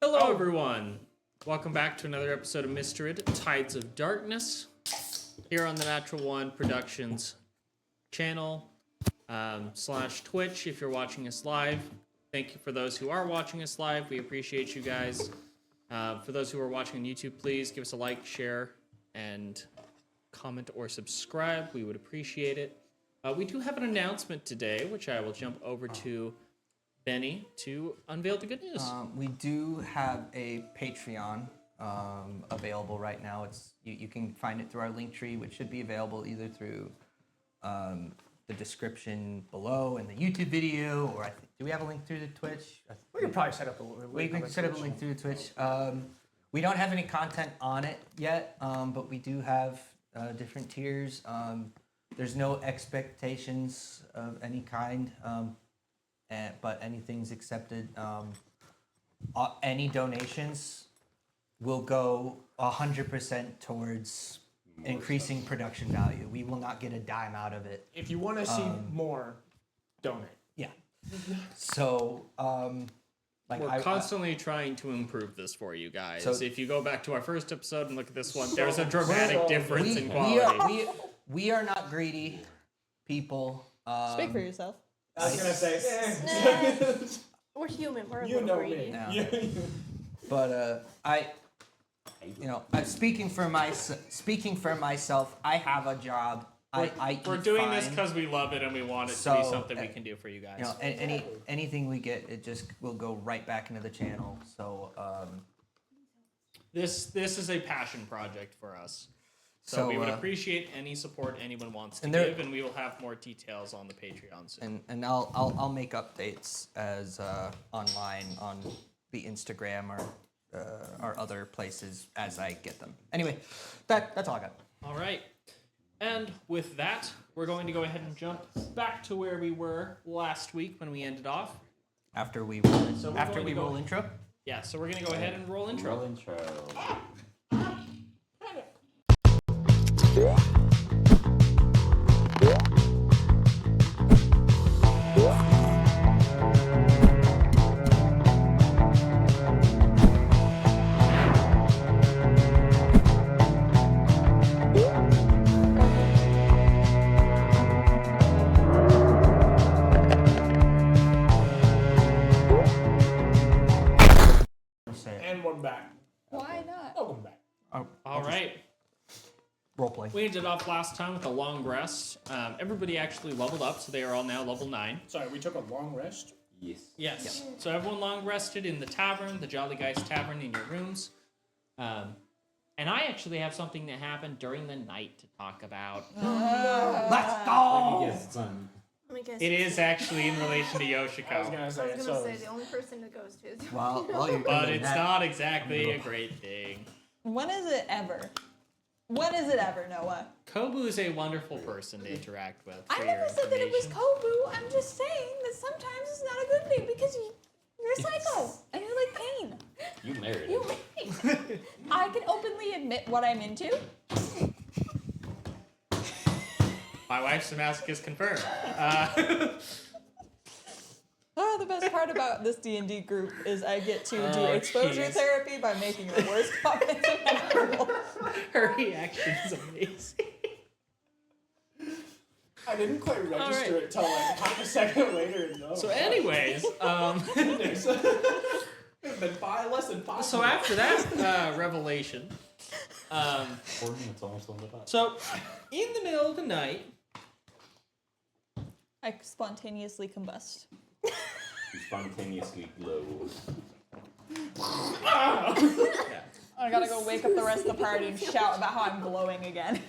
Hello, everyone. Welcome back to another episode of Mysterid, Tides of Darkness, here on the Natural One Productions channel, / Twitch, if you're watching us live. Thank you for those who are watching us live. We appreciate you guys. For those who are watching on YouTube, please give us a like, share, and comment or subscribe. We would appreciate it. We do have an announcement today, which I will jump over to Benny to unveil the good news. We do have a Patreon available right now. It's you can find it through our link tree, which should be available either through the description below in the YouTube video, or do we have a link through the Twitch? We can probably set up a link. We can set up a link through the Twitch. We don't have any content on it yet, but we do have different tiers. There's no expectations of any kind. But anything's accepted. Any donations will go 100% towards increasing production value. We will not get a dime out of it. If you want to see more, donate. Yeah. So, we're constantly trying to improve this for you guys. So if you go back to our first episode and look at this one, there's a dramatic difference in quality. We are not greedy people. Speak for yourself. I was gonna say, we're human. We're a you little know greedy. me. No. But I'm speaking for myself. I have a job. We're doing this because we love it and we want it to be something we can do for you guys. You know, anything we get, it just will go right back into the channel. So this is a passion project for us. So we would appreciate any support anyone wants to give, and we will have more details on the Patreon soon. And I'll make updates as online on the Instagram or other places as I get them. Anyway, that's all I got. All right. And with that, we're going to go ahead and jump back to where we were last week when we ended off. After we roll intro? Yeah, so we're going to go ahead and roll intro. Roll intro. And we're back. Why not? Welcome back. All right. Roleplay. We ended off last time with a long rest. Everybody actually leveled up, so they are all now level 9. Sorry, we took a long rest. Yes. So everyone long rested in the tavern, the Jolly Guys Tavern, in your rooms. And I actually have something that happened during the night to talk about. Let's go! Yes, son. Let me guess. It is actually in relation to I was Yoshiko, gonna I was say, gonna say the only person that goes to is Well, you're but doing it's that. not exactly a great thing. When is it ever? When is it ever, Noah? Kobu is a wonderful person to interact with. I for never your said that it was information. Kobu. I'm just saying that sometimes it's not a good thing because you're a psycho and you like pain. You married You it. like I can openly admit what I'm into. My wife's a masochist confirmed. Oh, the best part about this D&D group is I get to do exposure jeez. therapy by making the worst comments imaginable. Her reaction is amazing. I didn't quite register right. it till like half a second later. No. So anyways, It's been less than 5 so minutes. after that revelation, 4 minutes almost on the dot. so in the middle of the night, I spontaneously combust. You spontaneously glow. I gotta go wake up the rest of the party and shout about how I'm glowing again.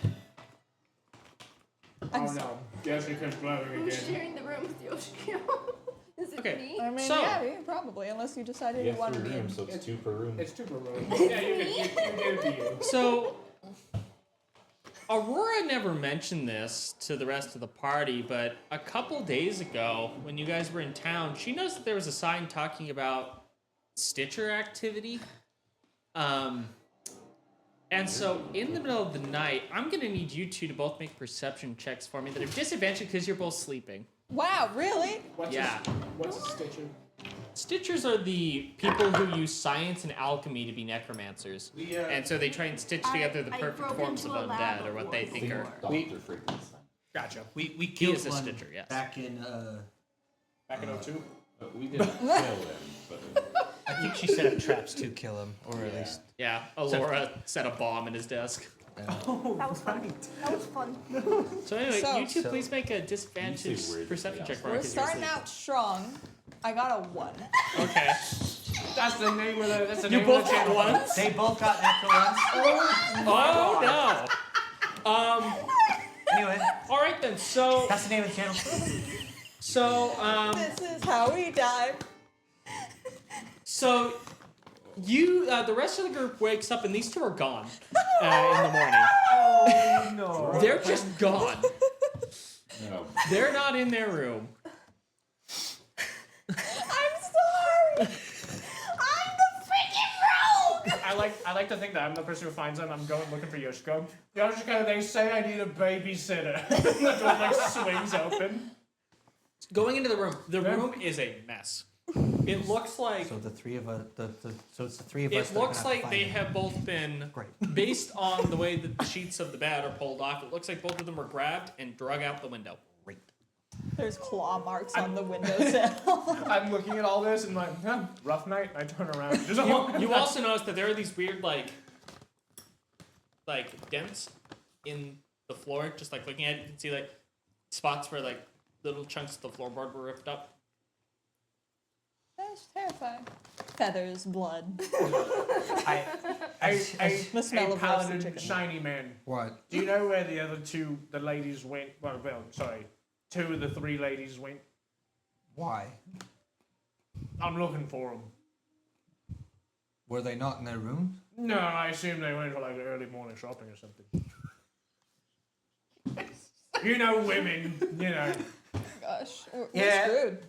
Oh no. Jessica's blowing Who's again. sharing the room with Yoshiko? Is it Okay. me? I mean, So- yeah, probably, unless you decided You you have wanted 3 to be in. rooms, so it's 2 per room. It's super room. Yeah, you did it to you. so Aurora never mentioned this to the rest of the party, but a couple days ago, when you guys were in town, she noticed that there was a sign talking about Stitcher activity. And so, in the middle of the night, I'm gonna need you two to both make perception checks for me that are disadvantaged because you're both sleeping. Wow, really? What's Yeah. What's a Stitcher? Stitchers are the people who use science and alchemy to be necromancers. And so they try and stitch together the I perfect broke forms of into a lab undead, or what they think are. Dr. Frankenstein. Gotcha. We He killed is a one stitcher, yes. back in. Back in 02. We didn't kill him, but I think she set up traps to kill him, or at Yeah. least. Yeah, Alora set a bomb in his desk. Oh, That was fun. That was fun. So anyway, So- you two So- please make a You say disadvantage weird, perception yeah. check for We're because you're starting asleep. out strong. I got a 1. Okay. That's the name of the. That's the You name both of the got channel. one? They both got natural ones. Oh no. Anyway, All right then. So that's the name of the channel. This is how we die. So you, the rest of the group wakes up and these two are gone in the morning. Oh no. They're just gone. no. They're not in their room. I'm sorry. I'm the freaking rogue. I like to think that I'm the person who finds them. I'm going looking for Yoshiko. Yoshiko, they say I need a babysitter. The door like swings open. Going into the room. The room is a mess. It looks like So the three of us. So it's the three of us. it that are looks gonna like find they him. have both been Great. based on the way that the sheets of the bed are pulled off. It looks like both of them were grabbed and drug out the window. Great. There's claw marks on the windowsill. I'm looking at all this and like, rough night. I turn around. There's a whole. You also notice that there are these weird like dents in the floor. Just like looking at it, you can see like spots where like little chunks of the floorboard were ripped up. That's terrifying. Feathers, blood. I, The smell a of roasted paladin chicken. shiny man. What? Do you know where the other the ladies went? Well, sorry, 2 of the 3 ladies went. Why? I'm looking for them. Were they not in their room? No, I assume they went for like early morning shopping or something. You know, women. You know. Gosh, we're Yeah. screwed.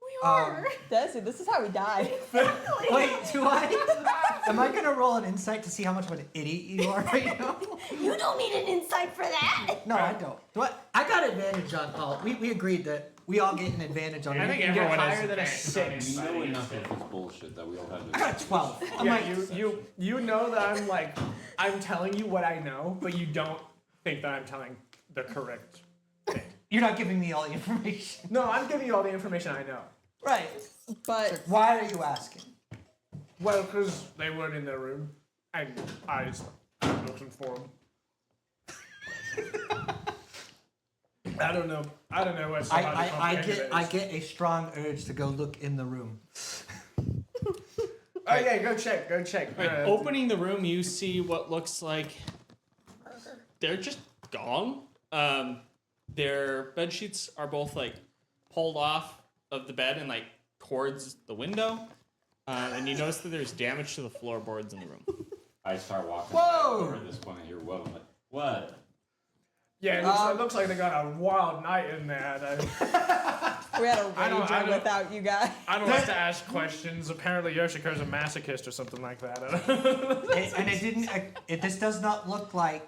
We are. Desi, this is how we die. Wait, do I? Am I gonna roll an insight to see how much of an idiot you are right now? You don't need an insight for that. No, I don't. Do I got advantage on Paul. We agreed that we all get an advantage on I it. think You everyone get has higher than a advantage on 6. You know enough of this bullshit that we all have I got a 12. I'm Yeah, like, you know that I'm telling you what I know, but you don't think that I'm telling the correct thing. you're not giving me all the information. No, I'm giving you all the information I know. Right. But Why are you asking? Well, because they weren't in their room, and I was looking for them. I don't know. I don't know what's so hard to I comprehend get it is. a strong urge to go look in the room. Oh yeah, go check. Go check. Right, opening the room, you see what looks like they're just gone. Their bed sheets are both like pulled off of the bed and like towards the window, and you notice that there's damage to the floorboards in the room. I start walking Whoa! over this point and hear what? I'm like, what? Yeah, it looks like they got a wild night in there. we had a I don't- rager without you guys. I don't like to ask questions. Apparently, Yoshiko's a masochist or something like that. And it didn't. This does not look like.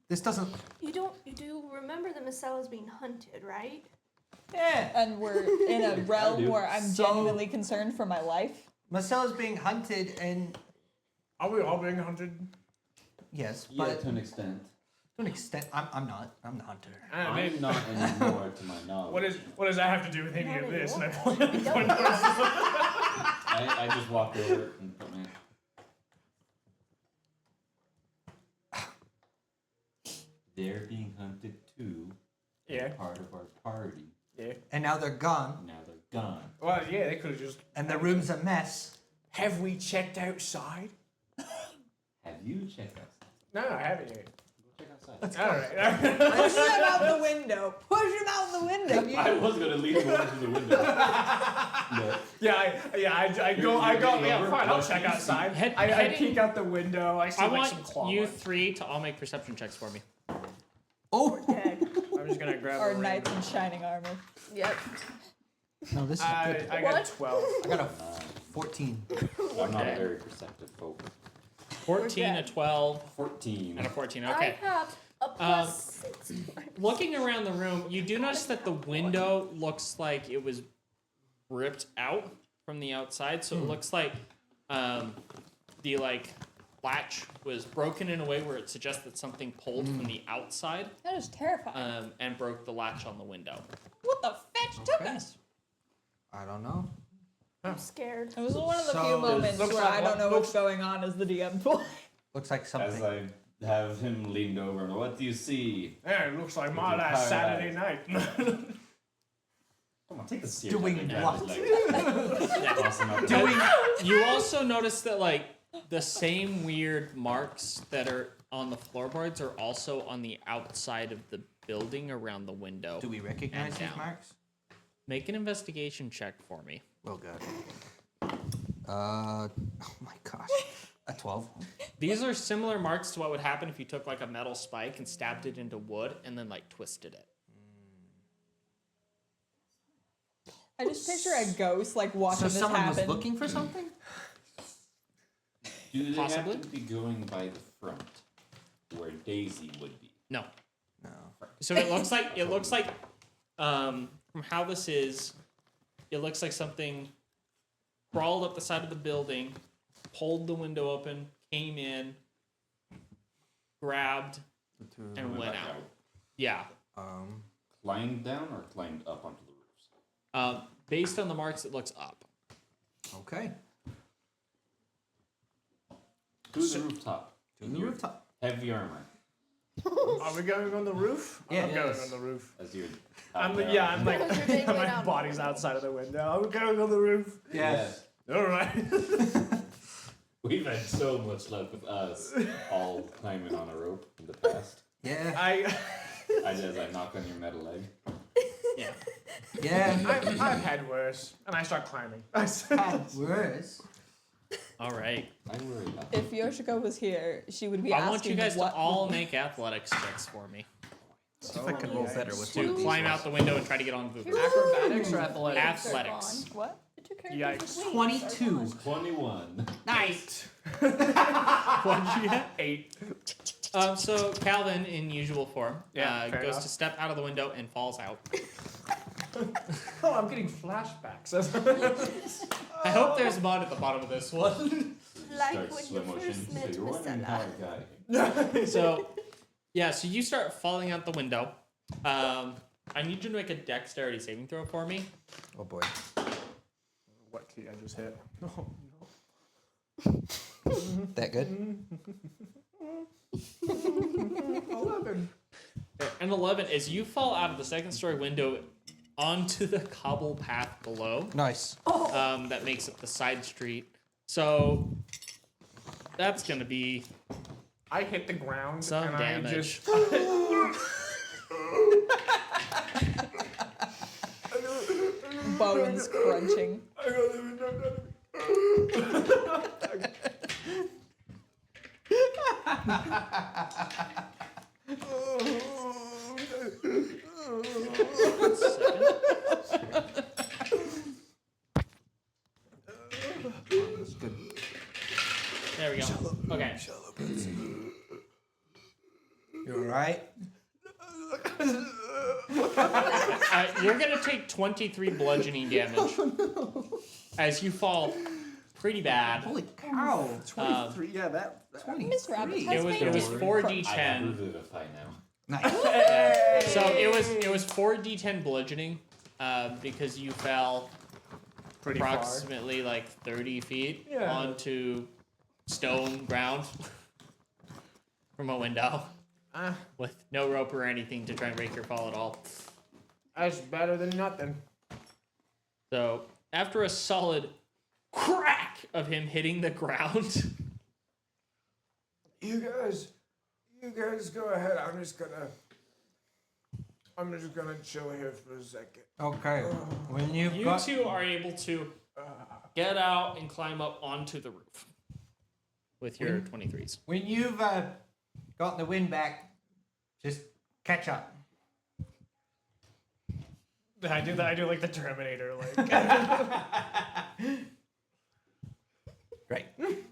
This doesn't. You do remember the Macella's being hunted, right? Yeah. And we're in a realm do. where I'm So- genuinely concerned for my life. Marcella's being hunted, and Are we all being hunted? yes, Yeah, but to an extent. to an extent, I'm not. I'm the hunter. I'm not anymore to my knowledge. What does that have to do with any Not of this? And I anymore. point- point towards- I just walked over and put my. They're being hunted too. Yeah, Part of our party. yeah. And now they're gone, Now they're gone. Well, yeah, they could have just. and the room's a mess. Have we checked outside? Have you checked us? No, I haven't yet. Go check outside. All right. Push him out the window. Push him out the window. I was gonna leave him over to the window. But I go. Yeah, fine. I'll check outside. I Heading- peek out the window. I see I like want some claw you marks. 3 to all make perception checks for me. Oh. Dead. I'm just gonna grab Or a ring. knights in shining armor. Yep. No, this is I good. got What? 12. I got a 14. I'm not a Okay. very perceptive folk. 14, a 12, 14. and a 14. I Okay. have a plus 6. Looking around the room, you do notice that the window looks like it was ripped out from the outside. So it looks like the like latch was broken in a way where it suggests that something pulled from the outside That is terrifying. and broke the latch on the window. What the fetch took Okay. us? I don't know. I'm scared. It was one of the So- few moments Looks where like I don't know what- what's going on as the DM play. Looks like As something. I have him leaned over, and what do you see? Yeah, it looks like my With your last tired Saturday eyes. night. Come on, take the seat. Doing what? You also notice that like the same weird marks that are on the floorboards are also on the outside of the building around the window. Do we recognize And these down. marks? Make an investigation check for me. Oh god. Oh my gosh. A 12. These are similar marks to what would happen if you took like a metal spike and stabbed it into wood and then like twisted it. I just picture a ghost like watching So this someone happen. was looking for something? Do they Possibly. have to be going by the front, where Daisy would be? No. No. So it looks like from how this is, it looks like something crawled up the side of the building, pulled the window open, came in, grabbed, and went out. Yeah. Climbed down or climbed up onto the roofs? Based on the marks, it looks up. Okay. To the rooftop. To the rooftop. Heavy armor. Are we going on the roof? Yeah. I'm going Yes. on the roof. As you. I'm like, Because you're dangling my out body's the outside of the window. Are we going on the roof? Yes. All right. We've had so much luck with us all climbing on a rope in the past. Yeah. As I knock on your metal leg. Yeah. Yeah. I've had worse, and I start climbing. Worse. All right. I worry about If Yoshiko was here, she would be I asking want you guys to what all make athletics checks for me. See if I can roll better with To one of these climb ones. out the window and try to get on the roof. Acrobatics or athletics? Athletics. What? The two characters Yikes. with wings are 22. gone. 21. Nice. What'd you get? 8. So Calvin, in usual form, Yeah, fair goes enough. to step out of the window and falls out. Oh, I'm getting flashbacks. I hope there's mud at the bottom of this one. Like Start when slow you motion. first So met you're wondering how Marcella. I got here. So, yeah, so you start falling out the window. I need you to make a dexterity saving throw for me. Oh boy. What key I just hit? Oh, That good? 11. An 11, as you fall out of the second story window onto the cobble path below Nice. that makes it the side street. So, that's going to be I hit the ground some and damage. I just bones crunching. That's good. There we go. Okay. You alright? You're going to take 23 bludgeoning damage as you fall pretty bad. Holy cow. 23. Yeah, that. Miss Rabbit has It was fingers. 4d10. I revivify now. Nice. So it was 4d10 bludgeoning because you fell Pretty far. approximately like 30 feet Yeah. onto stone ground from a window with no rope or anything to try and break your fall at all. That's better than nothing. So after a solid crack of him hitting the ground, You guys go ahead. I'm just gonna chill here for a second. Okay. When you've you got two are able to get out and climb up onto the roof with your 23s. when you've gotten the wind back, just catch up. I do that. I do like the Terminator. Like Great.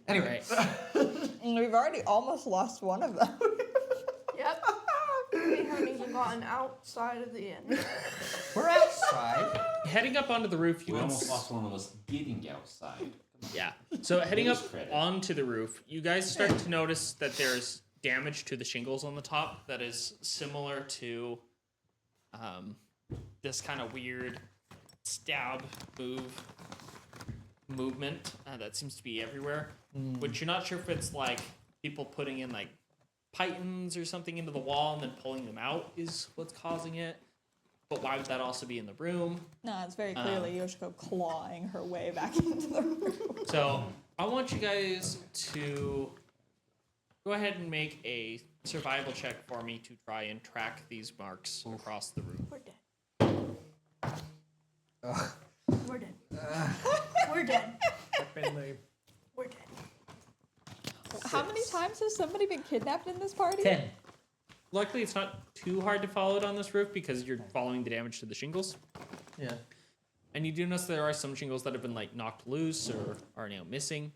Anyway. We've already almost lost one of them. Yep. We haven't even gotten outside of the inn. We're outside. heading up onto the roof, you We can almost lost one of us getting outside. Yeah. So heading Give up us credit. onto the roof, you guys start to notice that there's damage to the shingles on the top that is similar to this kind of weird stab movement that seems to be everywhere. Which you're not sure if it's like people putting in like pythons or something into the wall and then pulling them out is what's causing it. But why would that also be in the room? No, it's very clearly Yoshiko clawing her way back into the room. So I want you guys to go ahead and make a survival check for me to try and track these marks across the roof. We're dead. We're dead. We're dead. We're dead. How many times has somebody been kidnapped in this party? 10. Luckily, it's not too hard to follow it on this roof because you're following the damage to the shingles. Yeah. And you do notice there are some shingles that have been like knocked loose or are now missing.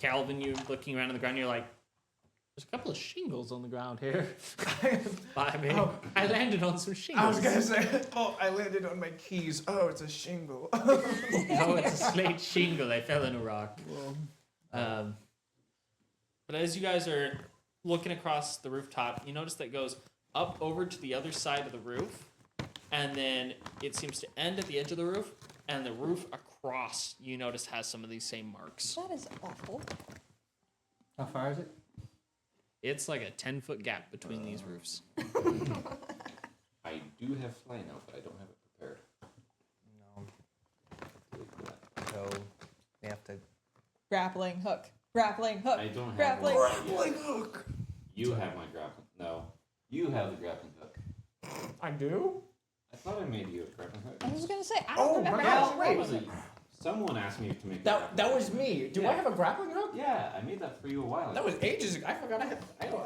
Calvin, you looking around on the ground, you're like, there's a couple of shingles on the ground here. I mean, I landed on some shingles. I was gonna say, I landed on my keys. Oh, it's a shingle. Oh, it's a slate shingle. I fell in a rock. But as you guys are looking across the rooftop, you notice that it goes up over to the other side of the roof, and then it seems to end at the edge of the roof, and the roof across, you notice, has some of these same marks. That is awful. How far is it? It's like a 10-foot gap between these roofs. I do have fly now, but I don't have it prepared. No. So we have to. Grappling hook. Grappling hook. I don't have Grappling. one yet. hook. You have my grappling. No, you have the grappling hook. I do? I thought I made you a grappling hook. I was gonna say, I Oh, don't remember my how gosh, it wait. works. Was it? Someone asked me to make That was me. Do I Yeah. have a grappling hook? Yeah, I made that for you a while ago. That was ages ago. I forgot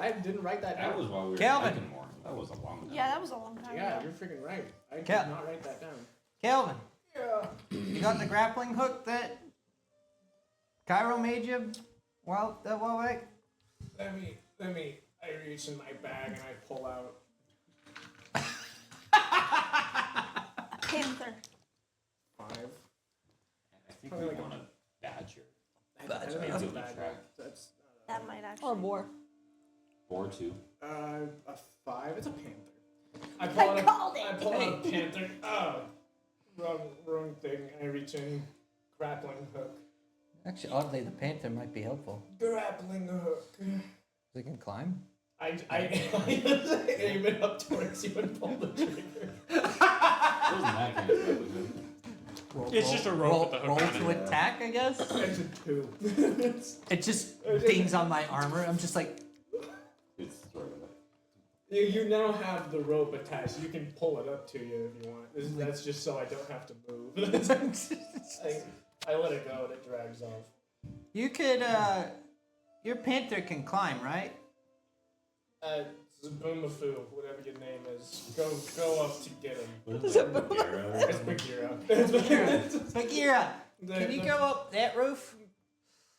I didn't write that That down. was while we were Calvin. hiking more. That was a long time. Yeah, that was a long time Yeah, ago. you're freaking right. I did Cal- not write that down. Calvin, Yeah. you got the grappling hook that Cairo made you while back? Let me. I reach in my bag and I pull out. Panther. 5. I think Probably we like a- want a badger. That's Badger. a Badger. bag. Track. That's That might actually. Or boar. Or two. a 5. It's a panther. I I pull out called a, it. I pull out a panther. Oh, wrong thing. I reach in, grappling hook. Actually, oddly, the panther might be helpful. Grappling hook. They can climb. I aim it up towards you and pull the trigger. Wasn't that kind of grappling hook? It's just a rope with a hook roll on to it. attack, I guess. It's a 2. It just dings on my armor. I'm just like, It's sort of like. You now have the rope attached. You can pull it up to you if you want. That's just so I don't have to move. I let it go and it drags off. you could. Your panther can climb, right? Zaboomafoo, whatever your name is. Go up to get him. What is it? Bagheera? It's Bagheera. Bagheera, can you go up that roof?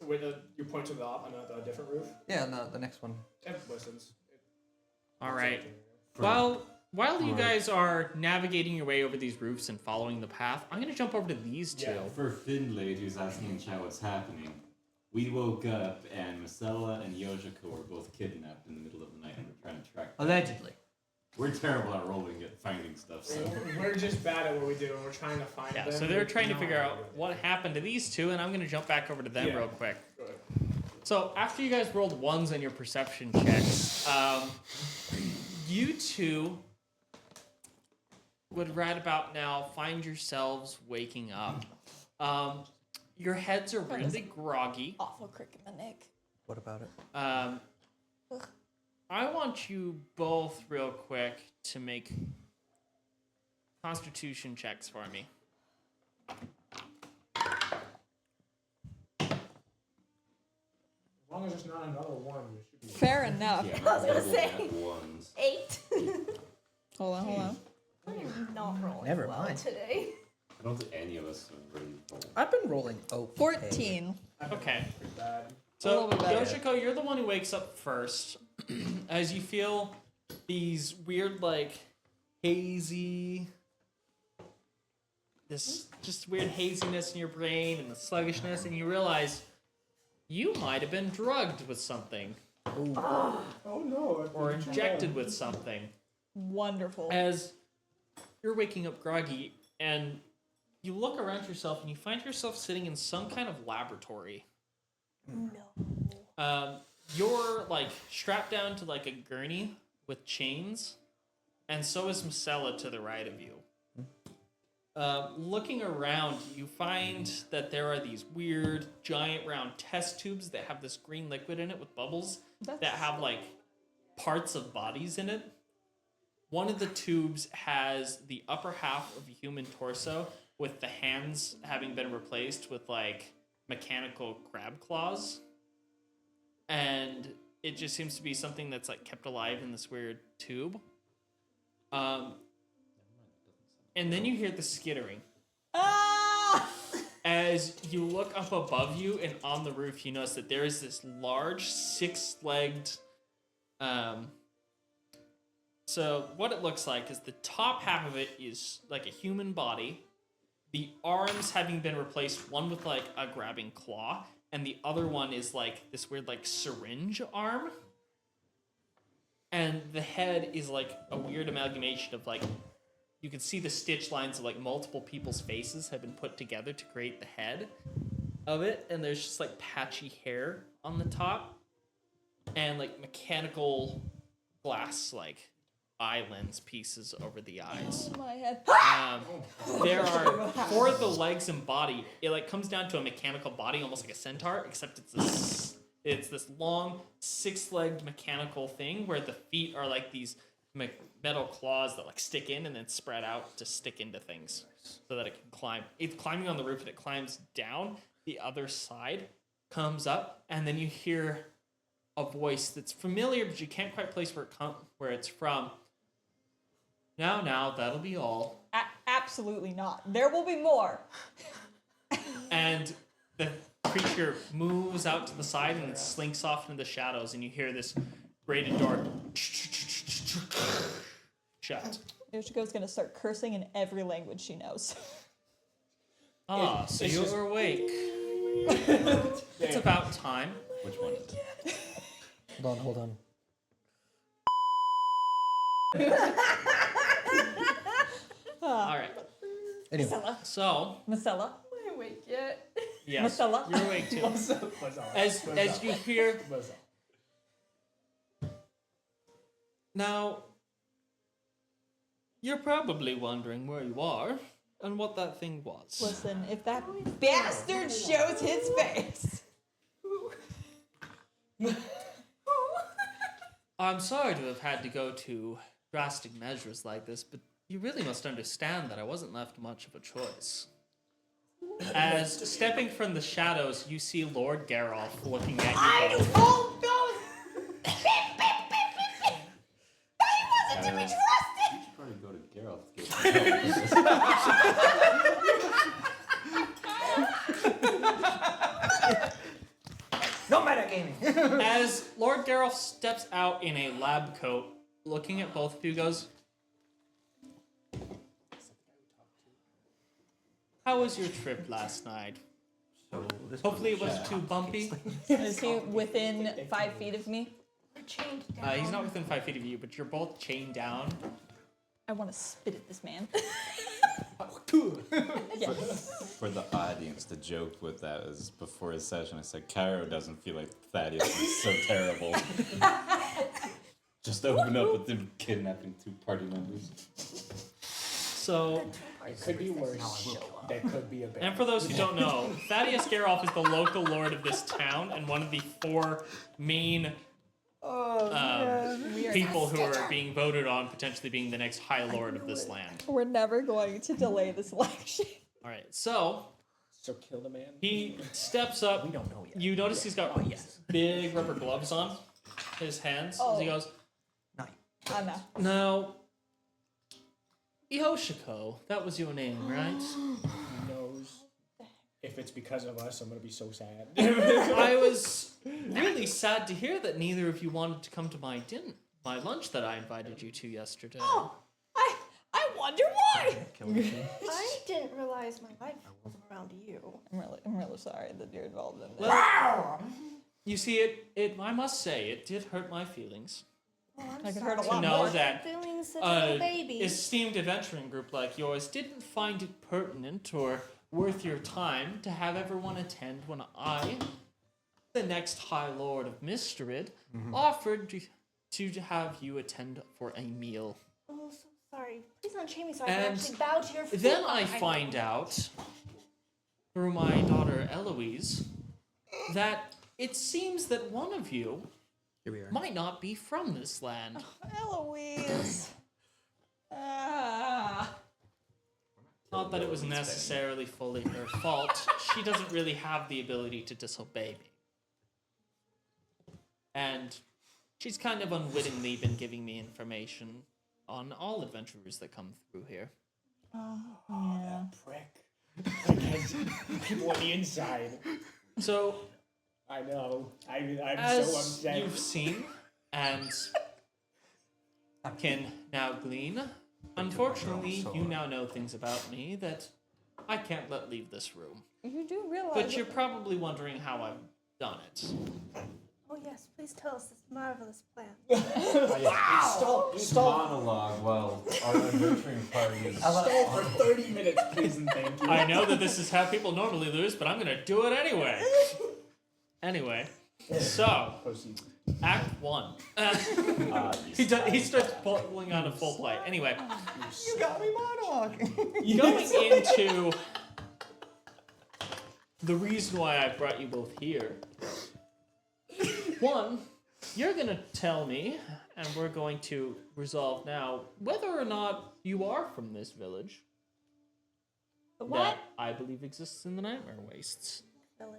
Wait, you point to a different roof? Yeah, no, the next one. It listens. All right. While you guys are navigating your way over these roofs and following the path, I'm going to jump over to these two. Yeah. For Finlay, who's asking in chat what's happening, we woke up and Marcella and Yoshiko were both kidnapped in the middle of the night and we're trying to track them. Allegedly. We're terrible at rolling at finding stuff, so. We're just bad at what we do and we're trying to find Yeah, them. so they're trying to No figure idea out what what happened to these two, and I'm going to jump back over to them Yeah. real quick. they do. So after you guys rolled ones on your perception checks, you two would right about now find yourselves waking up. Your heads are really groggy. Awful crick in the neck. What about it? I want you both real quick to make constitution checks for me. As long as it's not another one, you should be. Fair enough. Yeah, I was gonna terrible say. at ones. 8. Hold on. I'm not rolling Never well mind. today. I don't think any of us are really rolled. I've been rolling. Oh, 14. Okay. Pretty bad. So, little bit better. Yoshiko, you're the one who wakes up first as you feel these weird, like, hazy this just weird haziness in your brain and the sluggishness, and you realize you might have been drugged with something Oh no. or injected with something. Wonderful. As you're waking up groggy and you look around yourself and you find yourself sitting in some kind of laboratory. No. You're like strapped down to like a gurney with chains, and so is Marcella to the right of you. Looking around, you find that there are these weird, giant, round test tubes that have this green liquid in it with bubbles that have like parts of bodies in it. One of the tubes has the upper half of a human torso with the hands having been replaced with like mechanical crab claws. And it just seems to be something that's like kept alive in this weird tube. And then you hear the skittering. Ah! As you look up above you and on the roof, you notice that there is this large six-legged. So what it looks like is the top half of it is like a human body. The arms having been replaced, one with like a grabbing claw, and the other one is like this weird like syringe arm. And the head is like a weird amalgamation of like, you can see the stitch lines of like multiple people's faces have been put together to create the head of it. And there's just like patchy hair on the top and like mechanical glass like eye lens pieces over the eyes. My head. There are, for the legs and body, it like comes down to a mechanical body, almost like a centaur, except it's this long six-legged mechanical thing where the feet are like these metal claws that like stick in and then spread out to stick into things so that it can climb. It's climbing on the roof and it climbs down the other side, comes up, and then you hear a voice that's familiar, but you can't quite place where it's from. Now, that'll be all. Absolutely not. There will be more. And the creature moves out to the side and then slinks off into the shadows, and you hear this grated door shut. Yoshiko's gonna start cursing in every language she knows. So you're awake. It's about time. Which one is it? Hold on. All right. Anyway, So, Marcella. Am I awake yet? yes, Marcella. you're awake too. As you hear. Now, you're probably wondering where you are and what that thing was. Listen, if that bastard shows his face. I'm sorry to have had to go to drastic measures like this, but you really must understand that I wasn't left much of a choice. As stepping from the shadows, you see Lord Geralt looking at you both. told those. He wasn't to be trusted. You should probably go to Geralt to get help with this. no metagaming. As Lord Geralt steps out in a lab coat, looking at both of you, goes, "How was your trip last night? So this Hopefully it wasn't too bumpy." Is he within 5 feet of me? We're chained down. He's not within 5 feet of you, but you're both chained down. I want to spit at this man. Yes. For the audience, the joke with that is before his session, I said, Cairo doesn't feel like Thaddeus is so terrible. Just open up with him kidnapping 2 party members. So, It could be worse. There could be a bear. and for those who don't know, Thaddeus Geralt is the local lord of this town and one of the 4 main people who are being voted on potentially being the next High Lord of this land. We're never going to delay this election. All right, so So kill the man. he steps up. we don't know yet. You notice he's got big rubber gloves on his hands. As he goes, Not I'm out. "Now, Yoshiko, that was your name, right? He knows. If it's because of us, I'm gonna be so sad. I was really sad to hear that neither of you wanted to come to my lunch that I invited you to yesterday. I wonder why. I didn't didn't realize my life was around you. I'm really sorry that you're involved in this. Well, you see, I must say, it did hurt my feelings. Oh, I'm I could sorry. hurt a lot To know more. that Feeling such a little baby. esteemed adventuring group like yours didn't find it pertinent or worth your time to have everyone attend when I, the next High Lord of Mysterid, offered to have you attend for a meal. Oh, so sorry. Please don't shame me so I can And actually bow to your feet. Then I find out, through my daughter Eloise, that it seems that one of you Here we are. might not be from this land. Eloise. Ah. Not that it was necessarily fully her fault. She doesn't really have the ability to disobey me. And she's kind of unwittingly been giving me information on all adventurers that come through here. Yeah. Prick. Like, people on the inside. So, I know. I'm so as upset. you've seen and can now glean, unfortunately, you now know things about me that I can't let leave this room. You do realize. But you're probably wondering how I've done it. Oh, yes. Please tell us this marvelous plan. This monologue while our adventuring party is. Stall for 30 minutes, please and thank you. I know that this is how people normally lose, but I'm gonna do it anyway. Anyway, so Proceed. Act 1. He starts pulling on a full play. Anyway, You got me monologuing. going into the reason why I brought you both here. One, you're gonna tell me, and we're going to resolve now, whether or not you are from this village what? that I believe exists in the Nightmare Wastes. Village.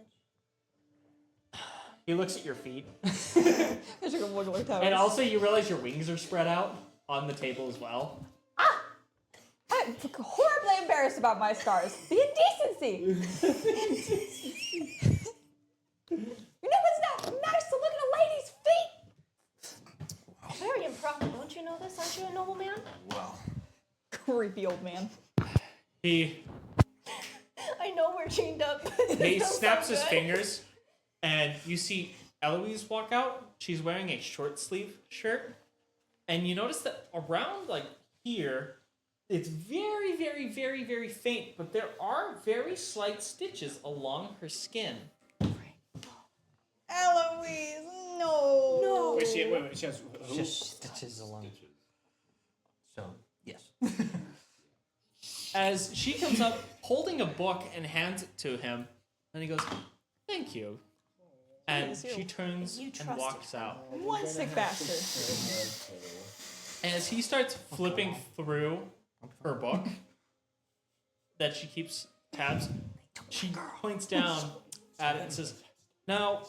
He looks at your feet, There's like a wiggler toes. and also you realize your wings are spread out on the table as well. I'm horribly embarrassed about my scars. The indecency. You know what's not nice to look at a lady's feet? Very improper. Don't you know this? Aren't you a noble man? Wow. Creepy old man. He I know we're chained up. he Sounds snaps so his good. fingers, and you see Eloise walk out. She's wearing a short sleeve shirt, and you notice that around like here, it's very, very, very, very faint, but there are very slight stitches along her skin. Eloise, no. No. Wait, she has who? Just stitches along. So, yes. As she comes up holding a book and hands it to him, and he goes, "Thank you." And Yes, you. she turns You and trusted walks out. One sick bastard. As he starts flipping through her book that she keeps tabs, she points down at it and says, "Now,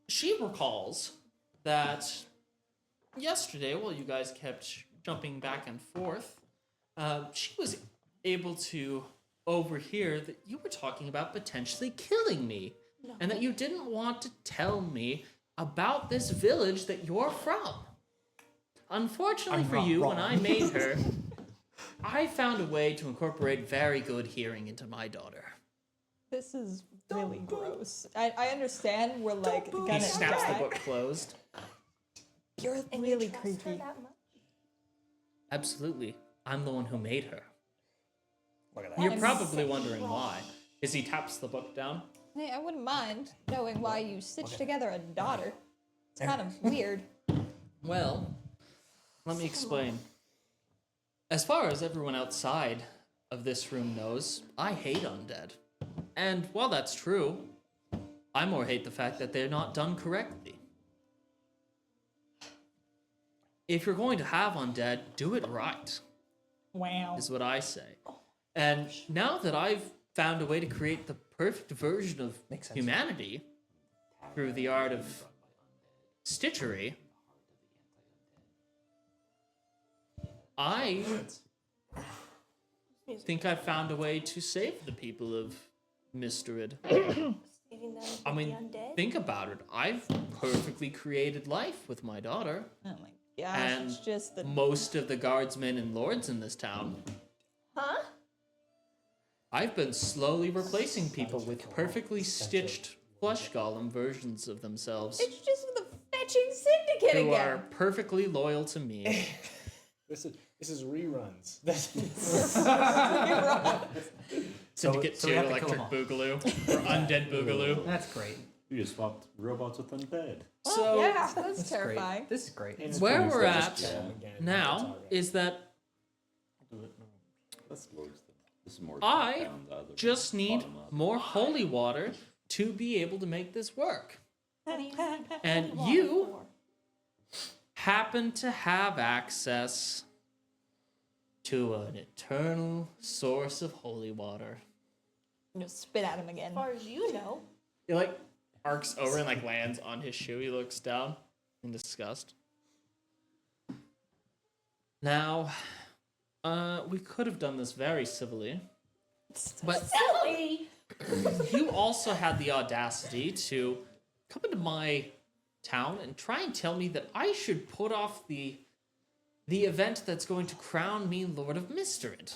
she recalls that yesterday, while you guys kept jumping back and forth, she was able to overhear that you were talking about potentially killing me, and that you didn't want to tell me about this village that you're from. Unfortunately I'm for not you, wrong. when I made her, I found a way to incorporate very good hearing into my daughter." This is really gross. I understand we're like He gonna. snaps the book closed. You're And really you trust her creepy. that much? Absolutely. I'm the one who made her. Look at that. You're probably wondering why. As he taps the book down. Hey, I wouldn't mind knowing why you stitched together a daughter. It's kind of weird. Well, let me explain. As far as everyone outside of this room knows, I hate undead. And while that's true, I more hate the fact that they're not done correctly. If you're going to have undead, do it right, Wow. is what I say. And now that I've found a way to create the perfect version of Makes sense. humanity through the art of stitchery, I think I've found a way to save the people of Mysterid. Saving them I from mean, the undead? think about it. I've perfectly created life with my daughter. Oh my gosh, And it's just the. most of the guardsmen and lords in this town. Huh? I've been slowly replacing people with perfectly stitched flesh golem versions of themselves It's just the fetching syndicate who again. are perfectly loyal to me. This is reruns. Syndicate so we 2, have to kill Electric them Boogaloo, or Undead Boogaloo. That's great. You just swapped robots with undead. So, Yeah, that's This is terrifying. great. This is great. And where it's we're just at kill 'em again. now That's all right. is that This is more I down the other just need bottom up. more holy water to be able to make this work. And you happen to have access to an eternal source of holy water. Just spit at him again. As far as you know. He like arcs over and like lands on his shoe. He looks down in disgust. Now, we could have done this very civilly, but Silly! you also had the audacity to come into my town and try and tell me that I should put off the event that's going to crown me Lord of Mistrid.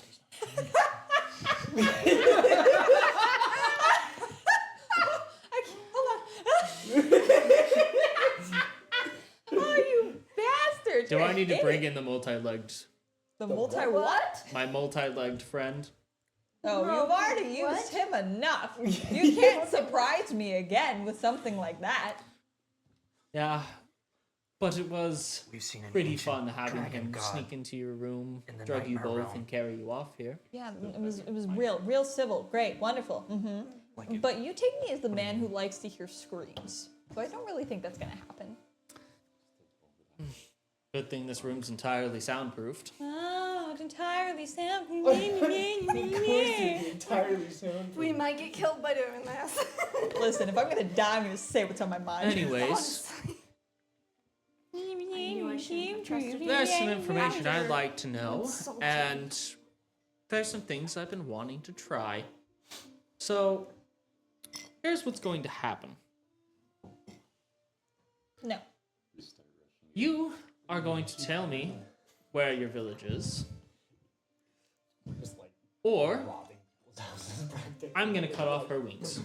Oh, you bastard! Do you're I an need to idiot. bring in the multi-legged, the multi what? my multi-legged friend? Oh, No, you've already what? used him enough. You can't surprise me again with something like that. Yeah, but it was We've seen an pretty ancient fun having dragon him god sneak into your room, in the drug you nightmare both, realm. and carry you off here. Yeah, it was real civil, great, wonderful. Like it- But you take me as the man who likes to hear screams, so I don't really think that's gonna happen. Good thing this room's entirely soundproofed. Oh, it's entirely sound. Of course you'd be entirely sound. We might get killed by doing this. Listen, if I'm gonna die, I'm gonna say what's on my mind. Anyways, Honestly. I knew I shouldn't have trusted you. there's some information I'd After like to know, insulting. and there's some things I've been wanting to try. So, here's what's going to happen. No. You are going to tell me where your village is, Just like or robbing people's houses. I'm going to cut off her wings.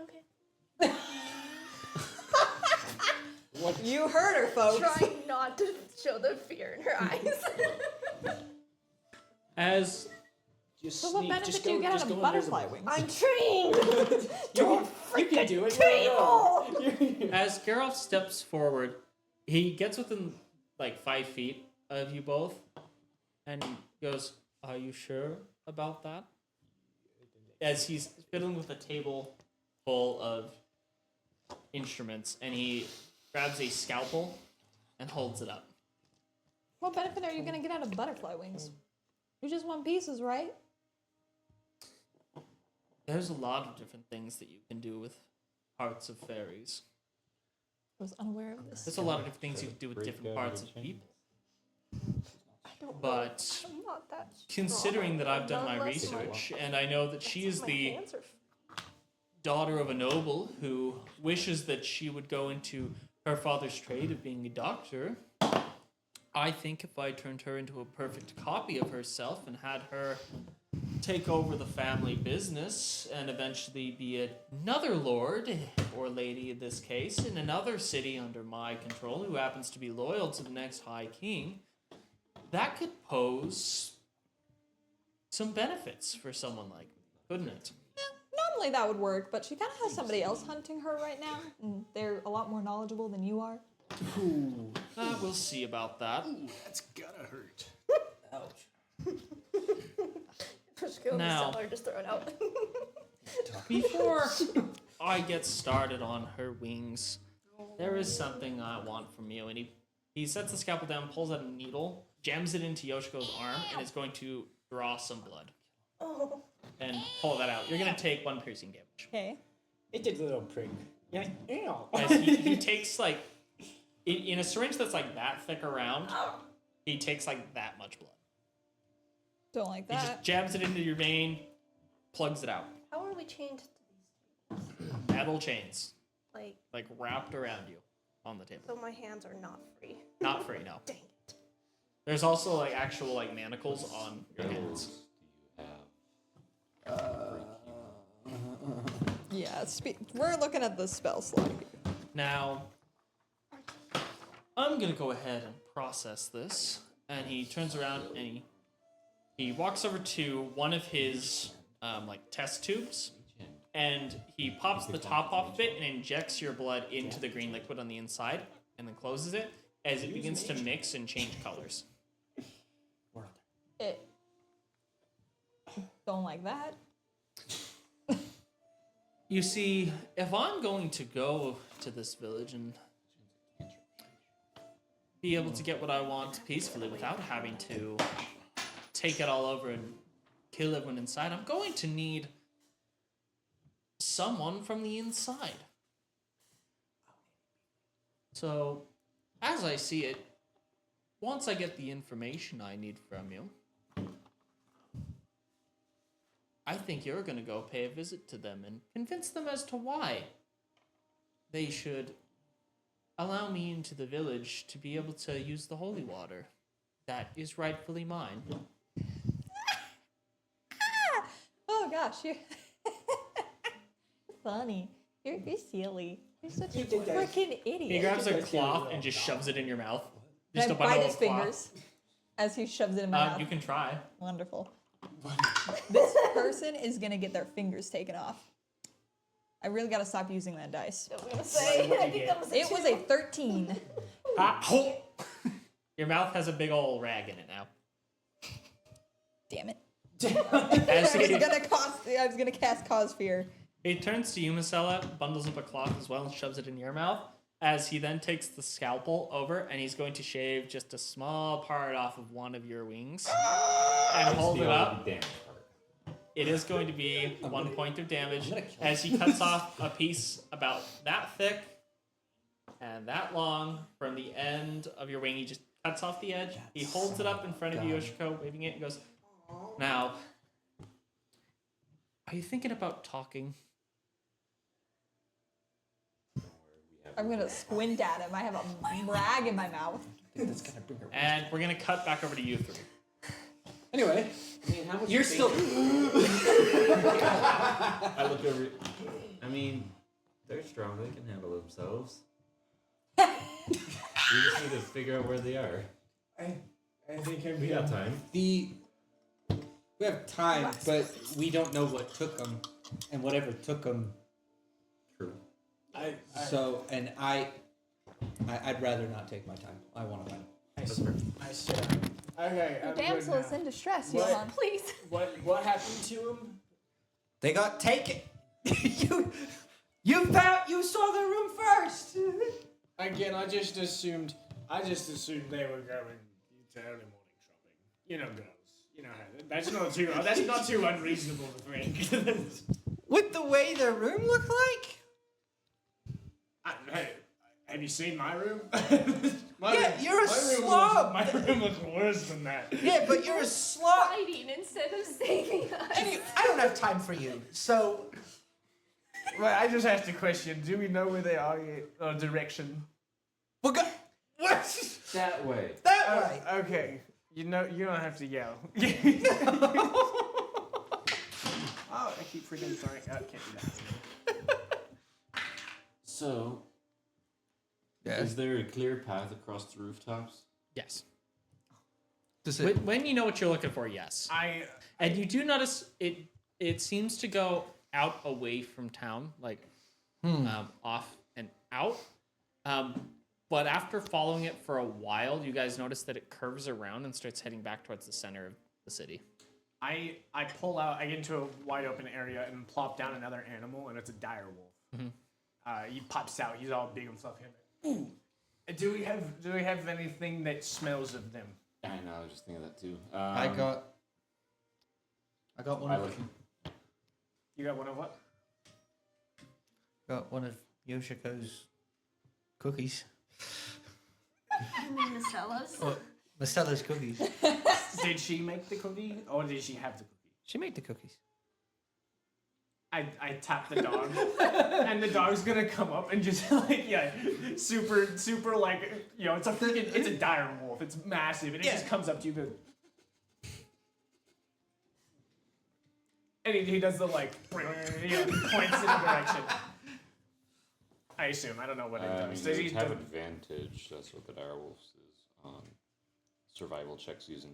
Okay. You heard her, folks. Trying not to show the fear in her eyes. As Just So what sneak, benefit just do you go- get just out of go butterfly invisible. wings? I'm trained. You can do it. No. As Geralt steps forward, he gets within like 5 feet of you both, and goes, "Are you sure about that?" As he's fiddling with a table full of instruments, and he grabs a scalpel and holds it up. What benefit are you gonna get out of butterfly wings? You just want pieces, right? There's a lot of different things that you can do with hearts of fairies. I was unaware of this. There's a lot of different things you can do with different parts of people. I don't know. But I'm not that considering that I've done my Nonetheless, research, and I know that she is my the hands are daughter of a noble who wishes that she would go into her father's trade of being a doctor, I think if I turned her into a perfect copy of herself and had her take over the family business and eventually be another lord, or lady in this case, in another city under my control who happens to be loyal to the next high king, that could pose some benefits for someone like me, couldn't it? Normally that would work, but she kind of has somebody else hunting her right now, and they're a lot more knowledgeable than you are. We'll see about that. That's gotta hurt. Ouch. Just go in Now- the cellar, just throw it out. Before I get started on her wings, there is something I want from you. And he sets the scalpel down, pulls out a needle, jams it into Yoshiko's arm, and is going to draw some blood. Oh. And pull that out. You're going to take 1 piercing damage. Okay. It did a little prick. Yeah. Ew. As he takes, like, in a syringe that's, like, that thick around, he takes, like, that much blood. Don't like He just that. jabs it into your vein, plugs it out. How are we chained to these? Metal chains, Like, wrapped around you on the table. so my hands are not free. Not free, no. Dang it. There's also, like, actual, like, manacles on your hands. Yeah, we're looking at the spell slot. Now, I'm gonna go ahead and process this. And he turns around and he walks over to one of his like test tubes, and he pops the top off of it and injects your blood into the green liquid on the inside, and then closes it as it begins to mix and change colors. It. Don't like that. You see, if I'm going to go to this village and be able to get what I want peacefully without having to take it all over and kill everyone inside, I'm going to need someone from the inside. So, as I see it, once I get the information I need from you, I think you're going to go pay a visit to them and convince them as to why they should allow me into the village to be able to use the holy water that is rightfully mine. Oh gosh, you're funny. You're silly. You're such a freaking idiot. He grabs a cloth and just shoves it in your mouth. Just Can a I bundle bite of his cloth. fingers as he shoves it in my mouth? You can try. Wonderful. This person is gonna get their fingers taken off. I really gotta stop using that dice. I was gonna say, I think that was It was a 13. Your mouth has a big old rag in it now. Damn it. As I was gonna cast Cause Fear. he turns to you, Marcella, bundles up a cloth as well and shoves it in your mouth. As he then takes the scalpel over and he's going to shave just a small part off of one of your wings and hold it up. It is going to be 1 point of damage as he cuts off a piece about that thick and that long from the end of your wing. He just cuts off the edge. He holds it up in front of you, Yoshiko, waving it, and goes, "Now, are you thinking about talking?" I'm gonna squint at him. I have a rag in my mouth. And we're going to cut back over to you three. Anyway, I mean, how much you're you still. I look over. I mean, they're strong. They can handle themselves. We just need to figure out where they are. I think We got time. We have time, but we don't know what took them, and whatever took them. True. I'd rather not take my time. I want to win. I sit up. Okay, I'm Damsel good is now. in distress, What? Johan. please. What happened to him? They got taken. you saw the room first. Again, I just assumed they were going to early morning shopping. You know, girls. You know how that's not too unreasonable to think. With the way their room looked like. Hey, have you seen my room? You're a slob. My room looks worse than that. Yeah, but you're a slob. Fighting instead of saving us. I don't have time for you. So Well, I just asked a question. Do we know where they are yet? Or direction? we'll go. What? That way. That way. Okay. You don't have to yell. Oh, I keep freaking throwing. I can't do that. So, Yeah. is there a clear path across the rooftops? Yes. Does it? When you know what you're looking for, yes. And you do notice it seems to go out away from town, like off and out. But after following it for a while, you guys notice that it curves around and starts heading back towards the center of the city. I pull out. I get into a wide open area and plop down another animal, and it's a dire wolf. He pops out. He's all big and fluffy. Ooh. Do we have anything that smells of them? I know. I was just thinking of that too. I got one. I Of, look. You got one of what? got one of Yoshiko's cookies. You mean Marcella's? Marcella's cookies. Did she make the cookie, or did she have the cookie? She made the cookies. I tap the dog, and the dog's gonna come up and just super like it's a dire wolf. It's massive, and it just comes up to you. And goes, And he does the like, points in a direction. I assume. I don't know what it does. Does You he have advantage. That's what the direwolves is on survival checks using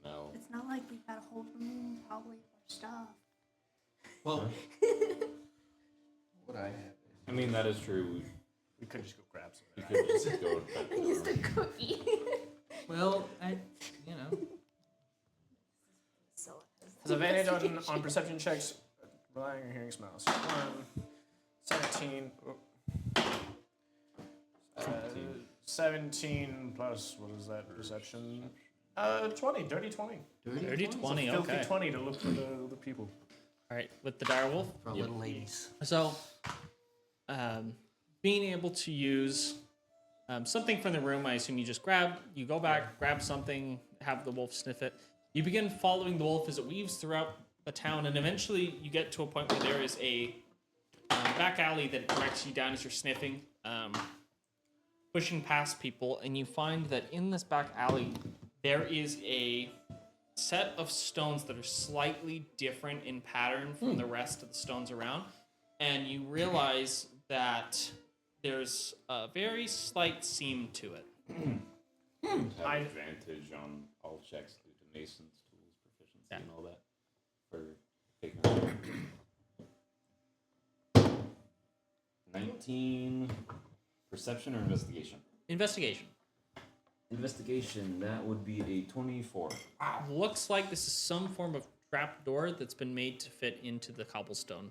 smell. It's not like we've got a whole room probably for stuff. Well, what I have. I mean, that is true. We could just go grab some. You could just go and pet the Used a room. cookie. Well, So Has advantage on perception checks, relying on hearing smells. 17. 17 plus, what is that, perception? 20, dirty 20. Dirty 20, Filthy okay. 20 to look for the people. All right, with the direwolf. for little ladies. So, being able to use something from the room, I assume you go back, grab something, have the wolf sniff it. You begin following the wolf as it weaves throughout the town, and eventually you get to a point where there is a back alley that directs you down as you're sniffing, pushing past people, and you find that in this back alley there is a set of stones that are slightly different in pattern from the rest of the stones around, and you realize that there's a very slight seam to it. Have advantage on all checks due to Mason's tools, proficiency, and all that for taking a 19 perception or investigation? Investigation. Investigation, that would be a 24. Looks like this is some form of trap door that's been made to fit into the cobblestone.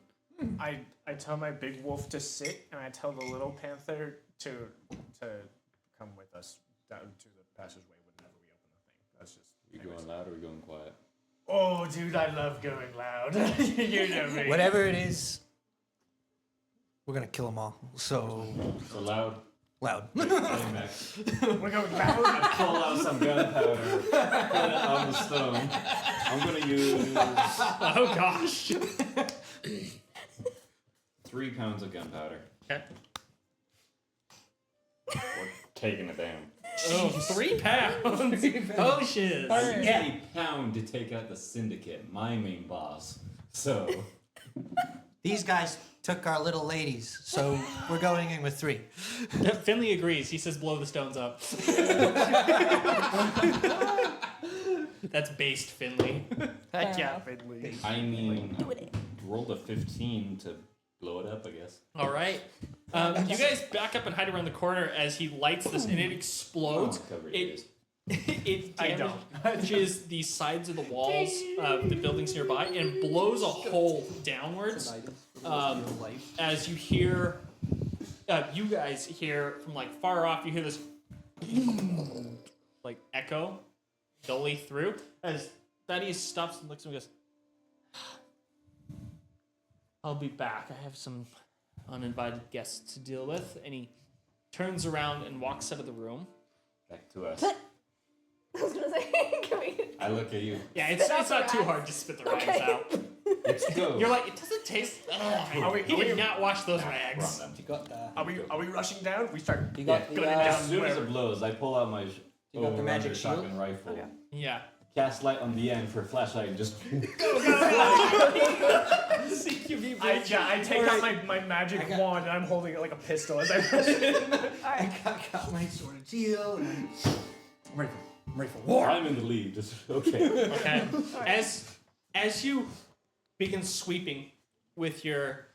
I tell my big wolf to sit, and I tell the little panther to come with us down to the passageway whenever we open the thing. That's just. Are you going loud or are you going quiet? Oh, dude, I love going loud. You know me. Whatever it is, we're gonna kill them all. So So loud. loud. We're going loud. I pull out some gunpowder, put it on the stone. I'm gonna use Oh gosh. 3 pounds of gunpowder. Okay. We're taking it down. Oh, 3 pounds. Oh shit. I used a pound to take out the syndicate, my main boss. So These guys took our little ladies, so we're going in with 3. Finley agrees. He says blow the stones up. That's based, Finley. Heck yeah, enough. Finley. I mean, rolled a 15 to blow it up, I guess. All right. You guys back up and hide around the corner as he lights this, and it explodes. Covered It it I don't. damages the sides of the walls of the buildings nearby and blows a hole downwards. As you hear, you guys hear from like far off, you hear this like echo dully through. As Thaddeus stops and looks at him and goes, I'll be back. I have some uninvited guests to deal with. And he turns around and walks out of the room. Back to us. I was gonna say, can we? I look at you. Yeah, it's out not the too rags. hard to spit the rags Okay. out. Let's go. You're like, it doesn't taste. He did not wash those rags. You got the. Are we rushing down? We start. You got the. Going As down soon as wherever. it blows, I pull out my You got the magic shield? shotgun rifle. Okay. Yeah. Cast light on the end for flashlight and just. I take out my magic wand and I'm holding it like a pistol as I push it. I got my sword and shield. And I'm ready for war. I'm in the lead. Just okay. Okay. As you begin sweeping with your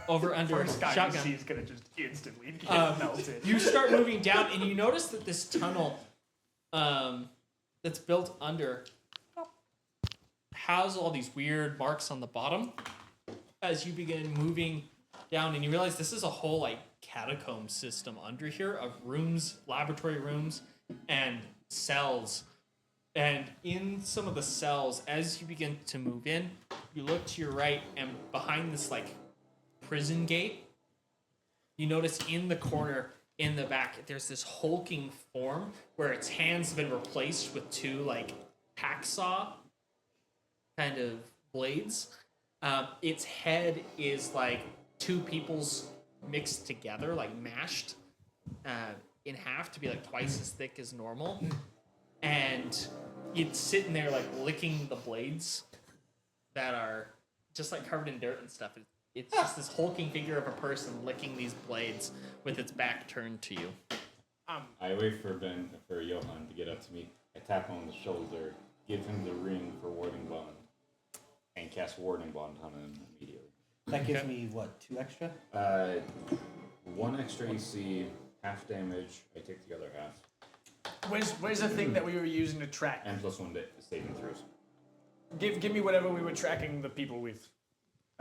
over under First guy you shotgun, see is gonna just instantly get melted. you start moving down, and you notice that this tunnel, that's built under, has all these weird marks on the bottom. As you begin moving down, and you realize this is a whole like catacomb system under here of rooms, laboratory rooms, and cells. And in some of the cells, as you begin to move in, you look to your right, and behind this like prison gate, you notice in the corner in the back there's this hulking form where its hands have been replaced with 2 like hacksaw kind of blades. Its head is like 2 people's mixed together, like mashed in half to be like twice as thick as normal. And it's sitting there like licking the blades that are just like covered in dirt and stuff. It's just this hulking figure of a person licking these blades with its back turned to you. I wait for Johan to get up to me. I tap him on the shoulder, give him the ring for warding bond, and cast warding bond on him immediately. That gives me what, 2 extra? 1 extra AC, half damage. I take the other half. Where's the thing that we were using to track? And +1 to saving throws. Give me whatever we were tracking the people with.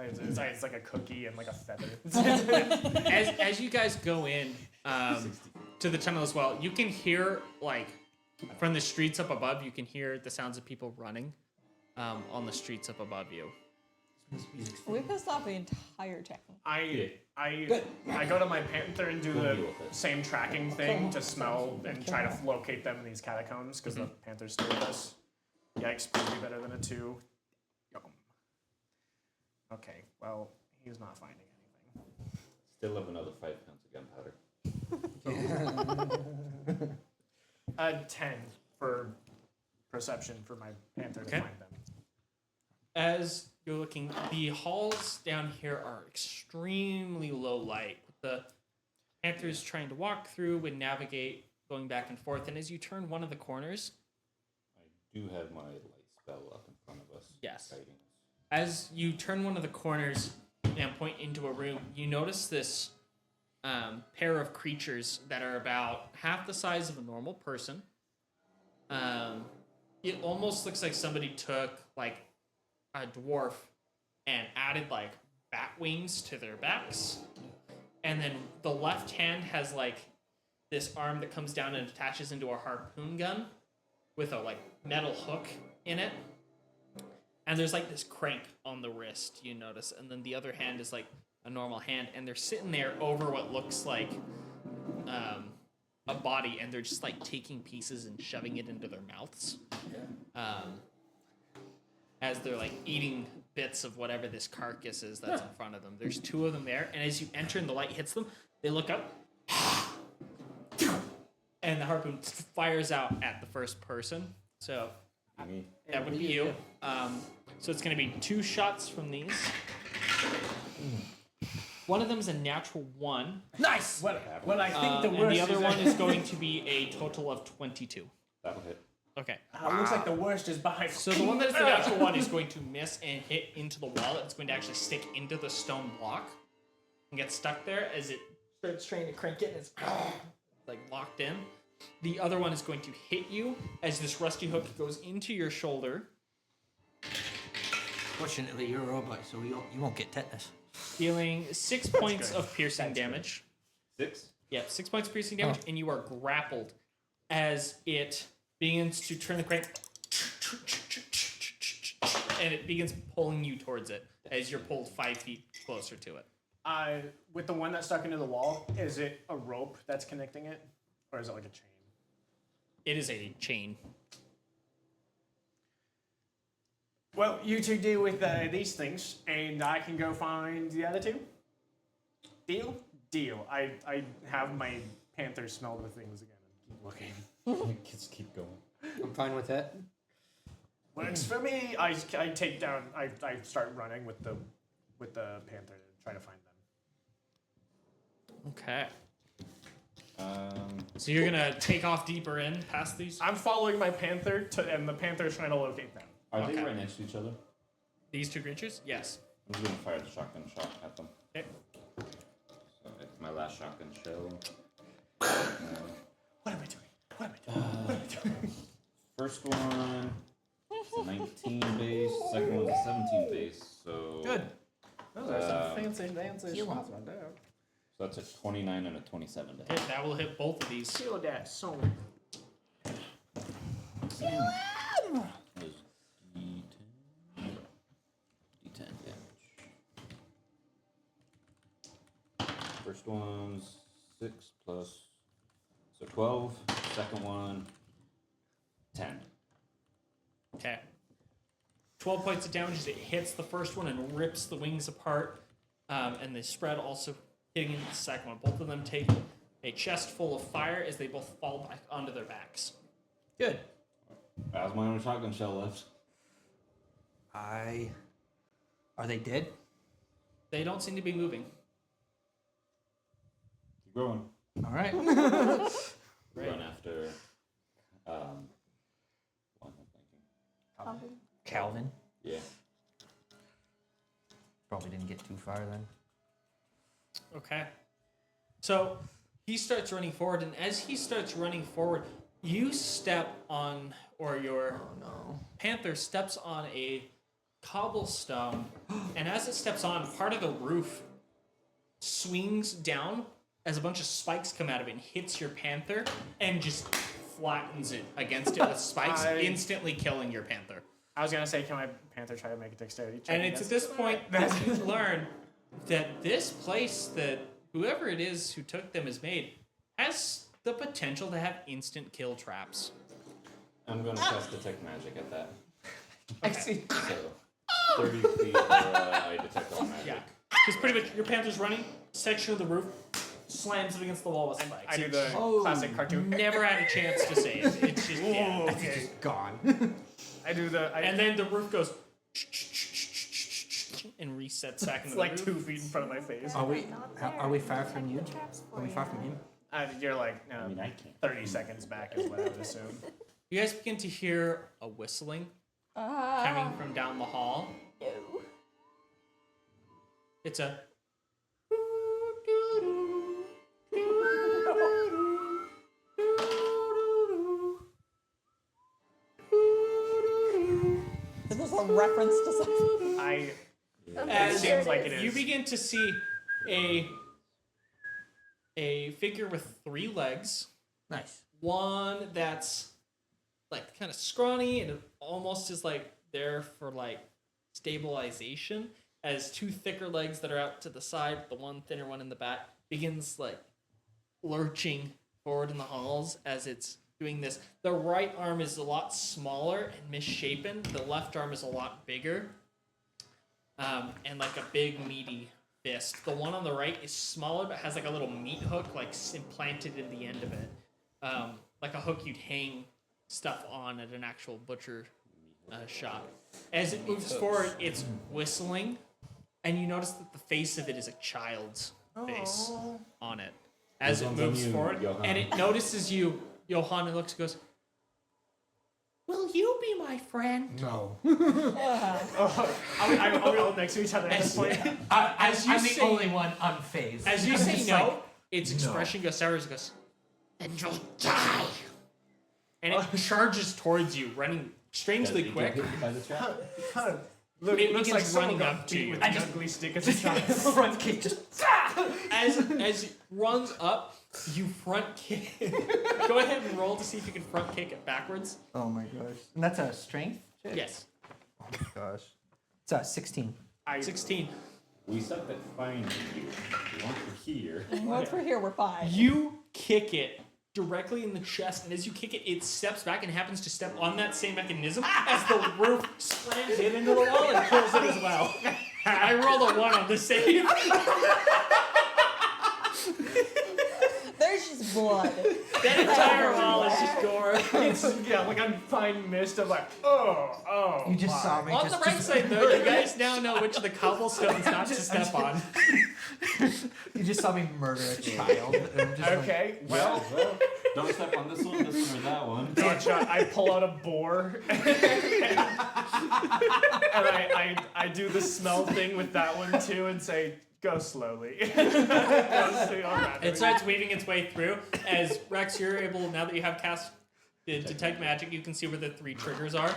It's like a cookie and like a feather. As you guys go in to the tunnel as well, you can hear like from the streets up above. You can hear the sounds of people running on the streets up above you. We pissed off the entire town. I go to my panther and do the same tracking thing to smell and try to locate them in these catacombs because the panther's still with us. Yikes, probably better than a 2. Yum. Okay, well, he's not finding anything. Still have another 5 pounds of gunpowder. 10 for perception for my panther to Okay. find them. As you're looking, the halls down here are extremely low light. The panther's trying to walk through and navigate, going back and forth. And as you turn one of the corners, I do have my light spell up in front of us. Yes. Guiding us. as you turn one of the corners and point into a room, you notice this pair of creatures that are about half the size of a normal person. It almost looks like somebody took like a dwarf and added like bat wings to their backs. And then the left hand has like this arm that comes down and attaches into a harpoon gun with a like metal hook in it. And there's like this crank on the wrist, you notice. And then the other hand is like a normal hand. And they're sitting there over what looks like a body. And they're just like taking pieces and shoving it into their mouths. As they're like eating bits of whatever this carcass is that's in front of them. There's two of them there. And as you enter and the light hits them, they look up. And the harpoon fires out at the first person. So Me. that would be you. So it's going to be 2 shots from these. One of them is a natural 1. Nice. What I think the And worst the other is one is going to be a total of 22. That'll hit. Okay. It looks like the worst is behind. So the one that is the natural 1 is going to miss and hit into the wall. It's going to actually stick into the stone block and get stuck there as it starts trying to crank it and it's like locked in. The other one is going to hit you as this rusty hook goes into your shoulder, Fortunately, you're a robot, so you won't get tetanus. dealing 6 points of piercing damage. 6? Yeah, 6 points of piercing damage, and you are grappled as it begins to turn the crank, and it begins pulling you towards it as you're pulled 5 feet closer to it. With the one that's stuck into the wall, is it a rope that's connecting it, or is it like a chain? It is a chain. Well, you two deal with these things, and I can go find the other 2. Deal? Deal. I have my panther smell the things again and keep looking. Just keep going. I'm fine with that. Works for me. I take down. I start running with the panther to try to find them. Okay. So you're gonna take off deeper in past these I'm following my panther and the panther's trying to locate them. Are they Okay. right next to each other? these 2 creatures? Yes. I'm just gonna fire the shotgun shot at them. Okay. So it's my last shotgun shell. What am I doing? What am I doing? What am I doing? First one is a 19 base. Second one's a 17 base. So Good. Those are some Um, fancy shots right there. So that's a 29 and a 27 to hit. Okay, that will hit both of these. Kill that son. Is D10. D10 damage. First one's 6 plus, so 12. Second one, 10. Okay. 12 points of damage as it hits the first one and rips the wings apart. And the spread also hitting into the second one. Both of them take a chest full of fire as they both fall back onto their backs. Are they dead? They don't seem to be moving. Keep going. All right. Run after. What am I thinking? Calvin. Yeah. Probably didn't get too far then. Okay. So he starts running forward, and as he starts running forward, you step on, or your panther steps on a cobblestone, and as it steps on, part of the roof swings down as a bunch of spikes come out of it and hits your panther and just flattens it against it with spikes, instantly killing your panther. I was gonna say, can my panther try to make a dexterity check? And it's at this point that you learn that this place that whoever it is who took them has made has the potential to have instant kill traps. I'm going to cast Detect Magic at that. Okay. So, 30 feet or I detect all magic. Yeah. Because pretty much your panther's running, section of the roof, slams it against the wall with spikes. I do the classic cartoon. Never had a chance to save. It's just dead. Okay. Gone. I do the. And then the roof goes and resets back into it's the like roof. 2 feet in front of my face. Are we far from you? Are we far from him? You're like, no, I mean, I can't. 30 seconds back is what I would assume. You guys begin to hear a whistling coming from down the hall. No. It's a Is this a reference to something? as seems like it you is. begin to see a figure with 3 legs. Nice. One that's like kind of scrawny and it almost is like there for like stabilization, as 2 thicker legs that are out to the side, the one thinner one in the back begins like lurching forward in the halls as it's doing this. The right arm is a lot smaller and misshapen. The left arm is a lot bigger, and like a big meaty fist. The one on the right is smaller but has like a little meat hook like implanted in the end of it, like a hook you'd hang stuff on at an actual butcher shop. As it moves forward, it's whistling, and you notice that the face of it is a child's face on it. As it This one's on moves you, forward, Johann. and it notices you, Johann, and looks and goes, "Will you be my friend?" No. Are we all next to each other at this point? As you I'm the say, only one unfazed. as you I'm say just no, like, its expression goes sour. It goes, "And you'll die." And it charges towards you, running strangely Does it quick. get hit by the trap? Look, It it looks like begins someone running got up to beat you. with an ugly stick as a child. front kick just. As it runs up, you front kick. Go ahead and roll to see if you can front kick it backwards. Oh my gosh. And that's a strength check? Yes. Oh my gosh. It's a 16. 16. We suck at finding you. We want you here. Once we're here, we're fine. You kick it directly in the chest, and as you kick it, it steps back and happens to step on that same mechanism as the roof slams it into the wall and kills it as well. I rolled a 1 on the save. There's just blood. That entire wall is just gore. It's, yeah, like I'm fine mist of like, oh. You just saw me. On just, the right just, side, though, you guys now know which of the cobblestones not to step on. You just saw me murder a child. And I'm just like, Okay, Well, don't step on this one, or that one. gotcha. I pull out a boar and I do the smell thing with that one too and say, go slowly. Go slowly on that. It starts weaving its way through. As Rex, you're able, now that you have cast detect magic, you can see where the 3 triggers are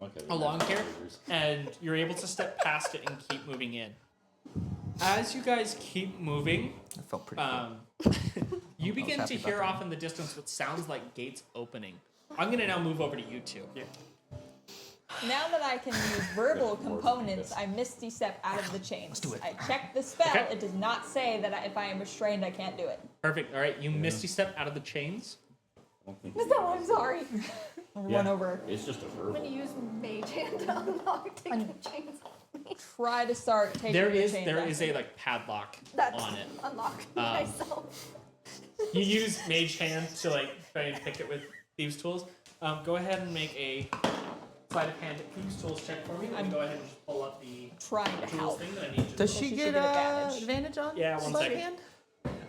Okay, along here, and you're able to step past it and keep moving in. As you guys keep moving, I felt pretty good. you begin to happy about hear that. off in the distance what sounds like gates opening. I'm gonna now move over to you 2. Yeah. Now that I can use verbal components, I misty step out of the chains. do it. I check the spell. Okay. It does not say that if I am restrained, I can't do it. Perfect. All right, you misty step out of the chains. I don't think No, I'm sorry. Run over. It's just a I'm verbal. gonna use mage hand to unlock, take the chains off me. Try to start taking There the is chains there off is me. a like padlock That's on it. unlock myself. You use mage hand to like try and pick it with thieves' tools. Go ahead and make a sleight of hand thieves tools check for me. I'm go ahead and just pull up the Trying to tools help. thing that I need you to Does do. she she get should get advantage. advantage on? Yeah, one sleight of second. hand?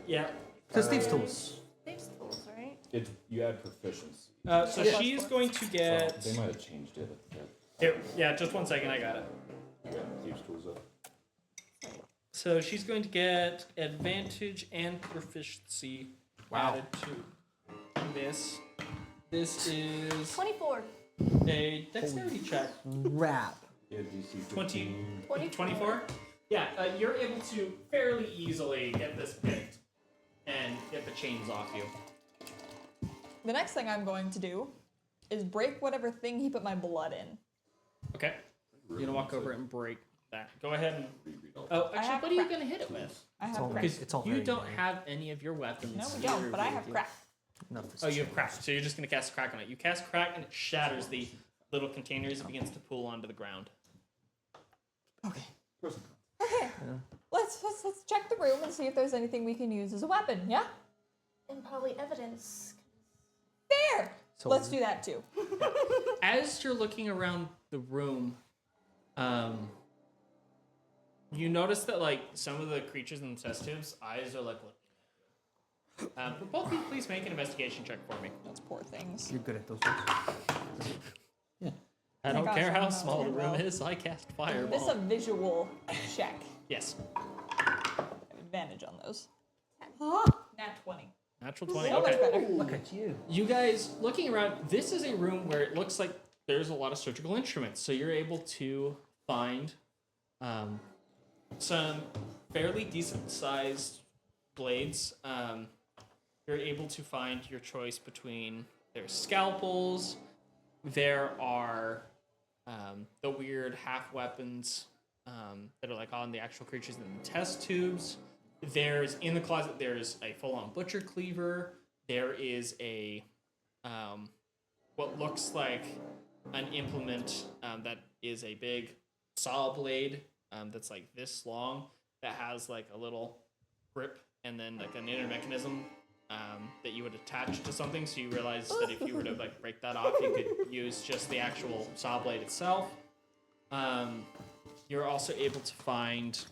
Yeah. So Steve's tools. Thieves' tools, right? You add proficiency. So she is going to get. They might have changed it. Here, yeah, just 1 second. I got it. You got thieves tools up. So she's going to get advantage and proficiency added to this. This is 24. a dexterity check. Rap. Yeah, DC 20. 15. 24? Yeah, you're able to fairly easily get this picked and get the chains off you. The next thing I'm going to do is break whatever thing he put my blood in. Okay. You're gonna walk over and break that. Go ahead and. Oh, I actually, have what are you crack. gonna hit it with? I have all crack. Because It's all you very don't vague. have any of your weapons. No, we don't, but I have crack. Oh, you have crack. So you're just gonna cast crack on it. You cast crack and it shatters the little containers. It begins to pool onto the ground. Okay. Let's check the room and see if there's anything we can use as a weapon. Yeah. And probably evidence. There. So- Let's do that too. As you're looking around the room, you notice that like some of the creatures in the test tubes' eyes are like. But both of you, please make an investigation check for me. Those poor things. You're good at those ones. I don't gosh, care I how don't know small the too room well. is. I cast This fireball. is a visual check. Yes, I have advantage on those. Nat 20. natural 20. So much Okay. better. Look at you. You guys looking around. This is a room where it looks like there's a lot of surgical instruments. So you're able to find some fairly decent sized blades. You're able to find your choice between there's scalpels. There are the weird half weapons that are like on the actual creatures in the test tubes. There's in the closet. There's a full-on butcher cleaver. There is a what looks like an implement that is a big saw blade that's like this long that has like a little grip and then like an inner mechanism that you would attach to something. So you realize that if you were to like break that off, you could use just the actual saw blade itself. You're also able to find.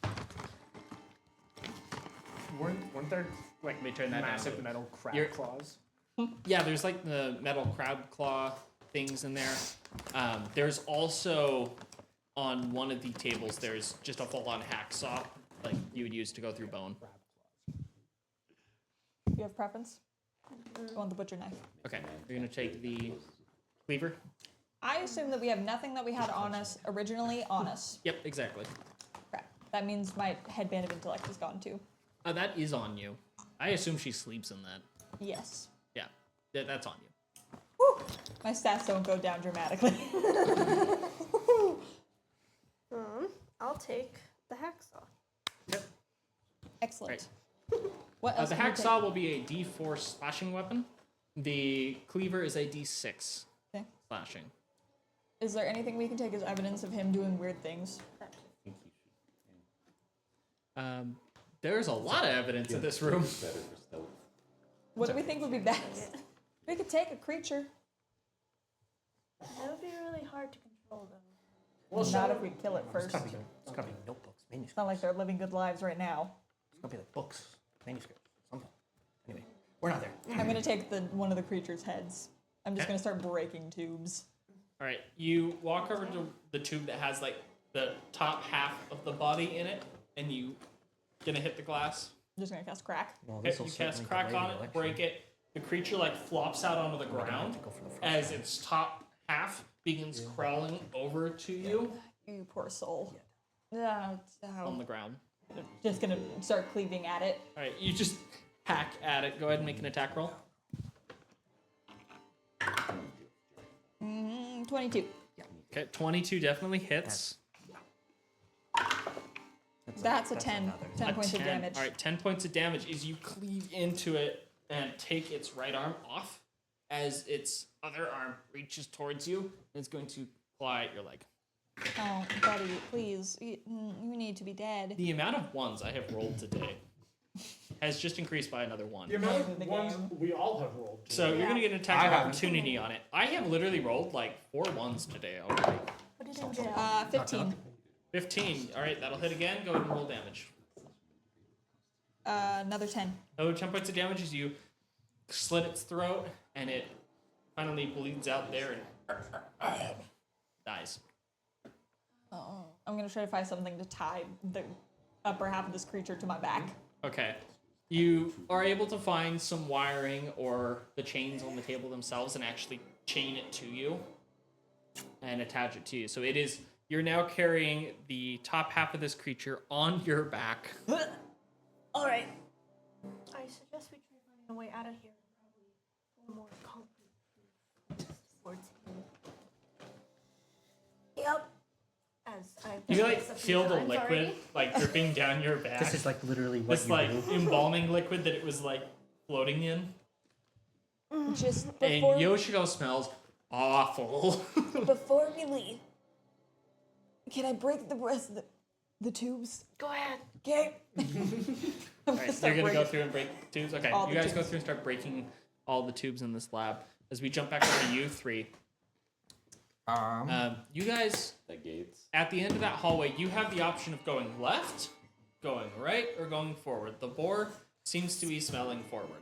Weren't there like Let me turn that down. massive metal crab You're- claws? Yeah, there's like the metal crab claw things in there. There's also on one of the tables. There's just a full-on hacksaw, like you would use to go through bone. You have preference? I want the butcher knife. Okay, you're gonna take the cleaver. I assume that we have nothing that we had on us originally on us. Yep, exactly. Crap. That means my headband of intellect is gone too. That is on you. I assume she sleeps in that. Yes. Yeah, that's on you. Woo! My stats don't go down dramatically. I'll take the hacksaw. Excellent. What else? The can we hacksaw will be a D4 slashing weapon. The cleaver is a D6 take? Okay. slashing. Is there anything we can take as evidence of him doing weird things? There's a lot of evidence in this room. Better for stealth. What do we think would be best? We could take a creature. That would be really hard to control, though. Well, not if we kill it first. It's gotta be notebooks, It's manuscripts. not like they're living good lives right now. It's gotta be like books, manuscripts, something. Anyway, we're not there. I'm gonna take one of the creature's heads. I'm just gonna start breaking tubes. All right, you walk over to the tube that has like the top half of the body in it, and you gonna hit the glass. I'm just gonna cast crack. Well, Okay, this'll you cast certainly crack delay on the it, election. break it. The creature like flops out onto the We're gonna have ground to go for the first as one. its top half begins crawling over to you You poor soul. on the ground. Just gonna start cleaving at it. All right, you just hack at it. Go ahead and make an attack roll. 22. Okay, 22 definitely hits. That's a 10. another. 10 A points of 10. damage. All right, 10 points of damage as you cleave into it and take its right arm off as its other arm reaches towards you and it's going to claw at your leg. Oh, buddy, please. You need to be dead. The amount of ones I have rolled today has just increased by another 1. The amount of the of ones game. we all have rolled. So you're Yeah. gonna get an attack I of haven't. opportunity on it. I have literally rolled like 4 1s today already. Put it in jail. 15. 15. All right, that'll hit again. Go ahead and roll damage. Another 10. Oh, 10 points of damage as you slit its throat, and it finally bleeds out there and dies. Oh, I'm gonna try to find something to tie the upper half of this creature to my back. Okay. You are able to find some wiring or the chains on the table themselves and actually chain it to you and attach it to you. So it is, you're now carrying the top half of this creature on your back. All right. I suggest we try finding a way out of here. Probably more concrete towards him. Yep. As I've You done like this a few feel the times liquid already. like dripping down your back. This is like literally what This you like do. embalming liquid that it was like floating in. Just And before, Yoshiko smells awful. before we leave, can I break the rest of the tubes? Go ahead. Okay. Alright, so you're gonna go through and break tubes? Okay, All you the guys go tubes. through and start breaking all the tubes in this lab. As we jump back over to you three. You guys, The gates. at the end of that hallway, you have the option of going left, going right, or going forward. The boar seems to be smelling forward.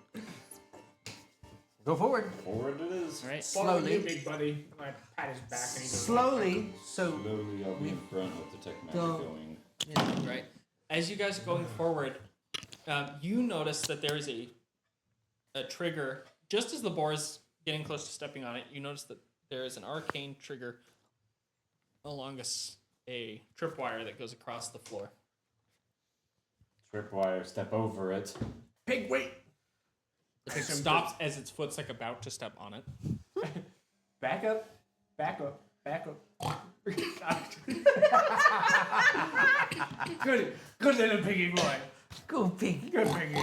Go forward. Forward it is. Alright, Follow Slowly. you, big buddy. And I pat his back and he goes, Slowly. So Slowly I'll be in front with the tech magic Don't- going. right. As you guys are going forward, you notice that there is a trigger. Just as the boar is getting close to stepping on it, you notice that there is an arcane trigger along a tripwire that goes across the floor. Tripwire, step over it. Pig, wait. The pig stops as its foot's like about to step on it. Back up. Back up. Back up. Good little piggy boy. go pig. Good piggy.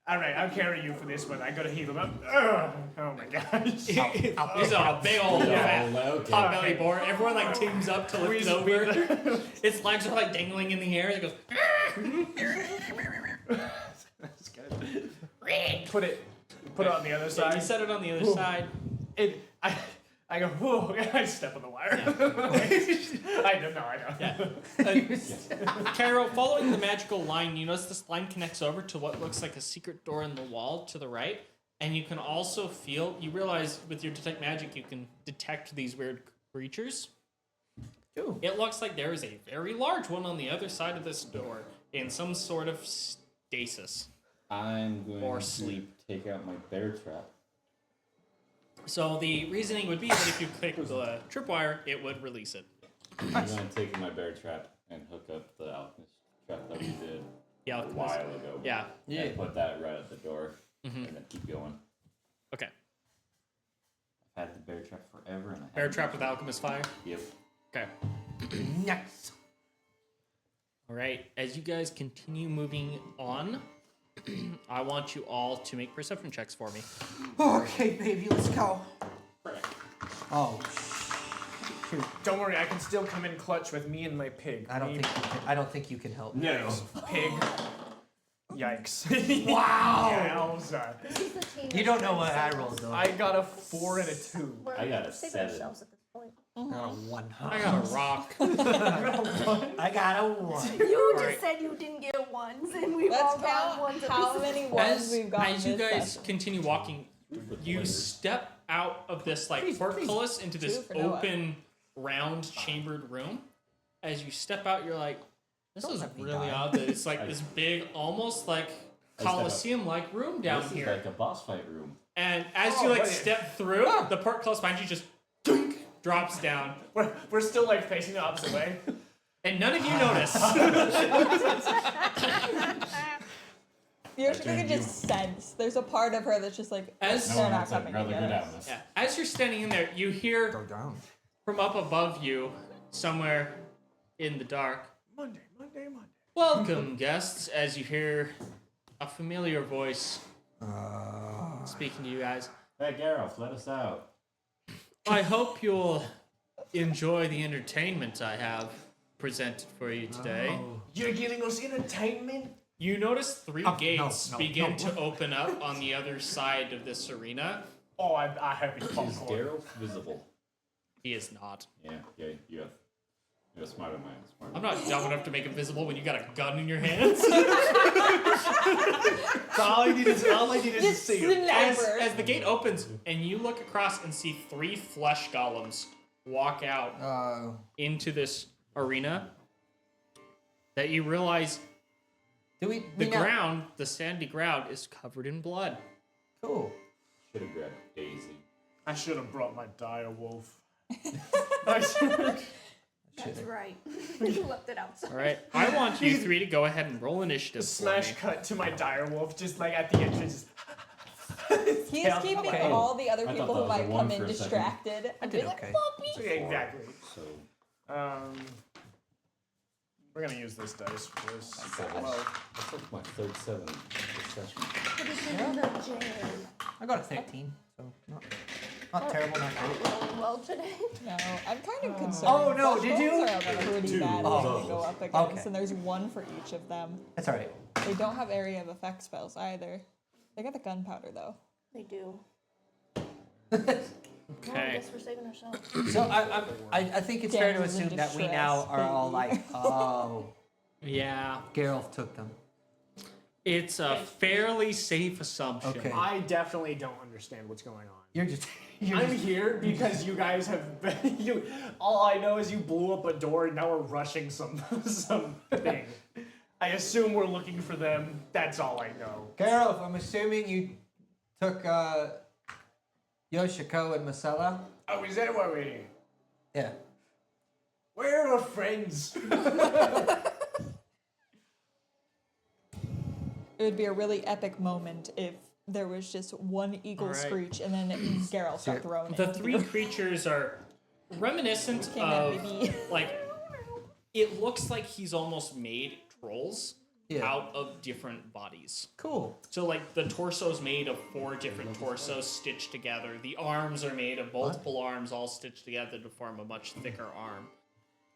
All right, I'll carry you for this one. I gotta heal him up. Ugh. Oh my gosh. He's a big old fat Okay. pot belly boar. Everyone like teams up to lift it over. Its legs are like dangling in the air. It goes. That's good. Put it on the other Yeah, side. you set it on the other Ooh. side. I go, whoa, I step on the wire. I know. Yeah. Carol, following the magical line, you notice this line connects over to what looks like a secret door in the wall to the right, and you can also you realize with your detect magic, you can detect these weird creatures. Ooh. It looks like there is a very large one on the other side of this door in some sort of stasis. I'm going Or to sleep. take out my bear trap. So the reasoning would be that if you click the tripwire, it would release it. I'm going to take my bear trap and hook up the alchemist trap that we did Yeah, a while ago. yeah. And put that right at the door and then keep going. Okay. I've had the bear trap forever and I Bear haven't trap with alchemist fire. Yep. Okay. Nice. All right. As you guys continue moving on, I want you all to make perception checks for me. Okay, baby, let's go. Oh, shoot. Don't worry, I can still come in clutch with me and my pig. I don't think you can help. No. Pig. Yikes. Wow. Yowza. This is the team You don't know what I rolled though. I got a 4 and a 2. We're I got a saving 7. ourselves at this point. I got a 1. I got a rock. I got a 1. You just Alright. said you didn't get ones, and we've all Let's got count ones. how many ones As, we've gotten as you this guys session. continue walking, you step out of this like portcullis into this Two for Noah. open, round, chambered room. As you step out, you're like, this is let me really die. odd that it's like this big, almost like Colosseum-like room down This here. is like a boss fight room. And as you like buddy. step through, the portcullis behind you just dunk, drops down, We're still like facing the opposite way. and none of you notice. You're sure you can just sense. There's a part of her that's just like, As- they're No one not else, I'd coming rather go together. down this. Yeah. As you're standing in there, you hear Go down. from up above you, somewhere in the dark, Monday. welcome, guests, as you hear a familiar voice speaking to you guys. Hey, Gareth, let us out. I hope you'll enjoy the entertainment I have presented for you today. You're giving us entertainment? You notice three Oh, no, gates no, begin no. to open up on the other side of this arena. Oh, I have been Is popcorn. Geralt visible? He is not. Yeah, you're a smarter man. I'm not dumb enough to make him visible when you got a gun in your hands. all I need is to see him. As the gate opens and you look across and see three flesh golems walk out into this arena, that you realize Do the we know? ground, the sandy ground, is covered in blood. Cool. Should have grabbed Daisy. I should have brought my dire wolf. That's right. You left it outside. All right, I want you three to go ahead and roll initiative. Smash for me. cut to my dire wolf, just like at the entrance. He is Yeah, keeping okay. all the other I people thought who that was a might one come in for a second. distracted. I And did be like, okay. "Puppy." Yeah, exactly. So We're gonna use this dice for this. I took my third 7 this session. Put it in the jam. I got a 13, so not terrible, not great. Rolling well today. No, I'm kind of concerned. Oh, no, Flesh did you? golems are a pretty Two. bad Oh. thing to go up against, Okay. and there's one for each of them. That's all right. They don't have area of effect spells either. They got the gunpowder though. They do. Oh, Well, I Okay. guess we're saving ourselves. So I think it's fair to Damsels in assume that we now distress, are all baby. like, oh, Yeah, Geralt took them. it's a fairly safe assumption. Okay. I definitely don't understand what's going on. You're just. I'm here because you guys have been, all I know is you blew up a door and now we're rushing something. I assume we're looking for them. That's all I know. Geralt, I'm assuming you took Yoshiko and Marcella. Oh, is that what we? Yeah. We're our friends. It would be a really epic moment if there was just one eagle All right. screech and then Geralt got thrown The in. three creatures are reminiscent King that of baby. like. It looks like he's almost made trolls Yeah. out of different bodies. Cool. So like the torso's made of 4 different torsos stitched together. The arms are made of multiple arms all stitched together to form a much thicker arm,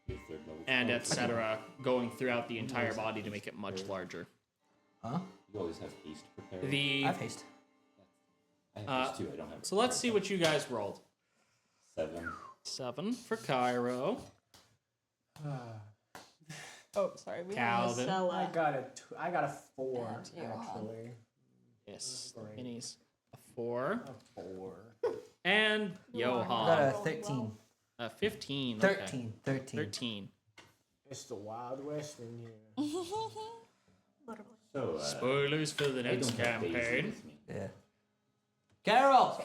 Your third level and spell. etc. going throughout the entire body to make it much larger. Huh? You always have haste prepared. The I have haste. I have haste too. I don't have. so let's see what you guys rolled. 7. 7 for Cairo. Oh, sorry, we Calvin. have I Marcella. got a 4 And Johan. actually. Yes, Great. minis. A 4. A 4. And I got Johan. a 13. 15. Okay. 13. 13. 13. It's the Wild West in here. Literally. So Spoilers for the I next don't have Daisy campaign. with me. Yeah. Geralt!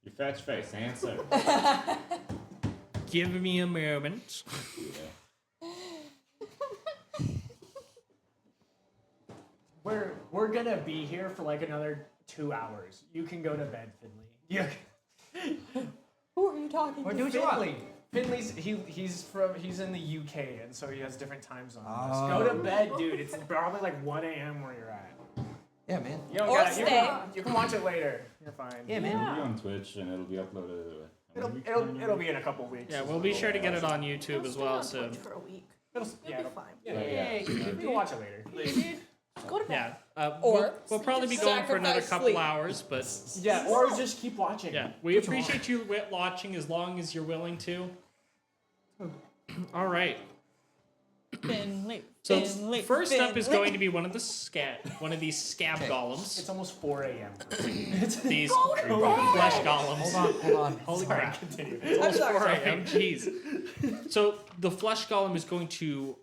You fetch face, answer. Give me a moment. Yeah. We're gonna be here for like another 2 hours. You can go to bed, Finley. Yeah. Who are you talking We're to? doing what? Finley. Finley's he's in the UK and so he has different time zones. Oh. Go to bed, dude. It's probably like 1 a.m. where you're at. Yeah, man. You don't Or gotta, stay. you can watch it later. You're fine. Yeah, It'll man. be on Twitch and it'll be uploaded. It'll be in a couple weeks. Yeah, we'll be sure to get it on YouTube It'll as stay well on soon. Twitch for a week. It'll, You'll be fine. Yeah, you can watch it later. Go to bed. Yeah. Or we'll probably be going for another sacrifice couple sleep. hours, but Yeah, or just keep watching. yeah, we appreciate you watching as long as you're willing to. All right. Finley. So Finley, first up is Finley. going to be one of these scab golems. It's almost 4 a.m. These flesh golems. Hold on. Holy Sorry, crap. continue. I'm sorry. 4 a.m. Jeez. So the flesh golem is going to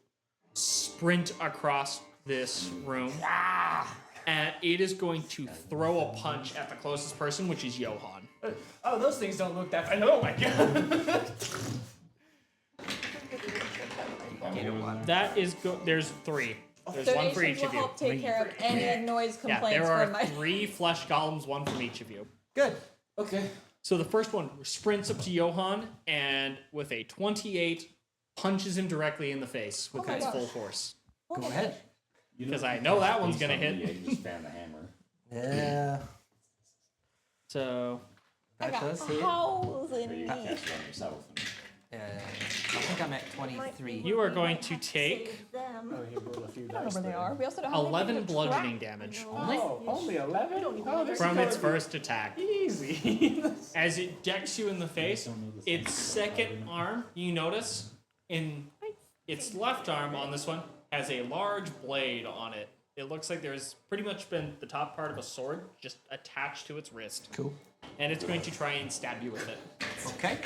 sprint across this room, and it is going to throw a punch at the closest person, which is Johan. Oh, those things don't look that. Oh my god. That is there's 3. There's one for Donations each will of you. help take care of any noise Yeah, complaints there are from my. 3 flesh golems, one from each of you. Good. Okay. So the first one sprints up to Johan and with a 28 punches him directly in the face with my its gosh. full force. Go ahead. You 'Cause don't I have know to that cast one's haste gonna on hit. me, I can just fan the hammer. Yeah. So That does hit. Howls in Or you me. can cast it on yourself. I think I'm at 23. You are going to take Them. Oh, he rolled a few I don't know dice where they there. are. We also don't have 11 anything to bludgeoning track. damage Oh, only 11? Oh, this from is its gonna first attack. be easy. As it decks you in the face, its second arm, you notice, in its left arm on this one, has a large blade on it. It looks like there's pretty much been the top part of a sword just attached to its wrist. Cool. And it's going to try and stab you with it. Okay.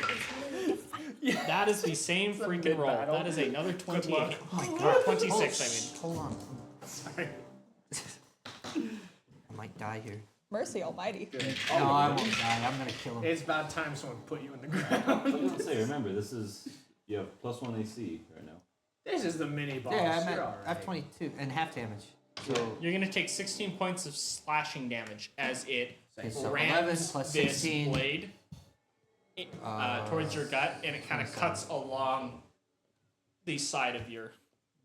That is the same freaking roll. mid-battle. That is another 28. luck. Oh my god. 26, Hold on. Sorry. I might die here. Mercy almighty. No, I won't die. I'm gonna kill him. It's about time someone put you in the ground. I was gonna say, remember, this is you have +1 AC right now. This is the mini boss. Yeah, You're I alright. have 22 and half damage. So You're going to take 16 points of slashing damage as it Okay, so 11 rams plus this 16. blade towards your gut, and it kind of cuts along the side of your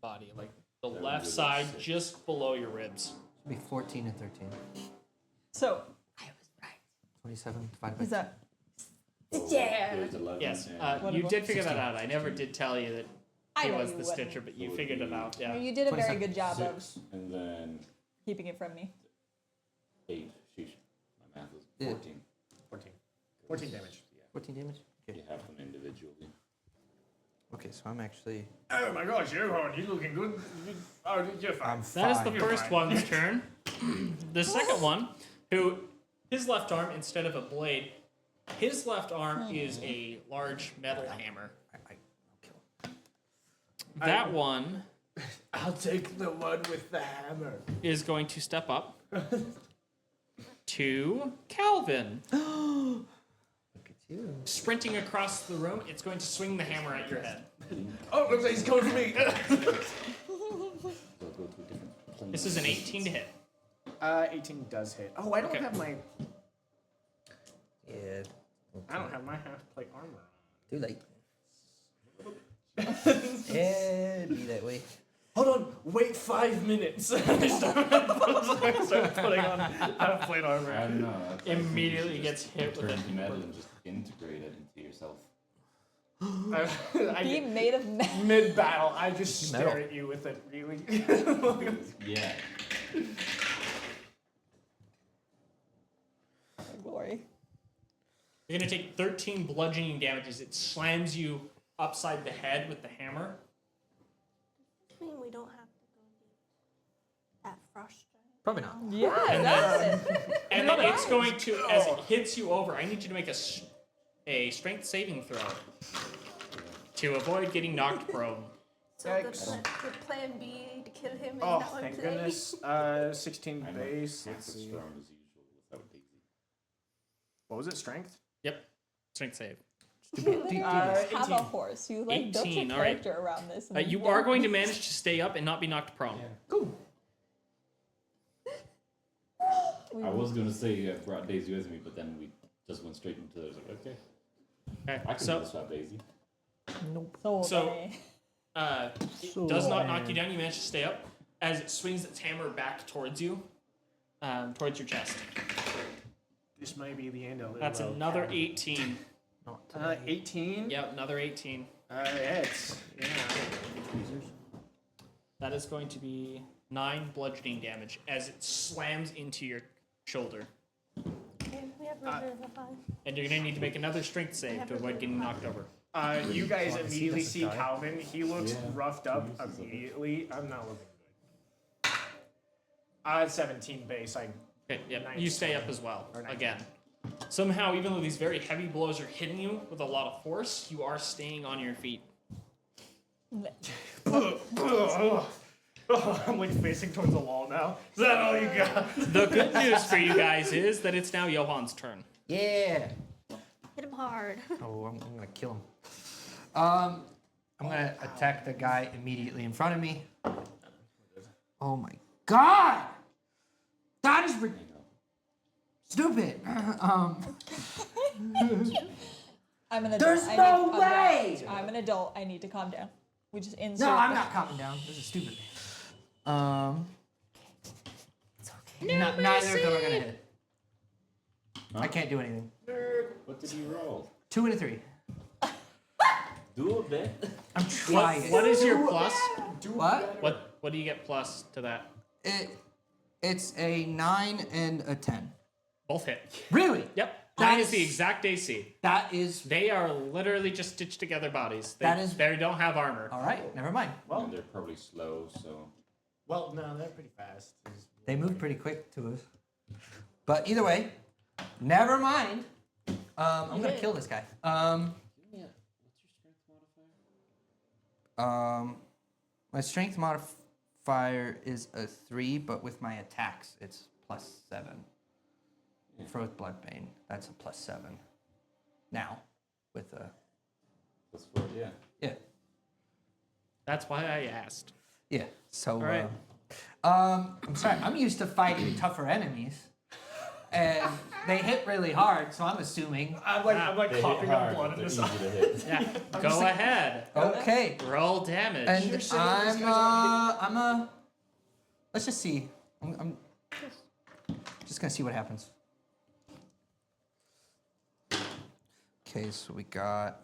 body, like the That would left be side, like 6. just below your ribs. it'll be 14 and 13. So, 27 divided by is that Yeah. There's 11 Yes, and you did figure that 16. out. I never did tell you that I it know was you the wouldn't. Stitcher, but you So it figured would it out. I Yeah. mean, you did a very 27. good job of 6, and then keeping it from me. 8. Sheesh. My math is Yeah. 14. 14. 14 damage. 14 damage? Okay. You have them individually. Okay, so I'm actually. Oh my gosh, you're looking good. Oh, you're fine. I'm That is fine. the first fine. one's turn. The second one, who his left arm instead of a blade, his left arm is a large metal hammer. I'll kill him. That one I'll take the one with the hammer. is going to step up to Calvin. Look at you. Sprinting across the room, it's going to swing the hammer at your head. Oh, looks like he's coming for me. So I'll go to a different plane. This is an 18 to hit. 18 does hit. Oh, I don't Okay. have my. Yeah. I don't have my half plate armor Too late. Yeah, be that way. on. Hold on, wait 5 minutes. I start putting on half plate I armor. don't know. I think Immediately you gets just hit with turn it. to metal and just integrate it into yourself. I Being made of metal. mid battle, I just stare Metal. at you with it really. Yeah. Glory. You're going to take 13 bludgeoning damage as it slams you upside the head with the hammer. I mean, we don't have to go be that frustrated. Probably not. Yeah, that's it. And then it's going to, as it hits you over, I need you to make a strength saving throw to avoid getting knocked prone. So Yikes. the plan B to kill him is Oh, not thank today. goodness. 16 I'm base. half Let's as see. strong as usual without Daisy. What was it? Strength? Yep. Strength save. You literally just have 18. a horse. You like built your 18, all right. character around this. and then You don't. are going to manage to stay up and not be knocked prone. Cool. I was gonna say I brought Daisy with me, but then we just went straight into it. I was like, okay, Okay. I can do So, this without Daisy. So- it does not knock you down. You manage to stay up as it swings its hammer back towards you, towards your chest. This may be the end of it. That's another 18. Not today. 18? Yep, another 18. It's. Yeah. That is going to be 9 bludgeoning damage as it slams into your shoulder. Okay, we have reserve of 5. And you're going to need to make another strength save to avoid getting knocked over. You guys Wanna see immediately this see guy? Calvin. He looks Yeah. roughed up immediately. I'm not looking good. 17 base. Okay, yep. Nice. You stay up as well, Or 19. again. Somehow, even though these very heavy blows are hitting you with a lot of force, you are staying on your feet. I'm like facing towards the wall now. Is that all you got? The good news for you guys is that it's now Johan's turn. Yeah. Hit him hard. Oh, I'm gonna kill him. I'm gonna attack the guy immediately in front of me. Oh my god! That is stupid. I'm an adult. There's I need no to calm way! down. I'm an adult. I need to calm down. We just insert. No, I'm the- not calming down. This is stupid. Neither of them are gonna hit. I can't do anything. What did you roll? 2 and a 3. Do Do a bit. I'm trying. What is your plus? What? What do you get plus to that? It's a 9 and a 10. Both hit. Really? Yep. That 9 is the is- exact AC. That is. They are literally just stitched together bodies. They don't have armor. All right. Never mind. Well, And they're probably slow, so. well, no, they're pretty fast. They move pretty quick to us. But either way, never mind. I'm gonna kill this guy. Yeah. What's your strength modifier? My strength modifier is a 3, but with my attacks, it's +7. For Bloodbane, that's a +7. Now, with a That's 4, yeah. yeah, That's why I asked. yeah. So, right. I'm sorry. I'm used to fighting tougher enemies, and they hit really hard. So I'm assuming. I'm like They hit coughing up hard, blood but in they're the easy side. to hit. Yeah. Go ahead. Okay. Roll damage. And I'm a. Let's just see. I'm just gonna see what happens. Okay, so we got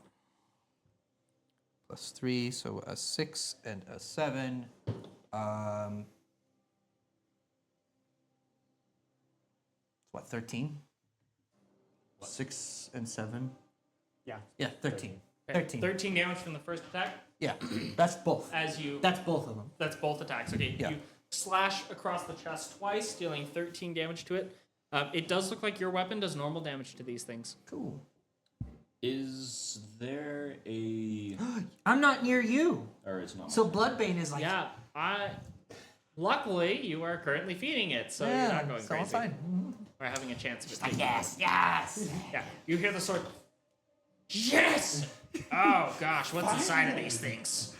+3, so a 6 and a 7. What, 13? 6 and 7. Yeah. Yeah, 13. Okay, 13. 13 damage from the first attack. Yeah, that's both. As you. That's both of them. That's both attacks. Okay. Yeah. You slash across the chest twice, dealing 13 damage to it. It does look like your weapon does normal damage to these things. Cool. Is there a. I'm not near you. Or it's not. So Bloodbane is like. Yeah. Luckily, you are currently feeding it, so you're not going so crazy. I'm fine. We're having a chance of it. Like, yes. Yeah. You hear the sword. Yes. Oh gosh, what's inside of these things?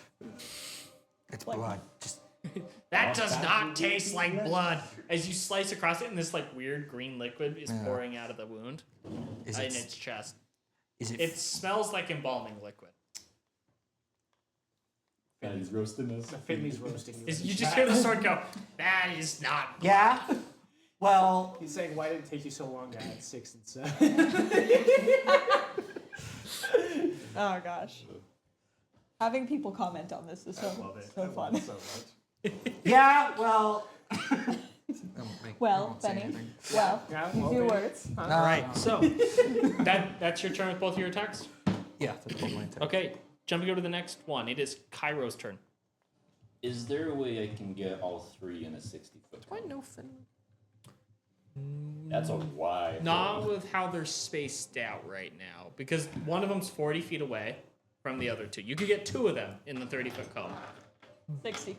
It's blood. Just That does not taste like blood. As you slice across it, and this like weird green liquid is pouring out of the wound is in it? its chest. Is it? It smells like embalming liquid. He's roasting us. Finley's roasting you. You just hear the sword go. That is not. Yeah. Well, He's saying, why did it take you so long to add 6 and 7? Oh gosh. Having people comment on this is so fun. So much. yeah. Well. Well, Benny. Well, Yeah, use your okay. words. All right, so that's your turn with both of your attacks. Yeah, that's both my attack. Okay, jumping over to the next one. It is Cairo's turn. Is there a way I can get all 3 in a 60-foot? I know Finley. That's a wide. Not with how they're spaced out right now, because one of them's 40 feet away from the other two. You could get 2 of them in the 30-foot cone. 60.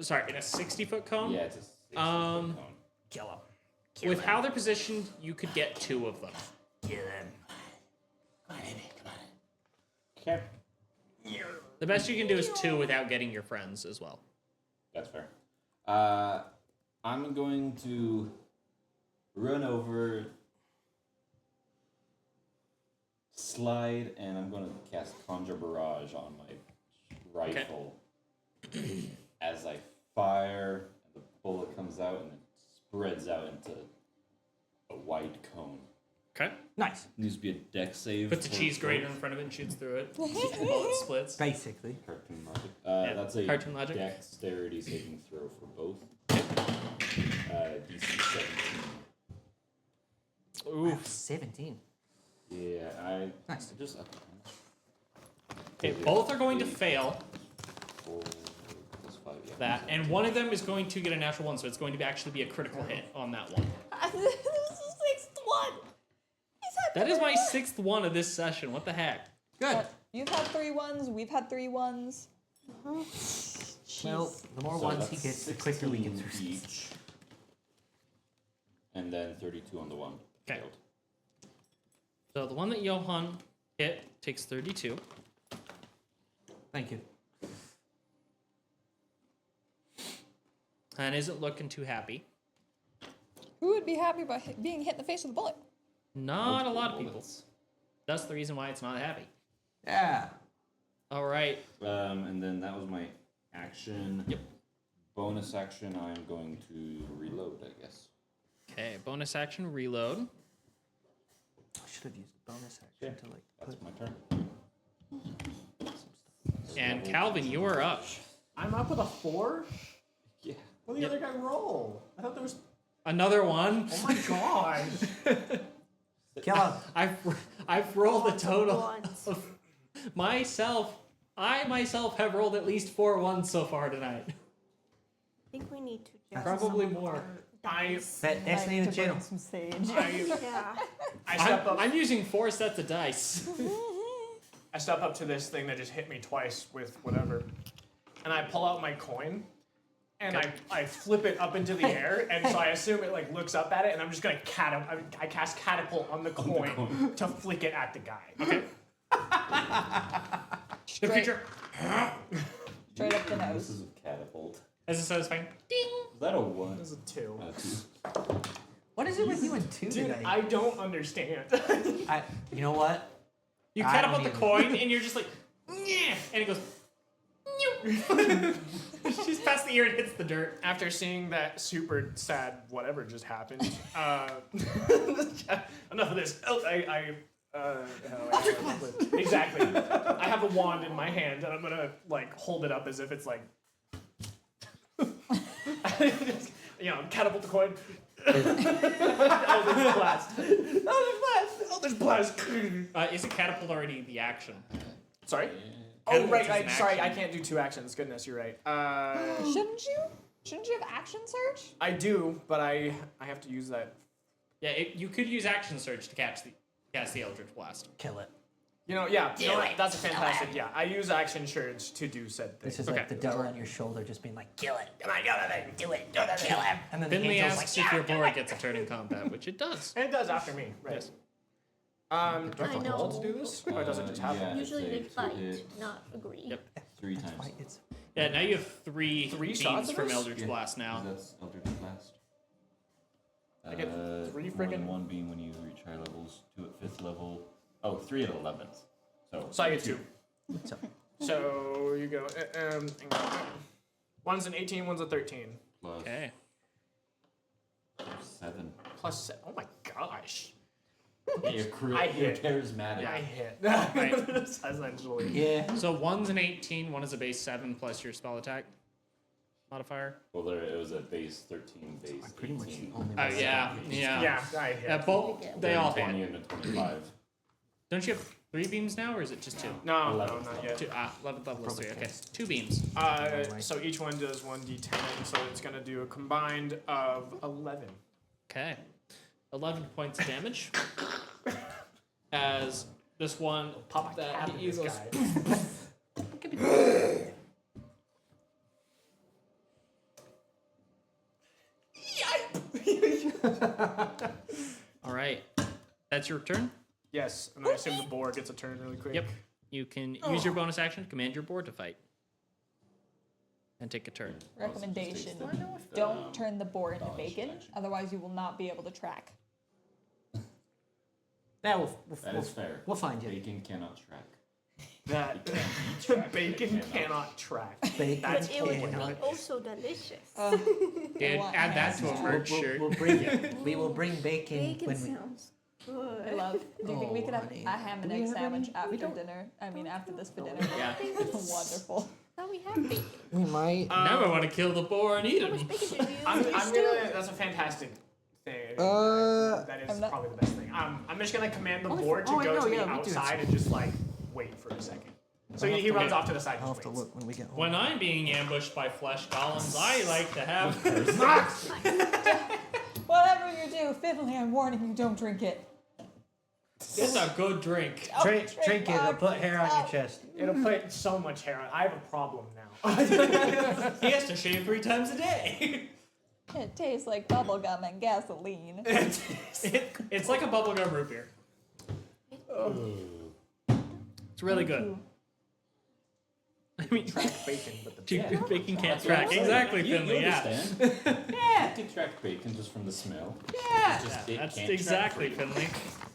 Sorry, in a 60-foot cone. Yeah, it's a 60-foot Um, cone. Kill him. With how they're positioned, you could get 2 of them. Kill him. Come on, baby. Come on. Okay. The best you can do is 2 without getting your friends as well. That's fair. I'm going to run over, slide, and I'm going to cast Conjure Barrage on my rifle. As I fire, and the bullet comes out and it spreads out into a wide cone. Okay. Nice. Needs to be a dex save. Puts a for cheese grater in both. front of it and shoots through it. Bullet splits. Basically. Cartoon logic. That's a cartoon logic. dexterity saving throw for both. DC 17. Ooh. 17. Yeah, I Nice. just Okay, both are going to fail 4 plus 5. Yeah. that, and one of them is going to get a natural 1, so it's going to actually be a critical hit on that one. This is the 6th one. He's had That is my 6th one of this session. What the heck? Good. You've had 3 ones. We've had 3 ones. Well, the more So ones he that's gets, the quicker we get 16 through. each. And then 32 on the one. Okay. Failed. So the one that Johan hit takes 32. Thank you. And isn't looking too happy. Who would be happy about being hit in the face with a bullet? Not a lot of Multiple people. bullets. That's the reason why it's not happy. Yeah. All right. And then that was my action. Yep. Bonus action, I'm going to reload, I guess. Okay, bonus action, reload. I should have used bonus action to like That's put. my turn. And level. Calvin, you are up. I'm up with a 4? Yeah. What did the other guy roll? I thought there was. Another one. Oh my gosh. Kill him. I've rolled a total Once. of myself. I myself have rolled at least 4 ones so far tonight. I think we need to just. Probably more. I That's not even to burn channel. some sage. Yeah. I step up. I'm using 4 sets of dice. I step up to this thing that just hit me twice with whatever, and I pull out my coin, and I flip it up into the air, and so I assume it like looks up at it, and I'm just gonna I cast catapult on the coin to flick it at the guy. Okay. The creature, Straight up the This nose. is a catapult. as it says, ding. Is that a 1? This is a 2. A 2. What is it with you and two Dude, today? I don't understand. You know what? You I catapult don't the even- coin, and you're just like, yeah, and it goes. She's past the ear and hits the dirt. After seeing that super sad whatever just happened, enough of this. Exactly. I have a wand in my hand, and I'm gonna like hold it up as if it's like, catapult the coin. Eldritch blast. Eldritch blast. Isn't catapult already the action? Sorry. Oh Catapult right, is right. an Sorry, I action. can't do 2 actions. Goodness, you're right. Shouldn't you? Shouldn't you have action surge? I do, but I have to use that. Yeah, you could use action surge to cast the Eldritch Blast. Kill it. That's a fantastic. Yeah, I use action surge to do said thing. This is Okay. like the devil on your shoulder just being like, kill it. Come on, do it. Kill him. And then Finley the angel's asks like, if your board gets a turn in combat, which it does. And it does after me, right? Yes. Do I have I to roll to know. do this, or does it just happen? Yeah, Usually they it's a fight, hit not agree. Yep. 3 times. Fight, it's Yeah, now you have 3 Three shots beams of from this? Eldritch Yeah, Blast now. That's Eldritch Blast. I get 3 more friggin'. than 1 being when you reach high levels, 2 at 5th level. Oh, 3 at 11th. So I get 2. so, So you go. One's an 18, one's a 13. Plus Okay. 7. Plus 7. Oh my gosh. Yeah, you're, I you're hit. charismatic. I hit. Right. Essentially. yeah. So one's an 18, one is a base 7 plus your spell attack modifier. Well, it was a base 13, base 18. Pretty much the only Oh one. yeah. Yeah, I hit. Yeah, both they all 20 hit. and a 25. Don't you have 3 beams now, or is it just 2? No, 11th not yet. 11th level is 3. Okay, 2 beams. So each one does 1d10, so it's gonna do a combined of 11. Okay, 11 points of damage. As this one Pop that that hit you this goes. guy. All right, that's your turn. Yes, and I assume the board gets a turn really quick. Yep. You can use your bonus action to command your board to fight. And take a turn. Recommendation: Do I know don't turn the board into dodge bacon, action. otherwise you will not be able to track. Yeah, That is fair. we'll find you. Bacon cannot track. That bacon cannot track. Bacon That's It would cannot. be also delicious. Dude, want add that to a hands. merch shirt. We'll bring it. We will bring bacon, Bacon when we. sounds good. I love. Do you think we Oh, could have honey. a ham and Do we egg have sandwich any- we after don't- dinner? I mean, after this for dinner. Yeah. Wonderful. Now we have bacon. We might. Now I want to kill the boar and eat How much him. bacon did you use? I'm in gonna. stew? That's a fantastic thing. That is I'm not- probably the best thing. I'm just gonna command the Oh, board to oh, I go know, to the yeah, we do that. outside and just like wait for a second. So he runs off to the side. I'll And have to just waits. look when we get home. When I'm being ambushed by flesh golems, I like to have. Whatever you do, Finley, I'm warning you, don't drink it. It's a good drink. Drink it. It'll put hair on your chest. It'll put so much hair on. I have a problem now. He has to shave 3 times a day. It tastes like bubblegum and gasoline. It's like a bubblegum root beer. It's really good. I mean, Bacon, but the bacon can't track. Exactly, You Finley, yeah. understand. Yeah. You can track bacon just from the smell. Yeah, Just- it that's can't exactly, track Finley.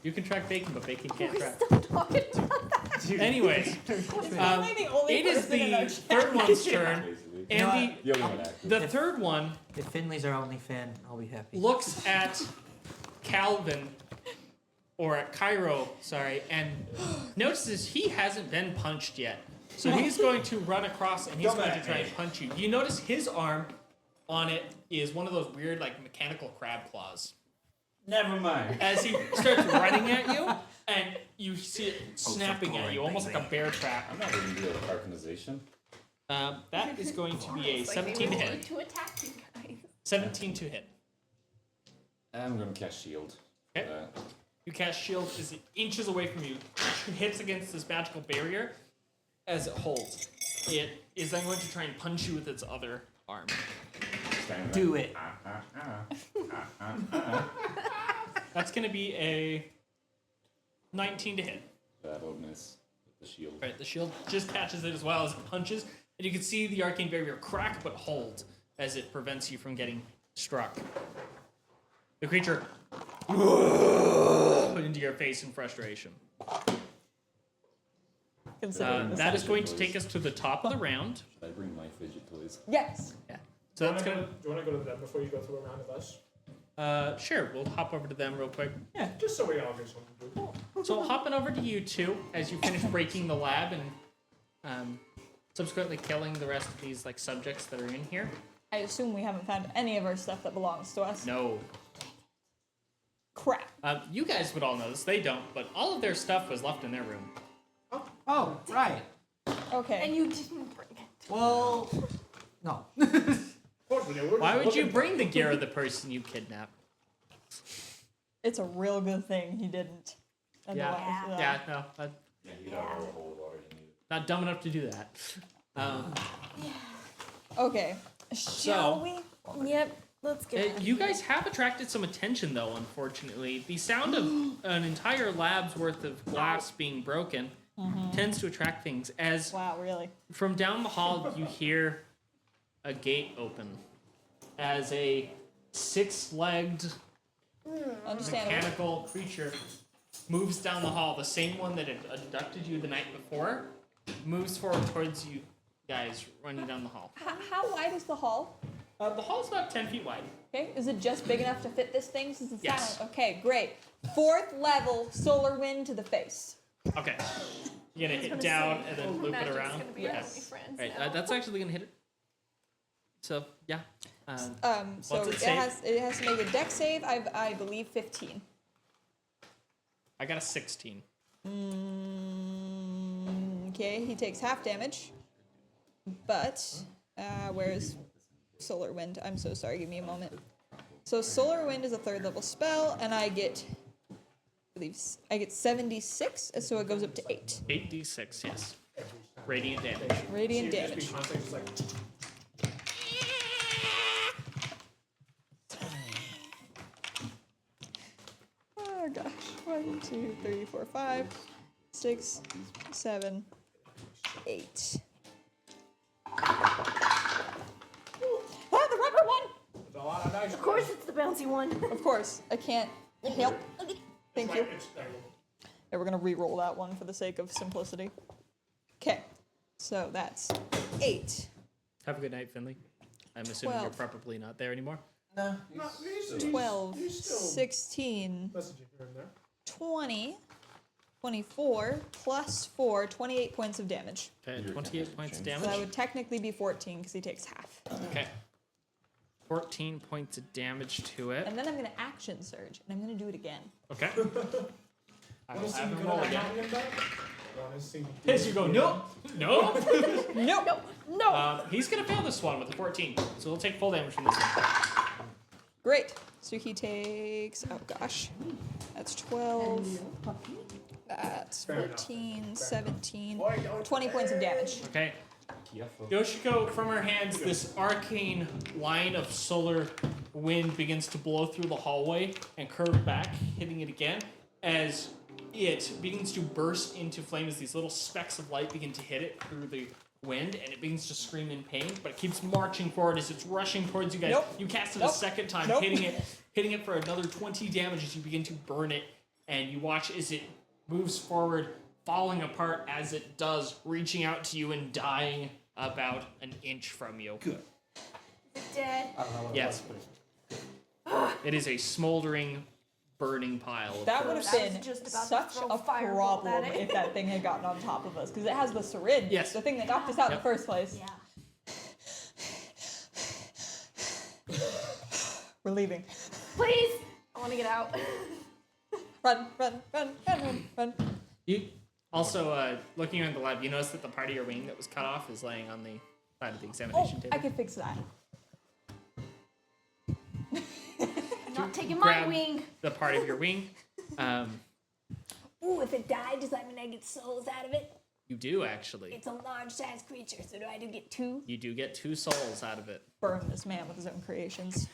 You can track bacon, but bacon can't We track. still talking about that. Anyways, Finley, the only it is person in our the chat. third one's turn, Basically. You know and The only one active. the third one If Finley's our only fan, I'll be happy. looks at Calvin, or at Cairo, sorry, and notices he hasn't been punched yet. So he's going to run across and he's Come going to at try me. and punch you. You notice his arm on it is one of those weird, like, mechanical crab claws. Never mind. As he starts running at you, and you see it snapping at you, almost like a bear trap. I'm not even good at arcanization. That is going to be a 17 to hit. To attack you guys. 17 to hit. I'm gonna cast shield. Okay. for that. You cast shield as it inches away from you, hits against this magical barrier. As it holds, it is then going to try and punch you with its other arm. Stand Do back. it. That's going to be a 19 to hit. That'll miss with the shield. Right, the shield just catches it as well as it punches, and you can see the arcane barrier crack but hold as it prevents you from getting struck. The creature into your face in frustration. Considering That is going to take us to the top of the round. Should I bring my fidget toys? Yes. Yeah. So that's Do gonna. you want to go to them before you go through a round of us? Sure, we'll hop over to them real quick. Just so we all get something to do. So hopping over to you two as you finish breaking the lab and subsequently killing the rest of these like subjects that are in here. I assume we haven't found any of our stuff that belongs to us. No. Crap. You guys would all know this. They don't, but all of their stuff was left in their room. Oh, right. Okay. And you didn't bring it. Well, no. Why would you bring the gear of the person you kidnapped? It's a real good thing he didn't. And the Yeah. last- Yeah, no, Yeah, you got all the holy water you need. not dumb enough to do that. Okay. Shall we? Yep. Let's get You guys have attracted some attention, though, unfortunately. The sound of an entire lab's worth of glass being broken tends to attract things. As Wow, really? from down the hall, you hear a gate open as a six-legged Understandable. mechanical creature moves down the hall. The same one that had abducted you the night before moves forward towards you guys running down the hall. How wide is the hall? The hall's about 10 feet wide. Okay, is it just big enough to fit this thing? Since it's Yes. silent? Okay, great. 4th level solar wind to the face. Okay. You're gonna hit gonna down say, and then loop it Magic's around. gonna be our Yes. only friends Right, now. that's actually gonna hit it. So yeah. So What's it it say? has to make a deck save. I believe 15. I got a 16. Okay, he takes half damage. But where's solar wind? I'm so sorry. Give me a moment. So solar wind is a 3rd level spell, and I get 76, so it goes up to 8 8d6, yes. Radiant damage. radiant You just be damage. constantly just like, Oh gosh. 1, 2, 3, 4, 5, 6, 7, 8. Ah, the rubber one! it's a lot of dice. Of course, it's the bouncy one. Of course, I can't help. Thank you. It's, Yeah, we're gonna re-roll that one for the sake of simplicity. Okay, so that's 8. Have a good night, Finley. I'm assuming 12. you're probably not there anymore. No. 12, he's still 16, messaging here and there. 20, 24, plus 4, 28 points of damage. Okay, Your 28 points of damage. So that damage. would technically be 14 because he takes half. Okay. 14 points of damage to it. And then I'm gonna action surge, and I'm gonna do it again. Okay. I will Wanna see have me him go roll to that again. mountain back? Wanna see me As you go, nope, nope. Nope. No. He's gonna fail this one with a 14, so he'll take full damage from this one. Great. So he takes, oh gosh, that's 12, that's 14, 17, 20 points of damage. Okay. Careful. Yoshiko, from her hands, this arcane line of solar wind begins to blow through the hallway and curve back, hitting it again, as it begins to burst into flame as these little specks of light begin to hit it through the wind, and it begins to scream in pain, but it keeps marching forward as it's rushing towards you guys. Nope. You cast it Nope. a second time, Nope. hitting it for another 20 damage as you begin to burn it, and you watch as it moves forward, falling apart as it does, reaching out to you and dying about an inch from you. Good. Dead. I don't know what Yes. it was, but It is a smoldering, burning pile. Of That would have I was been just about to such throw a firebolt at problem it. if that thing had gotten on top of us, because it has the syringe, Yes. the thing that knocked us out in Yep. the first place. Yeah. We're leaving. Please! I want to get out. Run, run, run, run, run, run. You also looking around the lab, you notice that the part of your wing that was cut off is laying on the side of the Oh, examination table. I can fix that. I'm not taking my Grab wing. the part of your wing. Ooh, if it died, does that mean I get souls out of it? You do actually. It's a large-sized creature, so do I get 2? You do get 2 souls out of it. Burn this man with his own creations.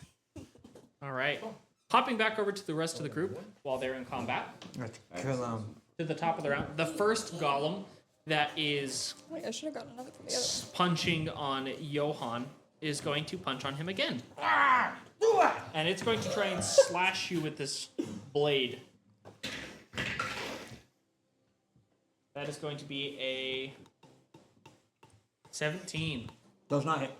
All right. Hopping back over to the rest of the group while they're in combat. Let's kill him. To the top of the round. The first golem that is Wait, I should have gotten another from the other. punching on Johann is going to punch on him again. And it's going to try and slash you with this blade. That is going to be a 17. Does not hit.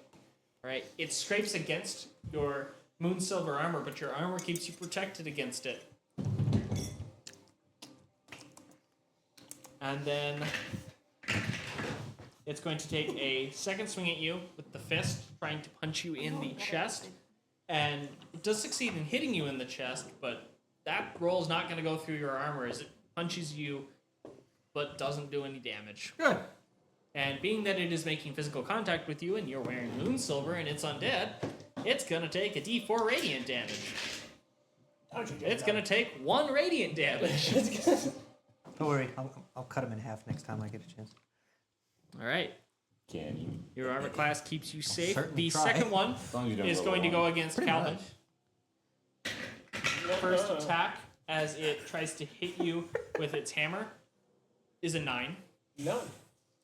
All right. It scrapes against your moon silver armor, but your armor keeps you protected against it. And then it's going to take a second swing at you with the fist, trying to punch you in the chest. And it does succeed in hitting you in the chest, but that roll is not going to go through your armor as it punches you, but doesn't do any damage. Good. And being that it is making physical contact with you and you're wearing moon silver and it's undead, it's going to take a d4 radiant damage. It's going to take 1 radiant damage. Don't worry, I'll cut him in half next time I get a chance. All right. Can you? Your armor class keeps you safe. certainly The try. second one As long as you don't is roll going to one. go against Pretty Calvin. much. First attack, as it tries to hit you with its hammer, is a 9. No,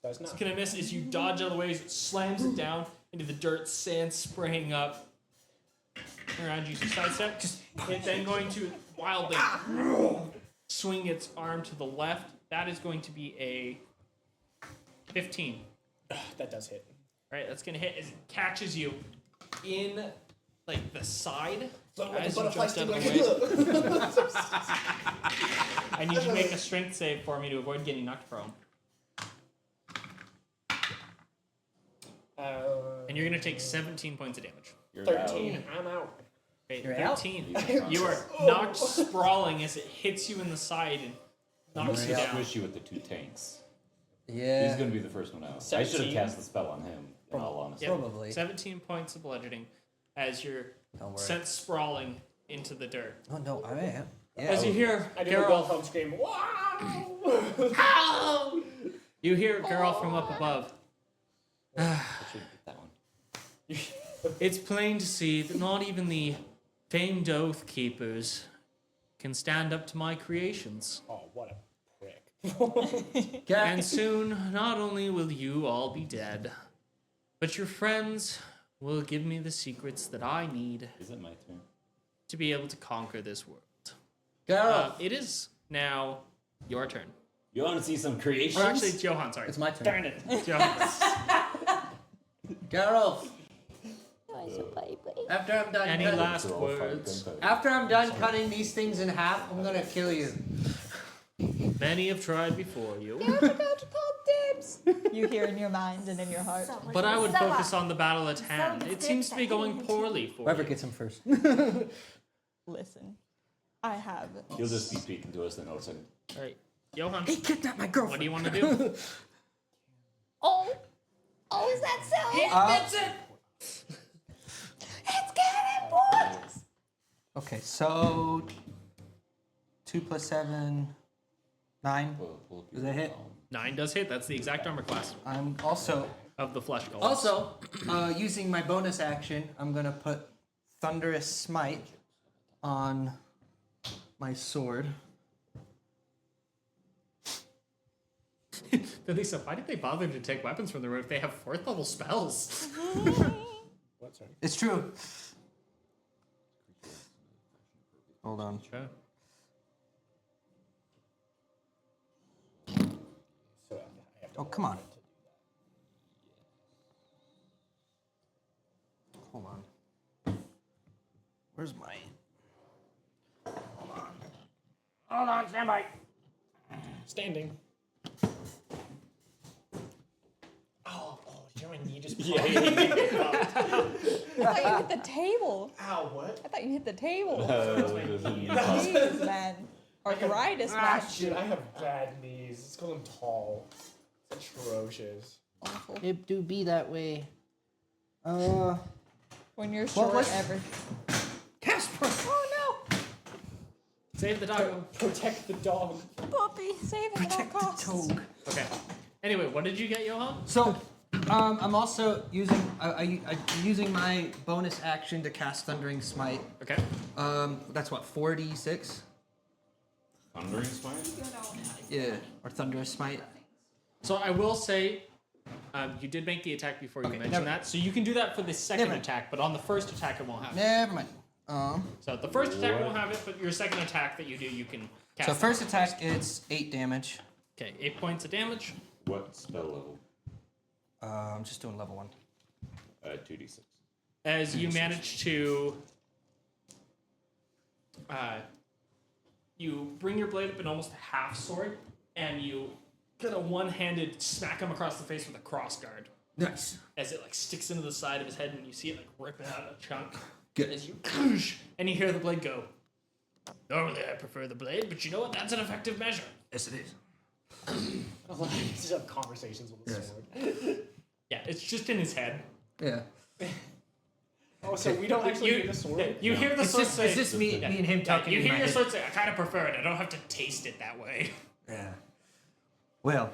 does It's not. going to miss as you dodge out of the way as it slams it down into the dirt, sand spraying up around you. So sidestep. It's then going to wildly swing its arm to the left. That is going to be a 15. That does hit. All right, that's gonna hit as it catches you in like the side as you jumped out of the way. I need you to make a strength save for me to avoid getting knocked prone. And you're gonna take 17 points of damage. You're 13. I'm out. Okay, You're out? 13. You are knocked sprawling as it hits you in the side and knocks you I'll down. squish you with the 2 tanks. Yeah. He's gonna be the first one out. I should have 17. cast the spell on him. In all honesty. Yep. Probably. 17 points of bludgeoning as you're Don't worry. sent sprawling into the dirt. Oh no, I am. Yeah. As you hear I do a Will Geralt, home scream. Wow! you hear Geralt from up above. I should get that one. It's plain to see that not even the famed Oath Keepers can stand up to my creations. Oh, what a prick. And soon, not only will you all be dead, but your friends will give me the secrets that I need Is it my turn? to be able to conquer this world. Geralt. It is now your turn. You want to see some creations? Or actually, it's Johan, sorry. It's my turn. Darn it. Johan. Geralt. Oh, so baby. After I'm done Any cutting, last They're all fighting words? gunfire. after I'm done cutting these things in half, I'm gonna kill you. Many have tried before you, I forgot to call dibs. You hear in your mind and in your heart. but I would focus on the battle at hand. It seems to be going poorly for Whoever you. gets him first. Listen, I have. He'll just be speaking to us and all of a sudden. All right, Johan, He kidnapped my what girlfriend. do you want to do? Oh, is that so? It's getting boys. Okay, so 2 plus 7, 9. We'll Does that hit? 9 does hit. That's the exact armor class I'm also of the flesh golem. Also, using my bonus action, I'm gonna put Thunderous Smite on my sword. Lisa, why did they bother to take weapons from the road if they have 4th level spells? What, sorry? It's true. Hold on. So I have to Oh, come on. Hold on. Where's my... Hold on. Hold on, stand by. Standing. Oh, your knee just I thought you hit the table. Ow, what? I thought you hit the table. Uh, Jeez, man. Arthritis, man. Shit, I have bad knees. It's because I'm tall. It's atrocious. Awful. It do be that way. When you're short, was- Casper. Oh no. Save the dog. Protect the dog. Puppy. Save him at all costs. Okay. Anyway, what did you get, Johan? So, I'm also using I'm using my bonus action to cast Thundering Smite. Okay. That's what 4d6. Thundering Smite? Yeah, or Thunderous Smite. So I will say, you did make the attack before you mentioned never- that, so you can do that for the second Never mind. attack, but on the first attack it won't have it. Never mind. So the first attack won't have it, but your second attack that you do, you can cast. So it. first attack, it's 8 damage. Okay, 8 points of damage. What spell level? I'm just doing level 1. 2d6. As you manage to, you bring your blade up in almost a half sword, and you get a one-handed smack him across the face with a cross guard. Nice. As it like sticks into the side of his head, and you see it like ripping out a chunk. Good. As you and you hear the blade go. Normally I prefer the blade, but you know what? That's an effective measure. Yes, it is. Just have conversations with the Yes. sword. Yeah, it's just in his head. Yeah. Oh, so we don't actually hear the sword? You hear the It's sword just, say. it's just me and him talking. you in hear my your head. sword say, I kind of prefer it. I don't have to taste it that way. Yeah. Well,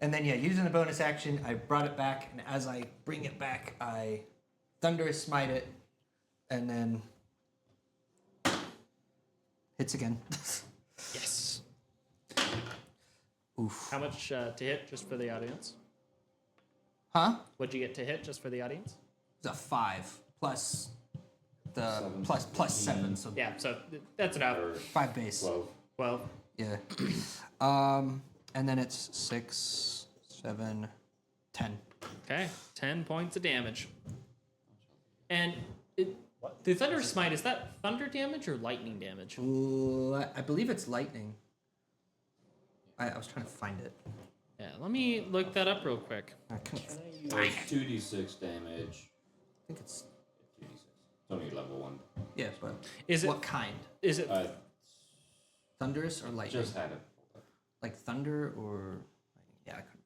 and then yeah, using the bonus action, I brought it back, and as I bring it back, I Thunderous Smite it, and then hits again. Yes. Oof. How much to hit, just for the audience? Huh? What'd you get to hit, just for the audience? It's a 5 plus the Seven. plus 7, so Yeah, so that's enough. Or 5 base. 12. Well, Yeah. And then it's 6, 7, 10. okay, 10 points of damage. And the Thunder Smite, is that thunder damage or lightning damage? I believe it's lightning. I was trying to find it. Yeah, let me look that up real quick. I couldn't. So it's 2d6 damage. I think it's 2d6. It's only level 1. yeah, but Is it? what kind? Is it? Thunderous or lightning? Just had it. Like thunder or lightning? Yeah, I couldn't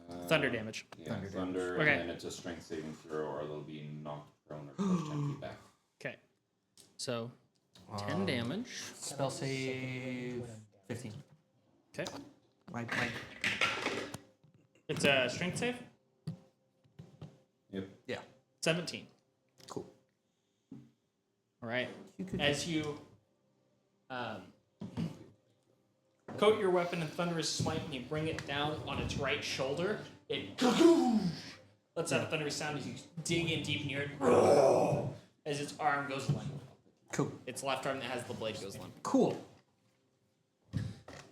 find it. Thunder damage. Yeah, Thunder thunder, Okay. and then it's a strength saving throw, or they'll be knocked prone or pushed 10 feet back. Okay. So, 10 damage. Spell save 15. Okay. My It's a strength save. Yep. yeah. 17. Cool. All right. You could As you coat your weapon in Thunderous Smite and you bring it down on its right shoulder, it lets out a thunderous sound as you dig in deep in your head as its arm goes limp. cool. Its left arm that has the blade goes limp. Cool.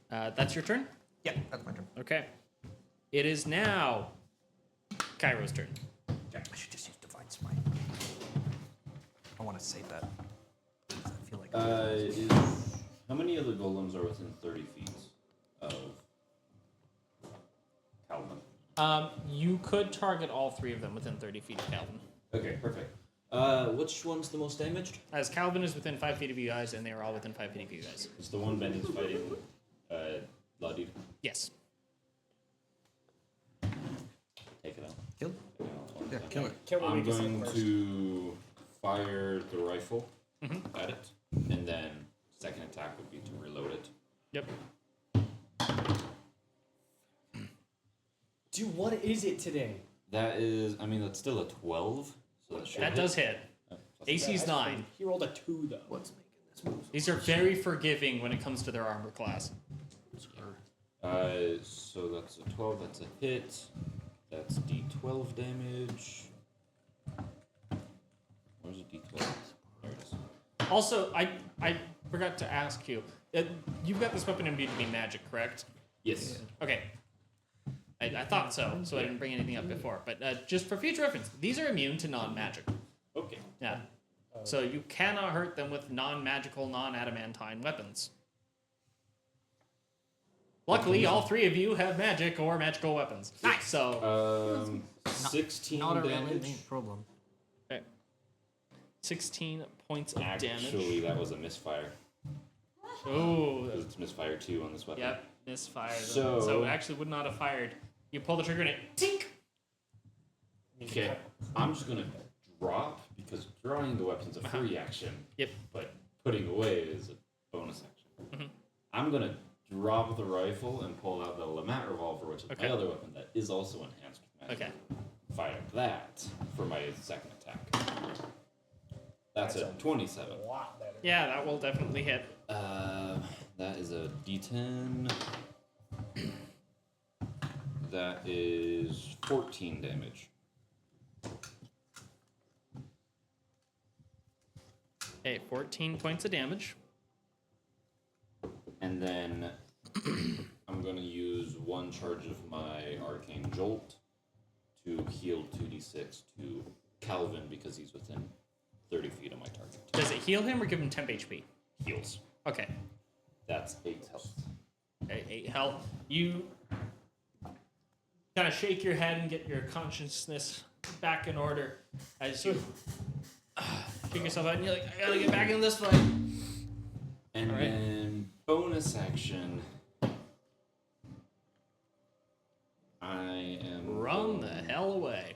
That's your turn? Yeah, that's my turn. Okay. It is now Cairo's turn. I should just use Divine Smite. I want to save that. 'Cause I feel like How many other golems are within 30 feet of Calvin? You could target all three of them within 30 feet of Calvin. Okay, perfect. Which one's the most damaged? As Calvin is within 5 feet of you guys, and they are all within 5 feet of you guys. It's the one Benny's fighting, bloodied. Yes. Take it out. kill. Take it out one Yeah, time. kill it. Kill the I'm weakest going first. to fire the rifle at it, and then second attack would be to reload it. Yep. Dude, what is it today? That is, I mean, that's still a 12, so that should That hit. does hit. Oh, plus AC's 9. He rolled a 2 though. What's making this move? These are very forgiving when it comes to their armor class. So that's a 12, that's a hit. That's D12 damage. Where's the D12? There it is. Also, I forgot to ask you. You've got this weapon imbued to be magic, correct? Yes. Okay. I thought so, so I didn't bring anything up before. But just for future reference, these are immune to non-magic. Okay. Yeah. So you cannot hurt them with non-magical, non-adamantine weapons. Luckily, all three of you have magic or magical weapons. Nice. So 16 Not a damage. really big problem. 16 points of damage. Actually, that was a misfire. Oh, Because it's misfire 2 on this weapon. yep, misfire. So- it actually would not have fired. You pull the trigger and it tink. Okay, I'm just gonna drop because drawing the weapon's a free action. Yep. But putting away is a bonus action. Mhm. I'm gonna drop the rifle and pull out the Lamat revolver, which is Okay. my other weapon that is also enhanced with magic. Okay. Fire that for my second attack. That's a 27. A lot better. Yeah, that will definitely hit. That is a D10. That is 14 damage. Okay, 14 points of damage. And then I'm going to use one charge of my Arcane Jolt to heal 2d6 to Calvin because he's within 30 feet of my target. Does it heal him or give him temp HP? Heals. Okay. That's 8 health. Okay, 8 health. You kind of shake your head and get your consciousness back in order as you shake yourself out and you're like, I gotta get back in this fight. And All right. then bonus action. I am Run the going- hell away.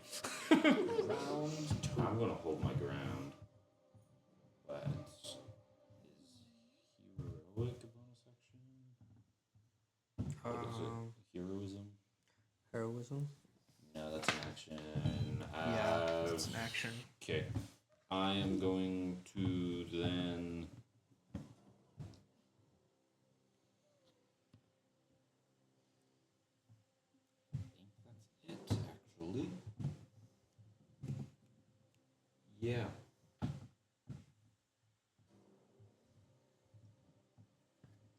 Round 2. I'm gonna hold my ground. But is heroic a bonus action? What is it? Heroism? Heroism. No, that's an action. It's an action. Okay. I am going to then. I think that's it, actually. Yeah.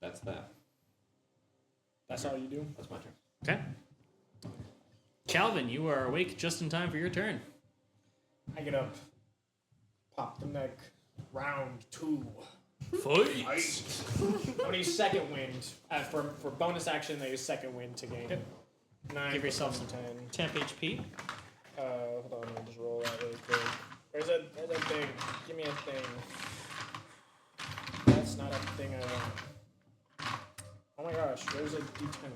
That's that. That's all you do? That's my turn. Okay. Calvin, you are awake just in time for your turn. I get up, pop the mech, round 2. Fight! I'm gonna use second wind. For bonus action, I use second wind to gain 9. Give yourself some 10. Temp HP. Hold on, let me just roll that really quick. Where's that thing? Give me a thing. That's not a thing I want. Oh my gosh, where's a D10?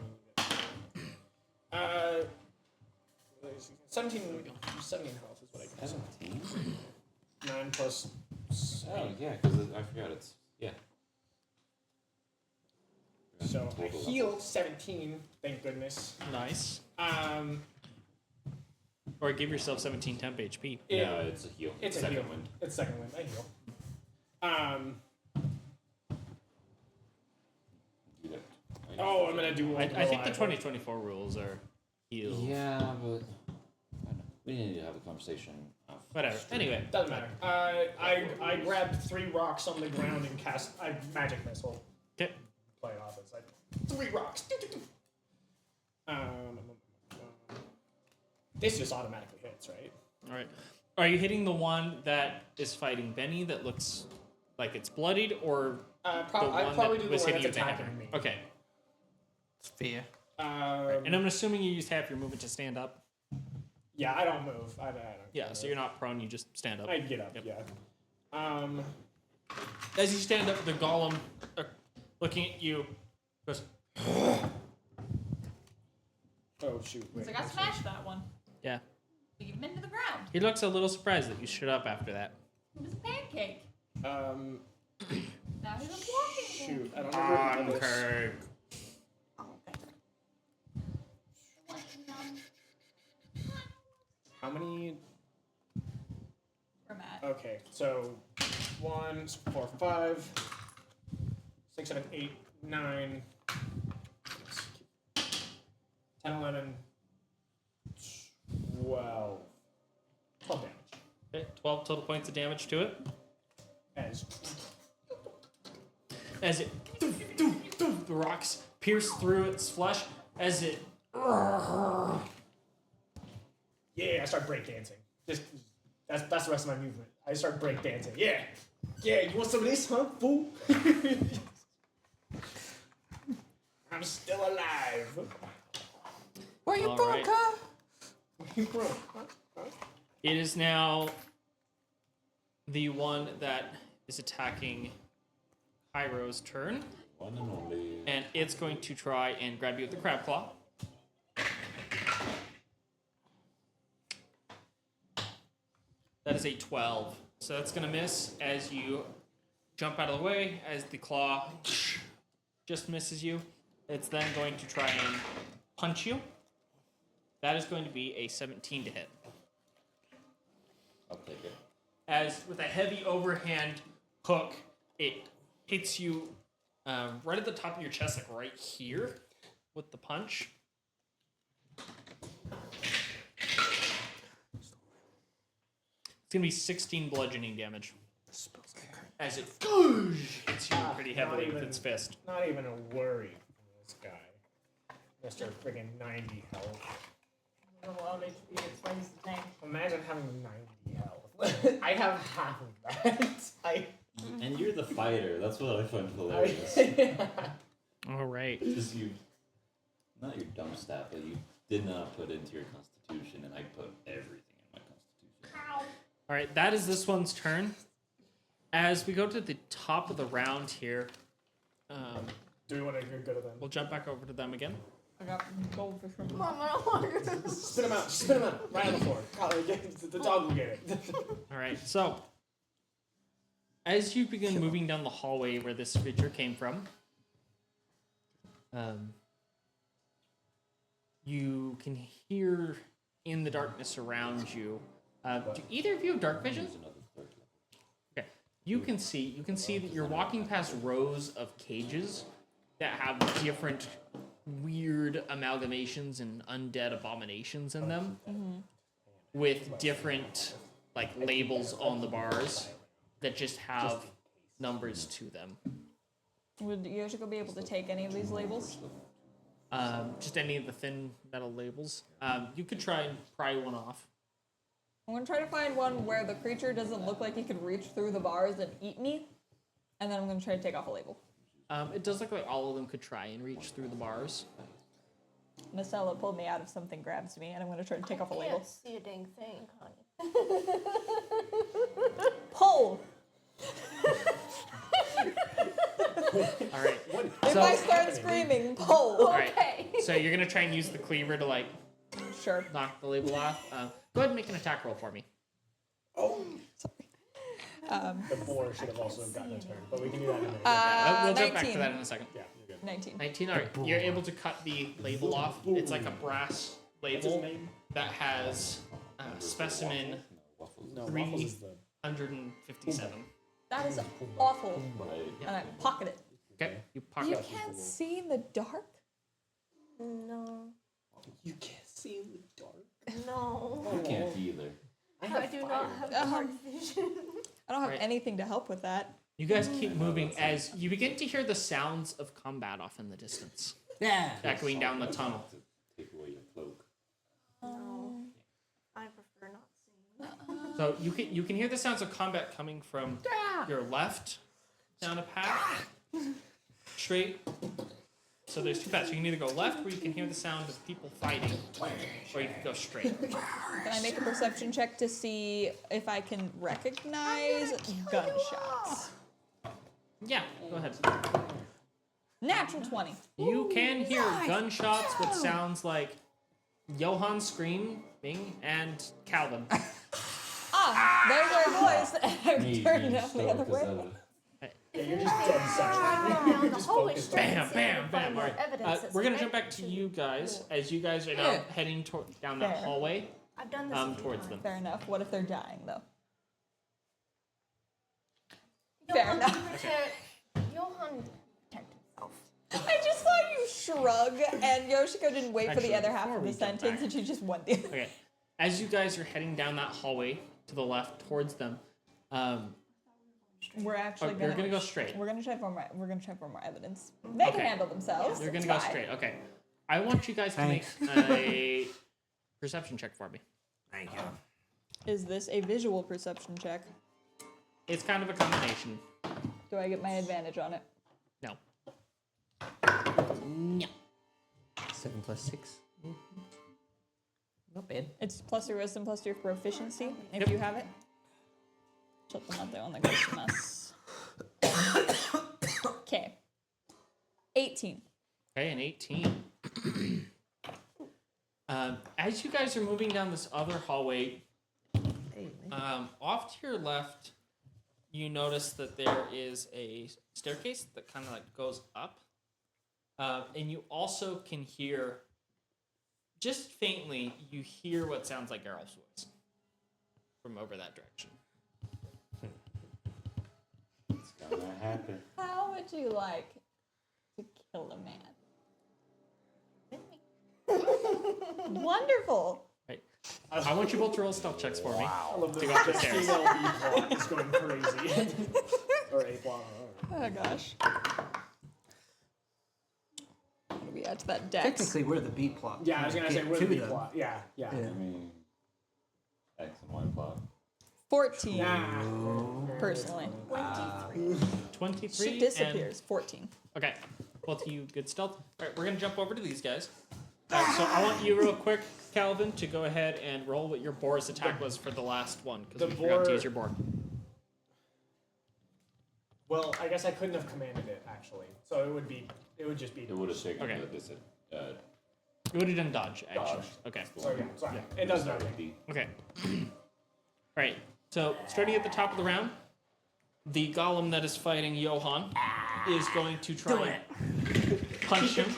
17 health is what I get. 17? 9 plus. Oh, yeah, because I forgot it's. Yeah. So I Total. heal 17, thank goodness. Nice. Um, Or give yourself 17 temp HP. No, it's a heal. It's a Second heal. wind. It's second wind. I heal. Do that. Oh, I'm gonna do. I think the 2024 rules are heal. Yeah, but I don't know. We need to have a conversation. Whatever. Anyway. Doesn't matter. I grabbed 3 rocks on the ground and cast a magic missile. Okay. Play it off. It's like 3 rocks. Do, do, do. This just automatically hits, right? All right. Are you hitting the one that is fighting Benny that looks like it's bloodied, or the I one probably that do the was one hitting you that's with the hammer? attacking me. Okay. Fear. And I'm assuming you used half your movement to stand up. Yeah, I don't move. I don't Yeah, so you're not prone, you just stand up. I get up. Yep. Yeah. As you stand up, the golem, looking at you, goes, Oh shoot. Wait. It's like I smashed that one. yeah. Leave him into the ground. He looks a little surprised that you stood up after that. It was a pancake. Um. Now he's just walking. Shoot. I don't remember this. Kirk. How many? We're mad. Okay, so 1, 4, 5, 6, 7, 8, 9, 10, 11, 12. 12 damage. Okay, 12 total points of damage to it. As As it, the rocks pierce through its flesh, as it, yeah, I start breakdancing. Just That's the rest of my movement. I start break dancing. Yeah, you want some of this, huh, fool? I'm still alive. Where you All from, right. huh? It is now the one that is attacking Hyro's turn, One and only. and it's going to try and grab you with the crab claw. That is a 12. So that's going to miss as you jump out of the way, as the claw just misses you. It's then going to try and punch you. That is going to be a 17 to hit. I'll take it. As with a heavy overhand hook, it hits you right at the top of your chest, like right here with the punch. It's going to be 16 bludgeoning damage. As it hits you pretty heavily with its fist. Not even a worry from this guy. Mr. friggin' 90 health. Well, HP is twice the tank. Imagine having 90 health. I have half of that. And you're the fighter. That's what I find hilarious. All right. Just you, not your dumb stat, but you did not put into your constitution, and I put everything in my constitution. All right, that is this one's turn. As we go to the top of the round here, Do we want to go to them? we'll jump back over to them again. I got goldfish from Spin him out, right on the floor. The dog will get it. All right, so as you begin moving down the hallway where this creature came from, you can hear in the darkness around you. Do either of you have dark vision? Okay, you can see that you're walking past rows of cages that have different weird amalgamations and undead abominations in them, with different like labels on the bars that just have numbers to them. Would Yoshiko be able to take any of these labels? Just any of the thin metal labels. You could try and pry one off. I'm gonna try to find one where the creature doesn't look like he could reach through the bars and eat me, and then I'm gonna try to take off a label. It does look like all of them could try and reach through the bars. Nacella pulled me out if something grabs me, and I'm gonna try to take off a I label. can't see a dang thing, Connie. Pull! All right. If I start screaming, pull! All right. Okay. So you're gonna try and use the cleaver to like Sure. knock the label off. Go ahead and make an attack roll for me. The boar should have also gotten a turn, but we can do that in a minute. We'll jump back to 19. that in a second. Yeah, you're good. 19. 19. All right. You're able to cut the label off. It's like a brass label that has specimen No, Waffles is the... 157. That is awful. Right. And I pocket it. Okay. You pocket You it. can't see in the dark? No. You can't see in the dark. No. I can't either. I do not have dark vision. I don't have Right. anything to help with that. You guys keep moving as you begin to hear the sounds of combat off in the distance, Yeah. echoing down the tunnel. To take away your cloak. No. I prefer not seeing. So you can hear the sounds of combat coming from your left down a path, straight. So there's two paths. You can either go left, where you can hear the sound of people fighting, or you can go straight. Can I make a perception check to see if I can recognize gunshots? Yeah, go ahead. Natural 20. You can hear gunshots, which sounds like Johann screaming and Calvin. There's our voice. I Me turned being out the slow other 'cause way. of- Yeah, you're just dead silent. Down the hallway straight Bam, and see if I bam, can bam. find All more right. evidence that's We're gonna jump connected back to you guys the as you guys are now Yeah. heading down that Fair. hallway I've done this a few towards times. them. Fair enough. What if they're dying, though? Johann Fair enough. can protect- Johann can protect himself. I just saw you shrug, and Yoshiko didn't wait for the Actually, other half before of the we jump sentence, back- and she just went the other. Okay. As you guys are heading down that hallway to the left towards them, We're actually you're gonna go straight. We're gonna try for more. We're gonna try for more evidence. They can Okay. handle themselves. You're gonna it's go fine. straight. Okay. I want you guys to make a perception check for me. Thank you. Is this a visual perception check? It's kind of a combination. Do I get my advantage on it? No. No. 7 plus 6. Not bad. It's plus your wisdom plus your proficiency, if Yep. you have it. Shut them out there on the Christmas. Okay. 18. Okay, an 18. As you guys are moving down this other hallway, off to your left, you notice that there is a staircase that kind of like goes up. And you also can hear, just faintly, you hear what sounds like Errol's voice from over that direction. It's gonna happen. How would you like to kill a man? Wonderful. Right. I want you both to roll stealth checks for me. I love To go up the this stairs. female B plot is going crazy. Or A plot. Oh gosh. How do we add to that dex? Technically, we're the B plot. Yeah, I was gonna say Get we're to the B them. plot. Yeah. Yeah. I mean, X and Y plot. 14, Nah. personally. 23. She and- disappears. 14. Okay. Both of you good stealth. All right, we're going to jump over to these guys. So I want you real quick, Calvin, to go ahead and roll what your boar's attack was for the last one, because The we forgot to boar- use your boar. Well, I guess I couldn't have commanded it actually, so it would just be. It would have taken Okay. this. You would have done dodge, actually. Dodge. Okay. So yeah, sorry. It does nothing. Okay. Right. So starting at the top of the round, the golem that is fighting Johan is going to try and punch him.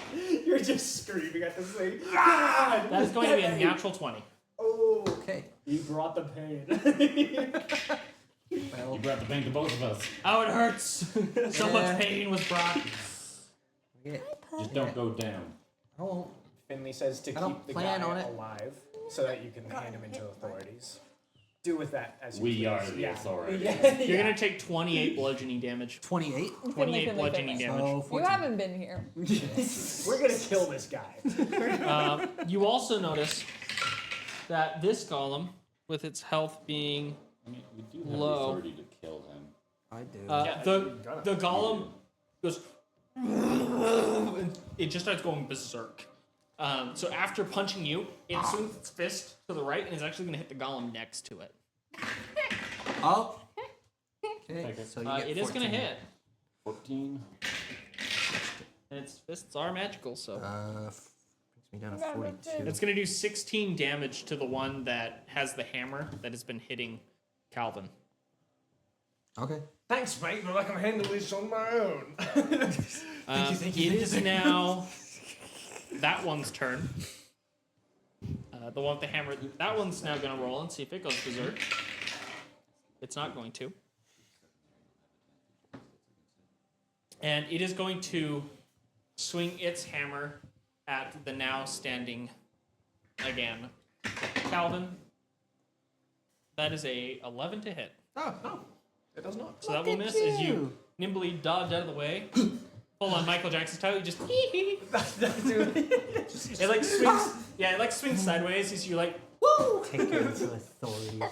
You're just screaming at this thing. God! That is going to be a natural 20. Oh, Okay. he brought the pain. Well, You brought the pain to both of us. Oh, it hurts. So Yeah. much pain was brought. yeah. Just don't go down. I won't. Finley says to I don't keep the plan guy on it. alive so that you can hand him into authorities. Do with that as you We please. are the authority. Yeah. You're going to take 28 bludgeoning damage. 28. 28 bludgeoning damage. So You 14. haven't been here. We're gonna kill this guy. You also notice that this golem, with its health being I mean, we do have Low. the authority to kill him. I do. Yeah, the you're gonna. the golem goes, and it just starts going berserk. So after punching you, it swings its fist to the right and is actually going to hit the golem next to it. Oh. Okay. Okay. So you get It is going to 14. hit, 14. and its fists are magical, so Brings me down to 42. it's going to do 16 damage to the one that has the hammer that has been hitting Calvin. Okay. Thanks, mate, but I can handle this on my own. It is now that one's turn. The one with the hammer. That one's now going to roll and see if it goes berserk. It's not going to. And it is going to swing its hammer at the now standing again Calvin. That is a 11 to hit. Oh, no. It does not. So that will miss as you nimbly dodge out of the way. Hold on, Michael Jackson style. You just it like swings. Yeah, it like swings sideways as you like. Take her to authorities.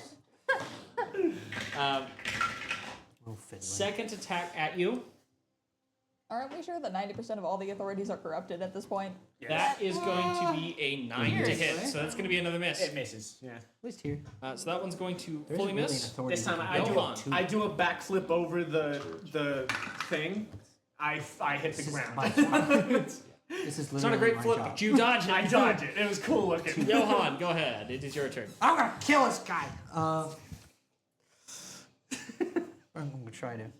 Little fiddler. Second attack at you. Aren't we sure that 90% of all the authorities are corrupted at this point? That is going to be a 9 to hit. So that's going to be another miss. It misses. Yeah. At least here. So that one's going to There fully isn't really an miss. authority This you time can go to. I do a backflip over the thing. I hit the This is ground. my job. This is It's not a literally great my flip, job. but you dodge it. I dodge it. It was cool looking. Johan, go ahead. It is your turn. I'm gonna kill this guy. I'm gonna try to. I'm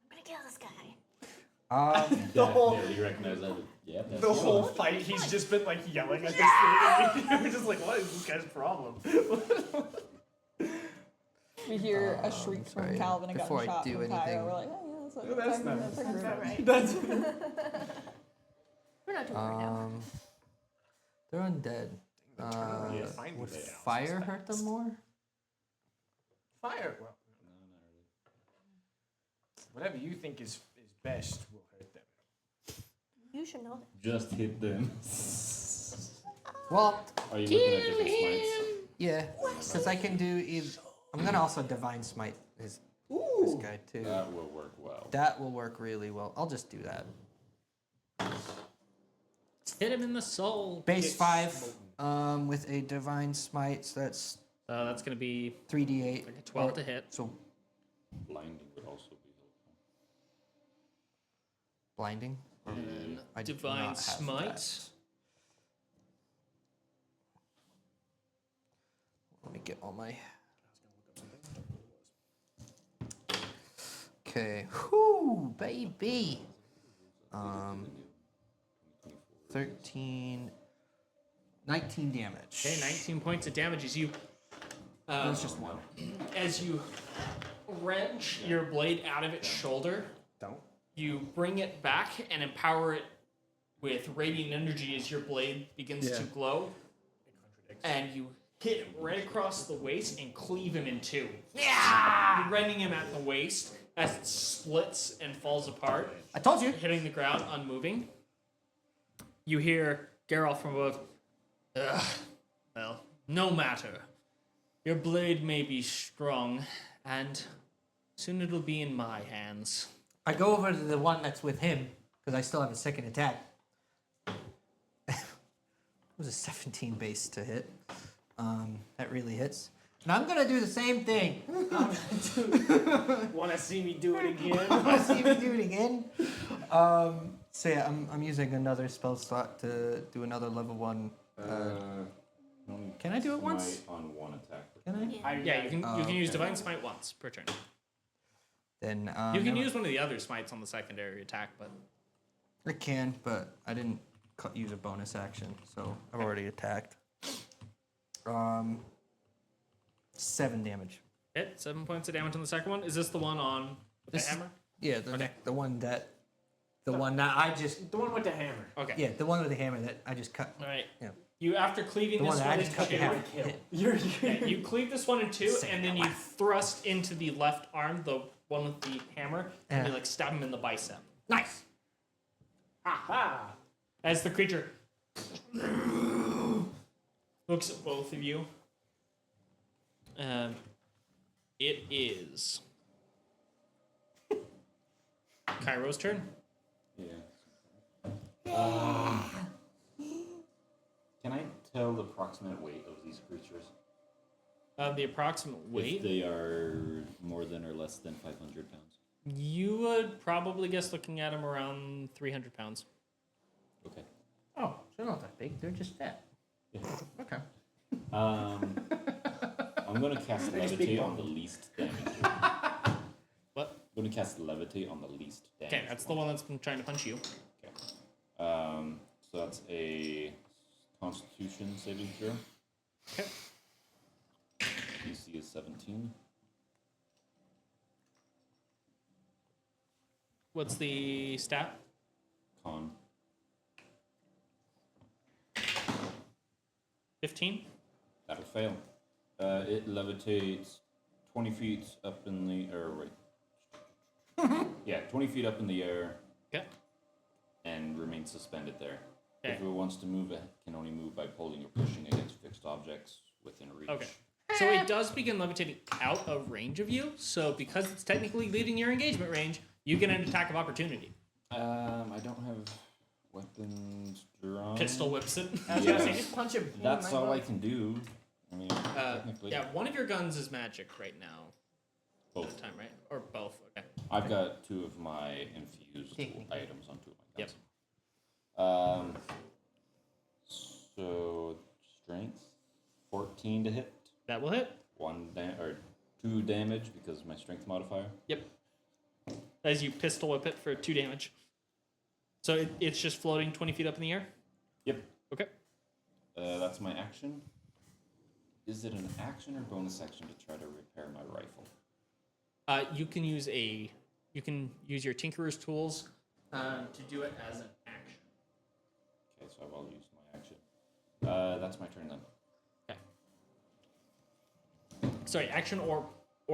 gonna kill this guy. The whole Yeah, you recognize that? Yeah, that's the whole Johan. fight, he's just been like yelling at this thing. We're just like, what is this guy's problem? We hear a shriek from Sorry, Calvin and got before I shot do from anything. Cairo. We're like, oh yeah, That's that's not- a That's about right. That's We're not doing it right now. They're undead. Yeah, find Would me. fire hurt them more? fire. Well, whatever you think is best will hurt them. You should know that. Just hit them. Well, Are you looking at different smites? Yeah, because I can do either. I'm gonna also divine smite this guy too. That will work well. That will work really well. I'll just do that. Hit him in the soul. Base 5 with a divine smite, so that's That's gonna be 3d8. like a 12 to hit. So Blinding would also be helpful. blinding. And I do divine not have smite. that. Let me get all my. Okay. Whoo, baby. 13. 19 damage. Okay, 19 points of damage as you That's just one. as you wrench your blade out of its shoulder. Don't. You bring it back and empower it with radiant energy as your blade begins to glow. And you hit him right across the waist and cleave him in two. Yeah! Rending him at the waist as it splits and falls apart, I told you. hitting the ground unmoving. You hear Geralt from above. Ugh. Well, no matter. Your blade may be strong, and soon it'll be in my hands. I go over to the one that's with him because I still have a second attack. It was a 17 base to hit. That really hits. And I'm gonna do the same thing. Want to see me do it again? Want to see me do it again? So yeah, I'm using another spell slot to do another level 1. Can I do it once? Smite on one attack. Can I? Yeah, you can okay. use Divine Smite once per turn. Then You can never- use one of the other smites on the secondary attack, but I can, but I didn't use a bonus action, so I've already attacked. 7 damage. hit 7 points of damage on the second one. Is this the one on with This- the hammer? Yeah, the one that I just The one with the hammer. Okay. yeah the one with the hammer that I just cut. All right. Yeah. You after cleaving The one this that I one just cut in into half. Hit. yeah, you cleave this one in two, and then you thrust into the left arm, the one with the hammer, and you Yeah. like stab him in the bicep. Nice. Ha! As the creature looks at both of you. It is Cairo's turn. Yeah. Can I tell the approximate weight of these creatures? The approximate If weight. they are more than or less than 500 pounds. You would probably guess looking at them around 300 pounds. Okay. Oh, they're not that big. They're just fat. Yeah. Okay. I'm gonna cast levitate on the least damage. What? I'm gonna cast levitate on the least damage. Okay, that's the one that's been trying to punch you. Okay. So that's a Constitution saving throw. Okay. DC is 17. What's the stat? Con. 15? That'll fail. It levitates 20 feet up in the air. Wait. Yeah, 20 feet up in the air Okay. and remains suspended there. Okay. If it wants to move, it can only move by pulling or pushing against fixed objects within reach. Okay. So it does begin levitating out of range of you. So because it's technically leaving your engagement range, you get an attack of opportunity. I don't have weapons drawn. Pistol whips it. I was gonna say, just punch him. That's all I can do. I mean, Uh, technically. yeah, one of your guns is magic right now. Both. This time, right? Or both. Okay. I've got 2 of my infused Technically. items on 2 of my Yep. guns. So strength 14 to hit. That will hit. 2 damage because of my strength modifier. Yep. As you pistol whip it for 2 damage. So it's just floating 20 feet up in the air? Yep. Okay. That's my action. Is it an action or bonus action to try to repair my rifle? You can use your Tinkerer's tools to do it as an action. Okay, so I will use my action. That's my turn then. Okay. Sorry, action or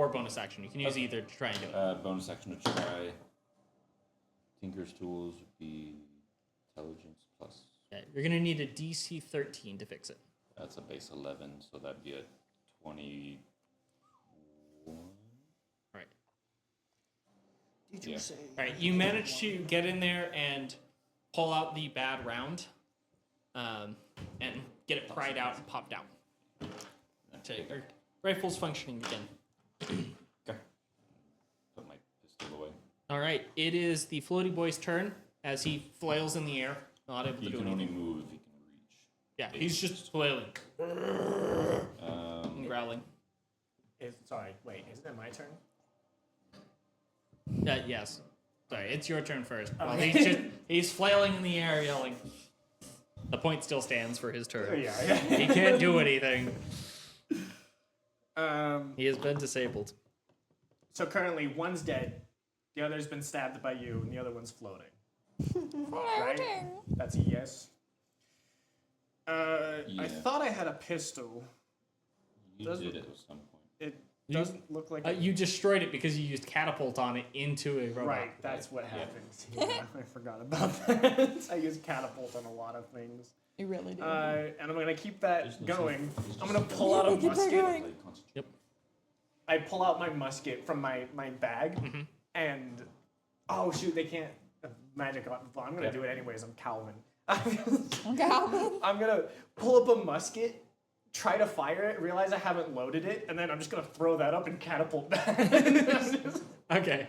bonus action. You can use either to try and do it. Bonus action to try. Tinker's tools would be intelligence plus. Yeah, you're gonna need a DC 13 to fix it. That's a base 11, so that'd be a 21. Right. Did you Yeah. say? All right. You manage to get in there and pull out the bad round, and get it pried out and popped out. Okay. Your rifle's functioning again. Okay. Put my pistol away. All right. It is the floaty boy's turn as he flails in the air, not able to He do can anything. only move if he can reach. Yeah, he's just flailing and growling. Sorry, wait, isn't it my turn? Yes. Sorry, it's your turn first. Well, he's flailing in the air, yelling. The point still stands for his turn. Yeah. He can't do anything. Um. He has been disabled. So currently, one's dead, the other's been stabbed by you, and the other one's floating. Right? That's a yes. I Yeah. thought I had a pistol. You Doesn't- did it at some point. It doesn't look like You destroyed it because you used catapult on it into a robot. Right, that's what happens. Yeah, I forgot about that. I use catapult on a lot of things. You really do. And I'm gonna keep that There's no going. sense. I'm gonna pull out a musket. Yep. I pull out my musket from my bag, Mm-hmm. and oh shoot, they can't magic on. Well, I'm gonna do it anyways. I'm Calvin. Calvin. I'm gonna pull up a musket, try to fire it, realize I haven't loaded it, and then I'm just gonna throw that up and catapult back. Okay.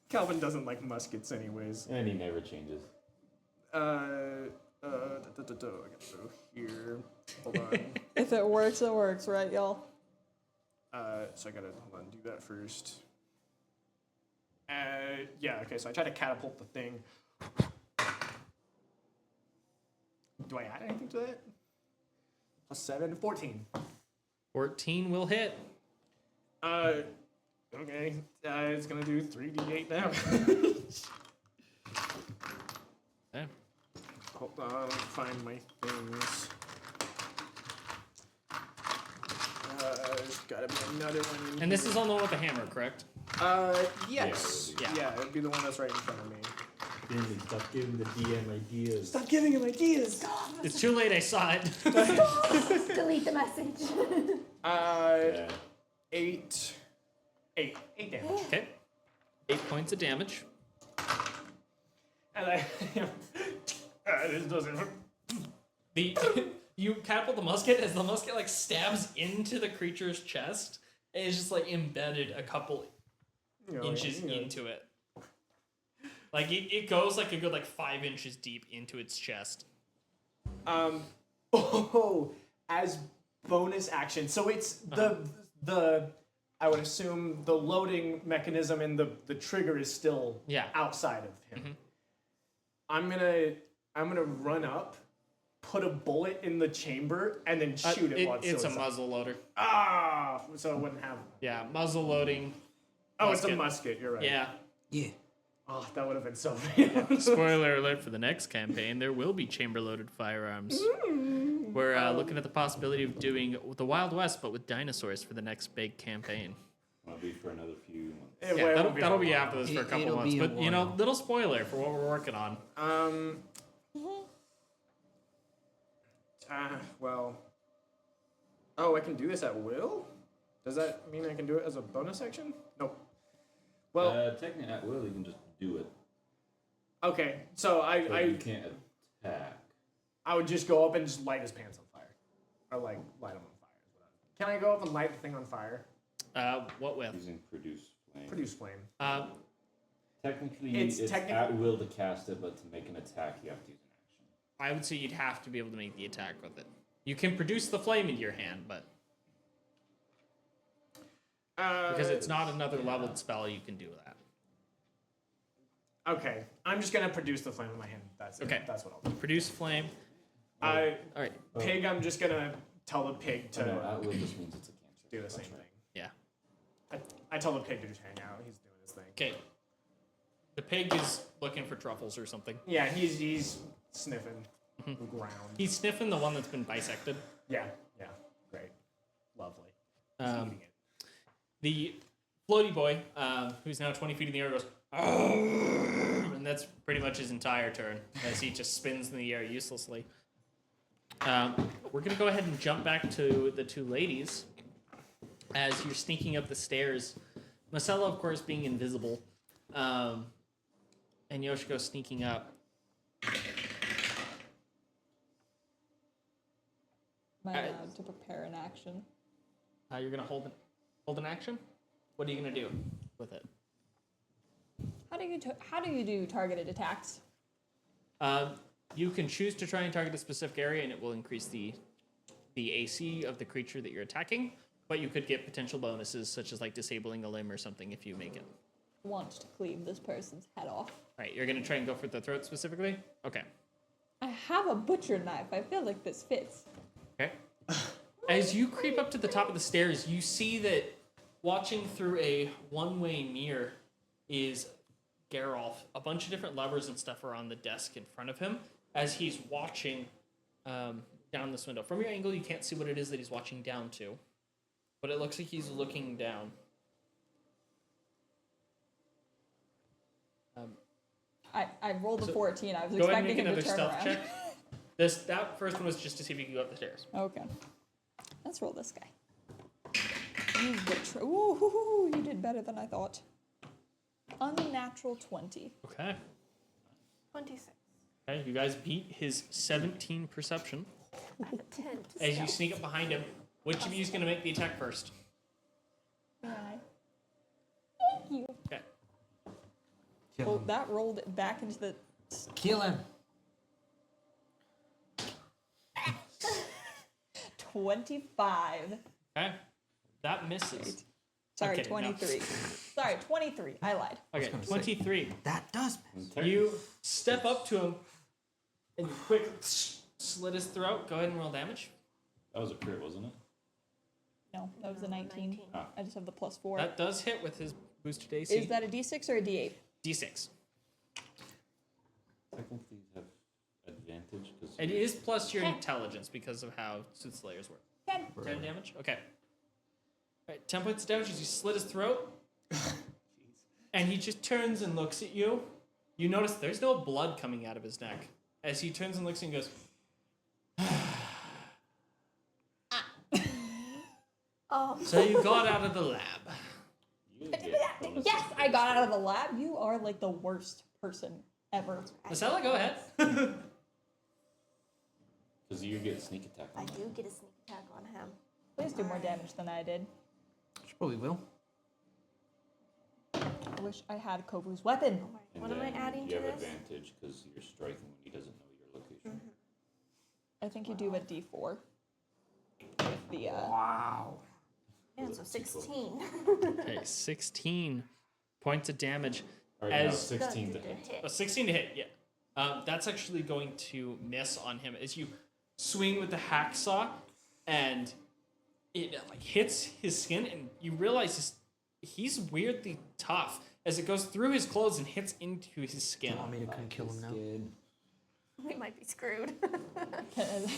Calvin doesn't like muskets anyways. And he never changes. I gotta go here. Hold on. If it works, right, y'all? So I gotta hold on, do that first. Yeah, okay, so I try to catapult the thing. Do I add anything to that? Plus 7, 14. 14 will hit. Okay. It's gonna do 3d8 damage. Okay. Hold on, let me find my things. There's gotta be another one in And this here. is on the one with the hammer, correct? Yes. Yeah. Yeah, it'd be the one that's right in front of me. Finley, stop giving the DM ideas. Stop giving him ideas! It's too late, I saw it. Delete the message. Yeah. 8 damage. Okay. 8 points of damage. And I, this doesn't hurt. You catapult the musket as the musket like stabs into the creature's chest. And it's just like embedded a couple inches into it. Like it goes like a good like 5 inches deep into its chest. As bonus action. So it's the I would assume the loading mechanism and the trigger is still outside of him. Mm-hmm. I'm gonna run up, put a bullet in the chamber, and then shoot it while It's a still muzzle loader. so it wouldn't have. Yeah, muzzle loading. Oh, it's a Musket. musket. You're right. Yeah. Yeah. Oh, that would have been so bad. Spoiler alert for the next campaign, there will be chamber-loaded firearms. We're looking at the possibility of doing the Wild West, but with dinosaurs for the next big campaign. That'll be for another few months. Yeah, that'll be after this for a couple It'll months. be a But, you know, while. little spoiler for what we're working on. Well. Oh, I can do this at will? Does that mean I can do it as a bonus action? Nope. Well, Technically, at will, you can just do it. okay. So But you can't attack. I would just go up and just light his pants on fire. Or, like, light him on fire. is what Can I go up and light the thing on fire? What with? Using produce flame. Produce flame. Technically, It's it's technic- at will to cast it, but to make an attack, you have to use an action. I would say you'd have to be able to make the attack with it. You can produce the flame into your hand, but because it's not another leveled spell, you can do that. Okay. I'm just going to produce the flame in my hand. That's it. Okay. That's what I'll do. Produce flame. All right. Pig, I'm just going to tell the pig to No, at will just means it's a cancer. do the same That's thing. right. Yeah. I tell the pig to just hang out. He's doing his thing. Okay. The pig is looking for truffles or something. Yeah, he's sniffing the ground. He's sniffing the one that's been bisected. Yeah, great. Lovely. Um, the floaty boy, who's now 20 feet in the air, goes, "Arrgh!" And that's pretty much his entire turn as he just spins in the air uselessly. We're gonna go ahead and jump back to the two ladies as you're sneaking up the stairs. Marcella, of course, being invisible, and Yoshiko sneaking up. Am I allowed to prepare an action? You're gonna hold an action. What are you gonna do with it? How do you do targeted attacks? You can choose to try and target a specific area, and it will increase the AC of the creature that you're attacking. But you could get potential bonuses, such as like disabling a limb or something, if you make it. Want to cleave this person's head off. All right, you're gonna try and go for the throat specifically. Okay. I have a butcher knife. I feel like this fits. Okay. As you creep up to the top of the stairs, you see that watching through a one-way mirror is Geralt. A bunch of different levers and stuff are on the desk in front of him as he's watching down this window. From your angle, you can't see what it is that he's watching down to, but it looks like he's looking down. I rolled a 14. I was Go ahead and expecting make him to another turn stealth around. check. That first one was just to see if you could go up the stairs. Okay. Let's roll this guy. You betray. Ooh, you did better than I thought. Unnatural 20. Okay. 26. Okay, you guys beat his 17 perception. I have a 10. As you sneak up behind him, which of you is going to make the attack first? Thank you. Okay. Kill Well, him. that rolled it back into the Kill him. 25. Okay. That misses. Sorry, kidding, no. 23. Sorry, 23. I lied. Okay, gonna say. 23. That does miss. You step up to him and you quick slit his throat. Go ahead and roll damage. That was a crit, wasn't it? No, that was a 19. Ah. I just have the +4. That does hit with his boosted AC. Is that a d6 or a d8? D6. Technically, you have advantage because It is plus your intelligence because of how Soothsayers work. 10. 10 damage? Okay. Alright, 10 points of damage as you slit his throat. And he just turns and looks at you. You notice there's no blood coming out of his neck. As he turns and looks at you and goes, So you got out of the lab. Yes, I got out of the lab. You are like the worst person ever. Marcella, go ahead. Because you get sneak attack. I On do get a sneak attack on him. Please do more damage than I did. She probably will. I wish I had Kobu's weapon. And What am I then adding you to have this? advantage because you're striking when he doesn't know your location. I think you do a d4. With the, Wow. And so 16. Okay, 16 points of damage. All right, now As 16 to hit. 16 to hit, yeah. That's actually going to miss on him as you swing with the hacksaw, and it like hits his skin, and you realize he's weirdly tough as it goes through his clothes and hits into his skin. Want me to come kill him now? We might be screwed. I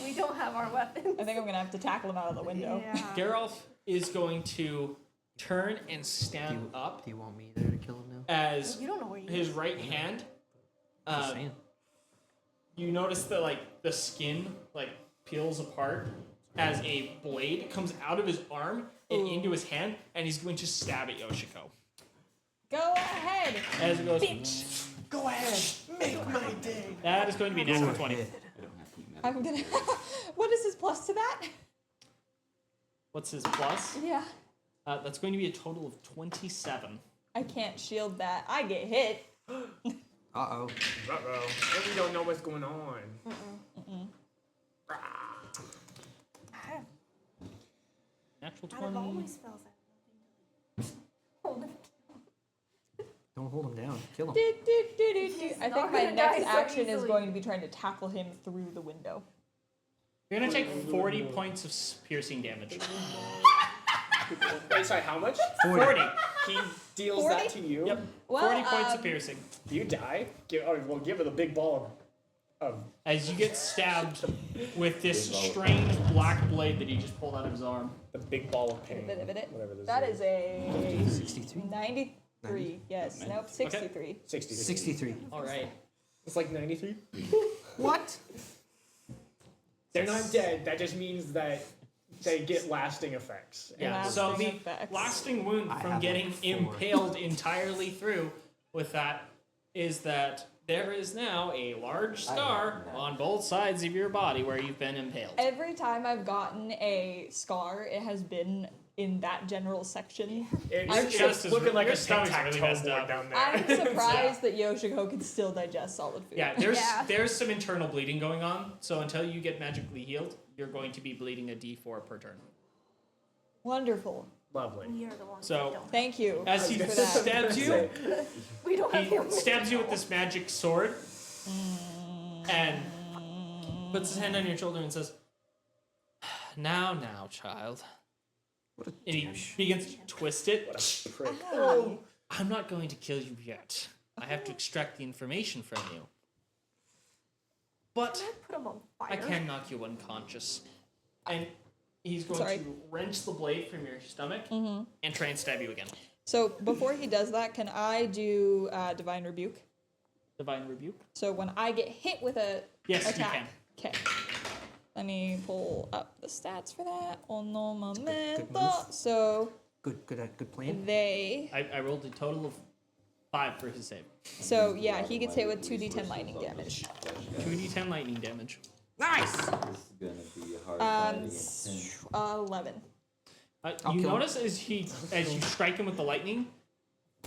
We don't have our weapons. think I'm gonna have to tackle him out of the window. Yeah. Geralt is going to turn and stand up Do you want me there to kill him now? as You don't know where you his right hand. Just saying. You notice that like the skin like peels apart as a blade comes out of his arm and into his hand, and he's going to stab at Yoshiko. Go ahead. As it goes, Bitch. Go ahead. Make my day. that is going to be a natural 20. I don't have to eat medical. I'm gonna. What is his plus to that? What's his plus? Yeah. That's going to be a total of 27. I can't shield that. I get hit. Uh-oh. Uh-oh. And we don't know what's going on. Natural Out of all 20. my spells, I have nothing to hold him. Don't hold him down. Kill him. I not think my gonna next die so action is easily. going to be trying to tackle him through the window. You're going to take 40 points of piercing damage. Wait, sorry, how much? 40. He deals 40? that to you? Yep. Well, 40 points of piercing. Do you die? We'll give it a big ball of As you get stabbed with this strange black blade that he just pulled out of his arm. the big ball of pain. Whatever this That is a 63? 93. Yes. Nope. 63. 63. 63. All right. It's like 93. What? They're not dead. That just means that they get lasting effects. Yeah. So Lasting the effects. lasting wound I from have getting like 4. impaled entirely through with that is that there is now a large scar on both sides of your body where you've been impaled. Every time I've gotten a scar, it has been in that general section. It's chest just is looking like your a stomach's really tic-tac-toe messed board up. down there. I'm surprised that Yoshiko can still digest solid food. Yeah, there's some internal bleeding going on, so until you get magically healed, you're going to be bleeding a D4 per turn. Wonderful. Lovely. You're the one So- that don't. Thank you. As he for that. stabs you, We don't have he the stabs you with this magic sword and puts his hand on your shoulder and says, now, child. And he begins to twist it. Ow. I'm not going to kill you yet. I have to extract the information from you. But Put him on fire. I can knock you unconscious. And he's going Sorry. to wrench the blade from your stomach and try and stab you again. So before he does that, can I do Divine Rebuke? Divine Rebuke. So when I get hit with a Yes, you attack. Okay. Let me pull up the stats for that. Uno momento. move. So Good plan. they. I rolled a total of 5 for his save. So yeah, he gets hit with 2d10 lightning damage. 2d10 lightning damage. Nice. This is gonna be a hard fight against him. 11. You kill him. notice as you strike him with the lightning,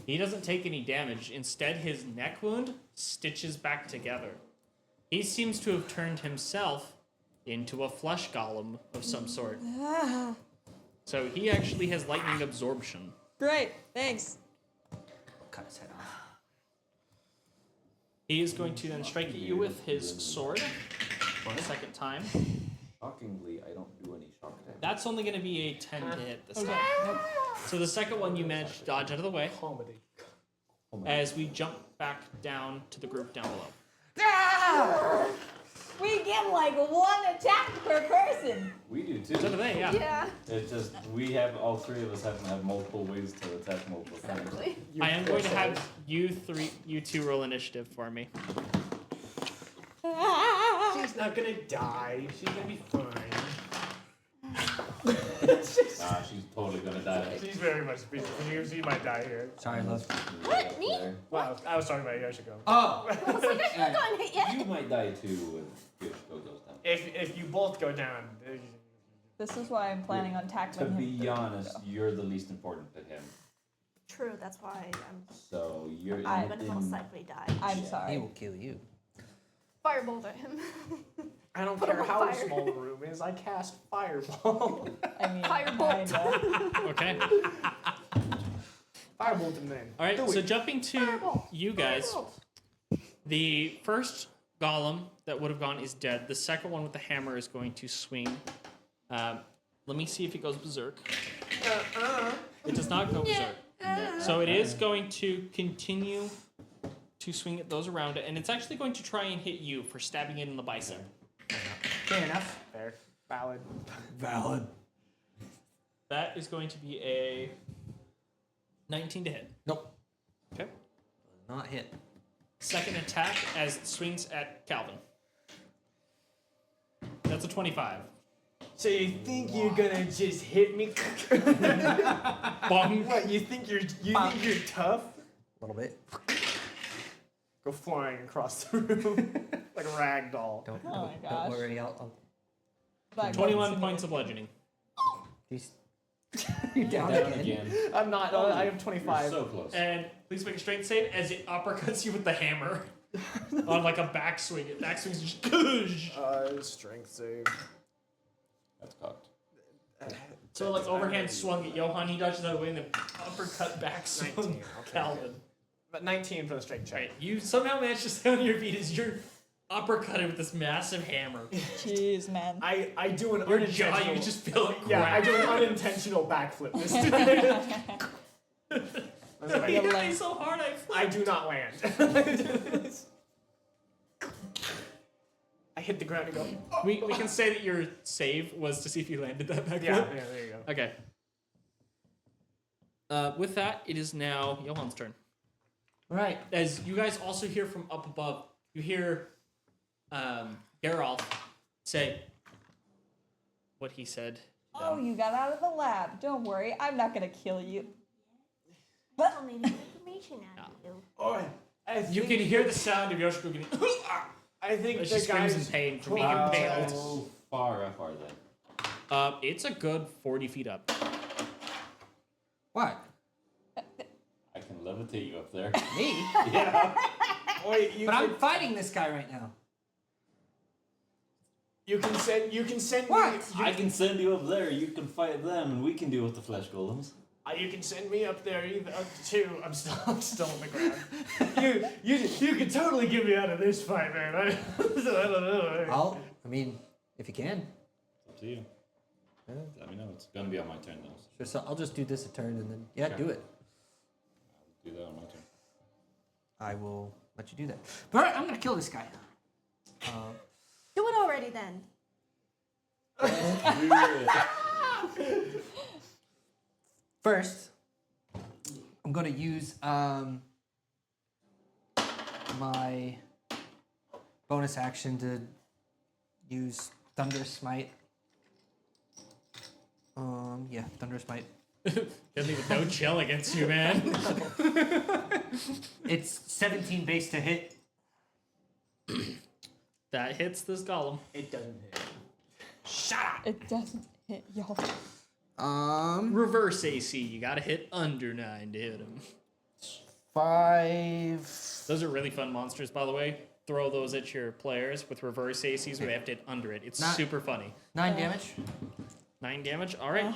he doesn't take any damage. Instead, his neck wound stitches back together. He seems to have turned himself into a flesh golem of some sort. So he actually has lightning absorption. Great. Thanks. Cut his head off. He is going to then strike at you with his sword for a second time. Shockingly, I don't do any shock damage. That's only going to be a 10 to hit this time. So the second one you managed to dodge out of the way Comedy. as we jump back down to the group down below. We get like one attack per person. We do So do too. they, yeah. Yeah, It's just we have all 3 of us have multiple ways to attack multiple things. exactly. I am going to have you two roll initiative for me. She's not gonna die. She's gonna be fine. Nah, she's totally gonna die. She's very much speaking. She might die here. Sorry, love. What? Me? Well, I was talking about Yoshiko. Oh. Gotten hit yet? You might die too when Yoshiko goes down. If you both go down, This is why I'm planning on To tackling him. be honest, you're the least important to him. True, that's why I'm So you're I'm gonna in- most likely die. I'm He sorry. will kill you. Firebolt at him. I don't Put care him on how fire. small the room is. I cast fireball. I mean, Firebolt. kinda. Okay. Firebolt him then. All right, Do so it. jumping to Firebolt. you guys, Firebolt. the first golem that would have gone is dead. The second one with the hammer is going to swing. Let me see if it goes berserk. It does not go berserk. So it is going to continue to swing at those around it, and it's actually going to try and hit you for stabbing it in the bicep. Fair enough. Fair. Valid. Valid. That is going to be a 19 to hit. Nope. Okay. Not hit. Second attack as it swings at Calvin. That's a 25. So you think you're gonna just hit me? Bong. What? You think you're tough? A little bit. Go flying across the room like a rag doll. Don't, Oh my gosh. don't worry. I'll That 21 goes points of bludgeoning. He's you're down, down again. again. I'm not. I have You're 25. so close. And please make a strength save as it uppercuts you with the hammer on like a backswing. It backswings just. Strength save. That's cocked. So like overhand swung at Johan, he dodges out of the way and then uppercut back swung 19, okay. Calvin. But 19 for the strength check. Right, you somehow managed to stay on your feet as you're uppercutted with this massive hammer. Jeez, man. I do an Your unintentional. jaw, you just feel it yeah, I crack. do an unintentional backflip this time. He hit me so hard I flipped. I do not land. I hit the ground and go. "Oh." We can say that your save was to see if you landed that back Yeah, flip. yeah, there you go. Okay. With that, it is now Johan's turn. Right. As you guys also hear from up above, you hear Geralt say, what he said. Oh, you got out of the lab. Don't worry, I'm not gonna kill you. Still needing information out of you. Alright. You can hear the sound of Yoshiko getting. I think She the screams in guys. pain from being impaled. How far up are they? It's a good 40 feet up. What? I can levitate you up there. Me? Wait, you But can, I'm fighting this guy right now. you can send What? me. I can send you up there. You can fight them, and we can deal with the flesh golems. You can send me up there either too. I'm still on the ground. you can totally get me out of this fight, man. I don't know. I mean, if you can. It's up to you. Let me know. It's gonna be on my turn though. So Sure, so I'll just do this a turn and then, do it. I'll do that on my turn. I will let you do that. But alright, I'm gonna kill this guy. Do it already then. First, I'm gonna use my bonus action to use Thunderous Smite. Thunderous Smite. Doesn't even no chill against you, man. It's 17 base to hit. That hits this golem. It doesn't hit. It doesn't hit y'all. Reverse AC. You gotta hit under 9 to hit him. 5. Those are really fun monsters, by the way. Throw those at your players with reverse ACs where they have to hit under it. It's super funny. 9 damage. 9 damage. All right.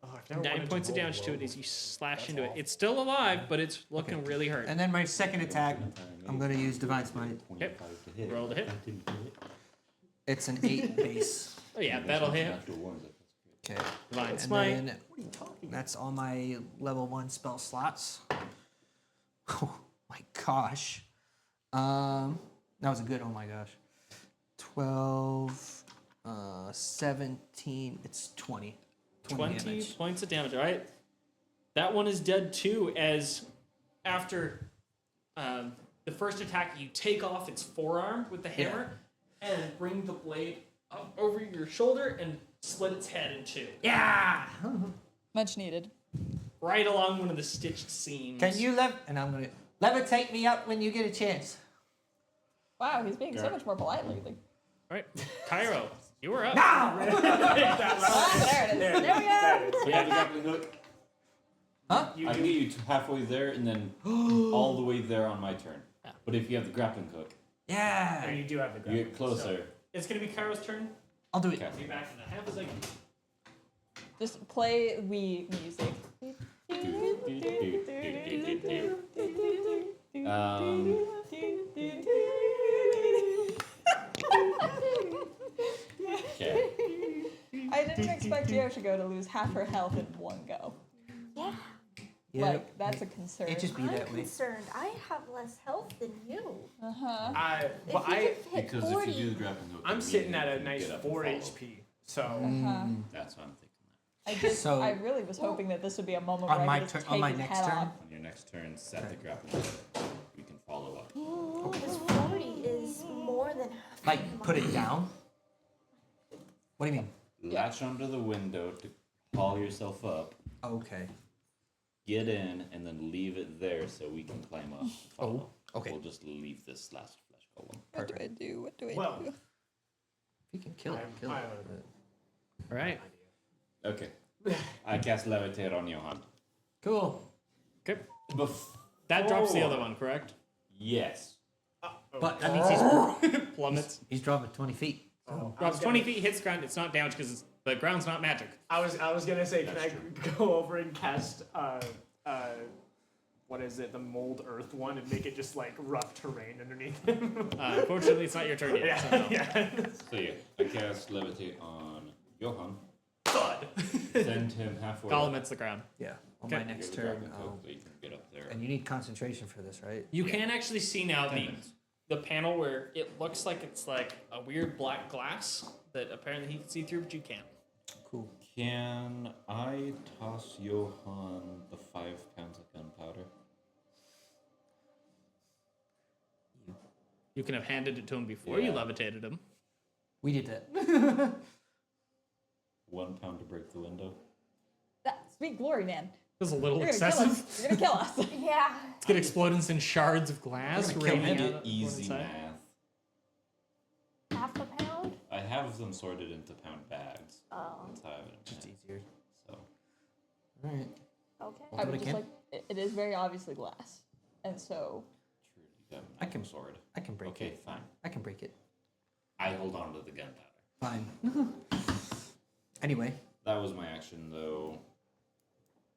Oh, I've never 9 wanted points of roll damage to low. it as you slash into it. It's still alive, but it's looking really hurt. And then my second attack, I'm gonna use Divine Smite. 25 to hit. Roll to hit. That didn't hit. It's an 8 base. Oh yeah, that'll hit. Natural ones, that's good. Okay. Divine And Smite. then that's all my level 1 spell slots. Oh my gosh. That was a good, oh my gosh. 12, 17, it's 20. 20 damage. points of damage. All right. That one is dead too, as after the first attack, you take off its forearm with the hammer and bring the blade up over your shoulder and split its head in two. Yeah! Much needed. Right along one of the stitched seams. Can you and I'm gonna levitate me up when you get a chance. Wow, he's being so much more polite lately. All right. Cairo, you were up. Ah, there it is. There we go. So you have the grappling hook. Huh? I can get you to halfway there and then all the way there on my turn. But if you have the grappling hook, Yeah! And you do have the you grapple. get closer. It's going to be Cairo's turn. I'll do it. Okay. Be back in a half a second. Just play Wii music. Okay. I didn't expect Yoshiko to lose half her health in one go. Yeah. Yeah. Like, that's a concern. It just be I'm that way. concerned. I have less health than you. Uh-huh. If Well, you I just hit Because 40, if you do the grappling hook, I'm you sitting at a can nice get up 4 and follow. HP. So Uh-huh. That's what I'm thinking. I just, So- I really was hoping that this would be a moment On where my I could just turn- take on my his next head turn? off. On your next turn, set the grappling hook. You can follow up. this 40 is more than half. Like, put it down? What do you mean? Latch onto the window to haul yourself up. Okay. Get in and then leave it there so we can climb up. and follow. okay. We'll just leave this last flesh golem. What do I do? What do I Well, do? You can kill it. Kill I- it. All right. Okay. I cast levitate on Johan. Cool. Okay. Bef- That drops the other one, correct? yes. But that means Plummets. he's dropping 20 feet. Drops 20 feet, hits ground. It's not damage because the ground's not magic. I was gonna say, can I go over and cast what is it, the mold earth one, and make it just like rough terrain underneath him? Unfortunately, it's not your turn yet. So no. yeah. So yeah, I cast levitate on Johan. Thud. Send him halfway. Golem up. hits the ground. Yeah. On Okay. my Get next the turn. grappling hook so you can get up there. And you need concentration for this, right? You can actually see now 10 the minutes. the panel where it looks like it's like a weird black glass that apparently he can see through, but you can't. Cool. Can I toss Johan the 5 pounds of gunpowder? You can have handed it to him before you Yeah. levitated him. We did that. 1 pound to break the window. That sweet glory, man. This is a little You're gonna kill excessive. us. You're gonna kill us. Yeah. Let's get explosions in shards of glass. You're gonna kill raining me. out Get of one easy side. math. Half a pound? I have them sorted into pound bags. Oh. That's how I have it. Just easier. So All right. Okay. I would it just again? like it is very obviously glass, and so true. You got I can- sword. I can break Okay, it. fine. I can break it. I hold on to the gunpowder. Fine. Anyway, That was my action, though.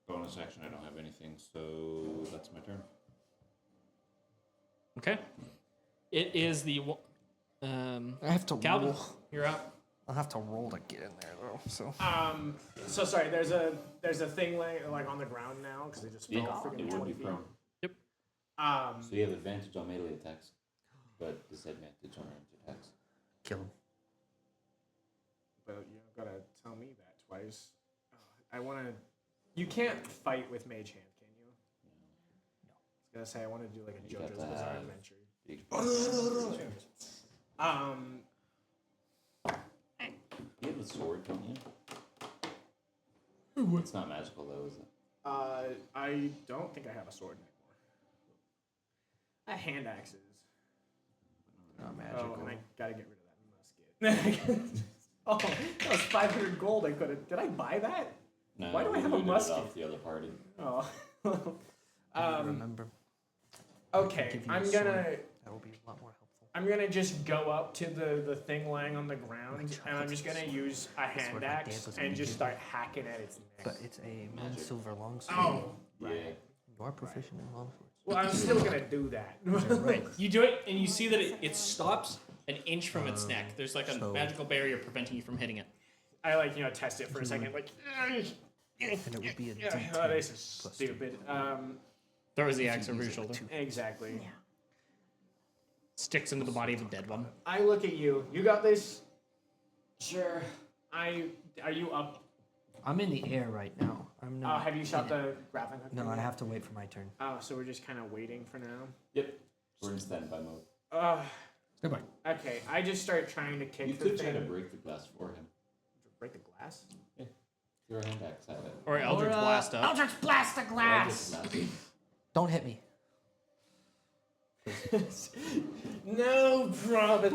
Bonus action, I don't have anything, so that's my turn. Okay. It is the. I have to Calvin, roll. you're up. I'll have to roll to get in there though. So So sorry. There's a thing like on the ground now because they just fell Yeah, freaking it 20 would be feet. prone. So you have advantage on melee attacks, but disadvantage on ranged attacks. kill him. But you don't gotta tell me that twice. I wanna. You can't fight with Mage Hand, can you? No. I was gonna say I want to do like a You got JoJo's to Bizarre have Adventure. big- You have a sword, don't you? It's not magical, though, is it? I don't think I have a sword anymore. I have hand axes. Not magical. Oh, and I gotta get rid of that musket. Oh, that was 500 gold. I could have. Did I buy that? No, Why do I have a looted it musket? off the other party. Oh. Remember. Okay, Give you a I'm sword. gonna. That will be a lot more helpful. I'm gonna just go up to the thing lying on the ground, and I'm chocolate just gonna sword. use a That's hand what my dad axe was and gonna just give start hacking at its neck. But it's a one silver longsword. Oh, Yeah. You are proficient in longswords. well, I'm still gonna do that. Right. You do it, and you see that it stops an inch from its neck. There's like a so- magical barrier preventing you from hitting it. I test it for a second, like. And it would be a Yeah, D10 oh, this is plus two. stupid. Throws the axe over your use it with shoulder. Exactly. Sticks into the body of a dead one. I look at you. You got this. Sure. Are you up? I'm in the air right now. I'm Oh, not. have you shot in it. the grappling hook? No, I have to wait for my turn. Oh, so we're just kind of waiting for now. Yep. We're in standby mode. Goodbye. Okay, I just start trying to kick You the could try to thing. break the glass for him. Break the glass? Throw a hand axe at it. Or Eldritch Blast up. Eldritch blast the Or glass! just blast it. Don't hit me. No promise.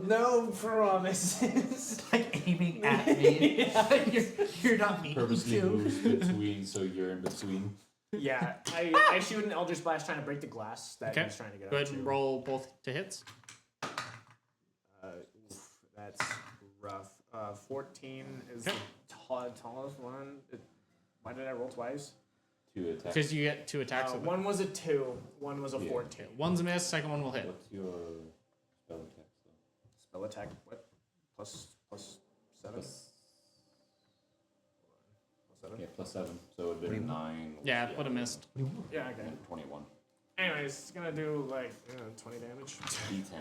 No promises. Like aiming at me. Yeah, You're not mean Purposely to. moves between, so you're in between. yeah, I shoot an Eldritch blast trying to break the glass that Okay. he's trying to get Go up ahead and to. roll both to hits. Oof, that's rough. 14 is Okay. the tallest one. Why did I roll twice? 2 attacks. Because you get 2 attacks. with it. One was a 2, one was a Yeah. 14. One's a miss, second one will hit. What's your spell attack? Though? Spell attack, what? Plus 7? Plus, Plus 7? yeah, plus 7. So it would have been 9. Yeah, would have missed. Yeah, okay. And 21. Anyways, it's gonna do like 20 damage. D10.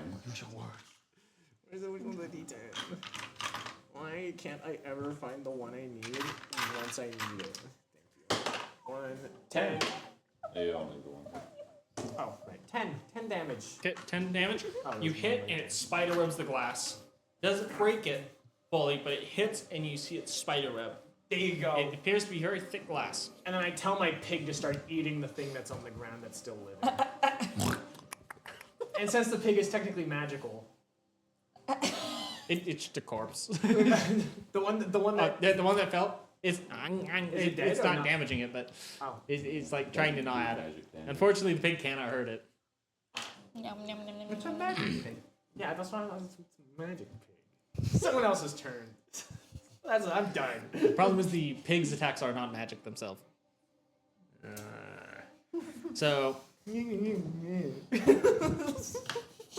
Where's the original D10? Why can't I ever find the one I need once I need it? Thank you. 1, 10. You only the one. Oh, right. 10. 10 damage. Okay, 10 damage. Oh, You there's hit one and right it spider webs the glass. Doesn't break it fully, but it hits and you see it spider web. There you go. It appears to be very thick glass. And then I tell my pig to start eating the thing that's on the ground that's still living. And since the pig is technically magical, It's just a corpse. the one that The one that fell is it dead it's or not not? damaging it, but Oh. it's like trying to gnaw at it. Magic damage. Unfortunately, the pig cannot hurt it. Yum, yum, yum, yum, It's a yum. magic pig. Yeah, that's why it's a magic pig. Someone else's turn. I'm done. The problem is the pig's attacks are not magic themselves. So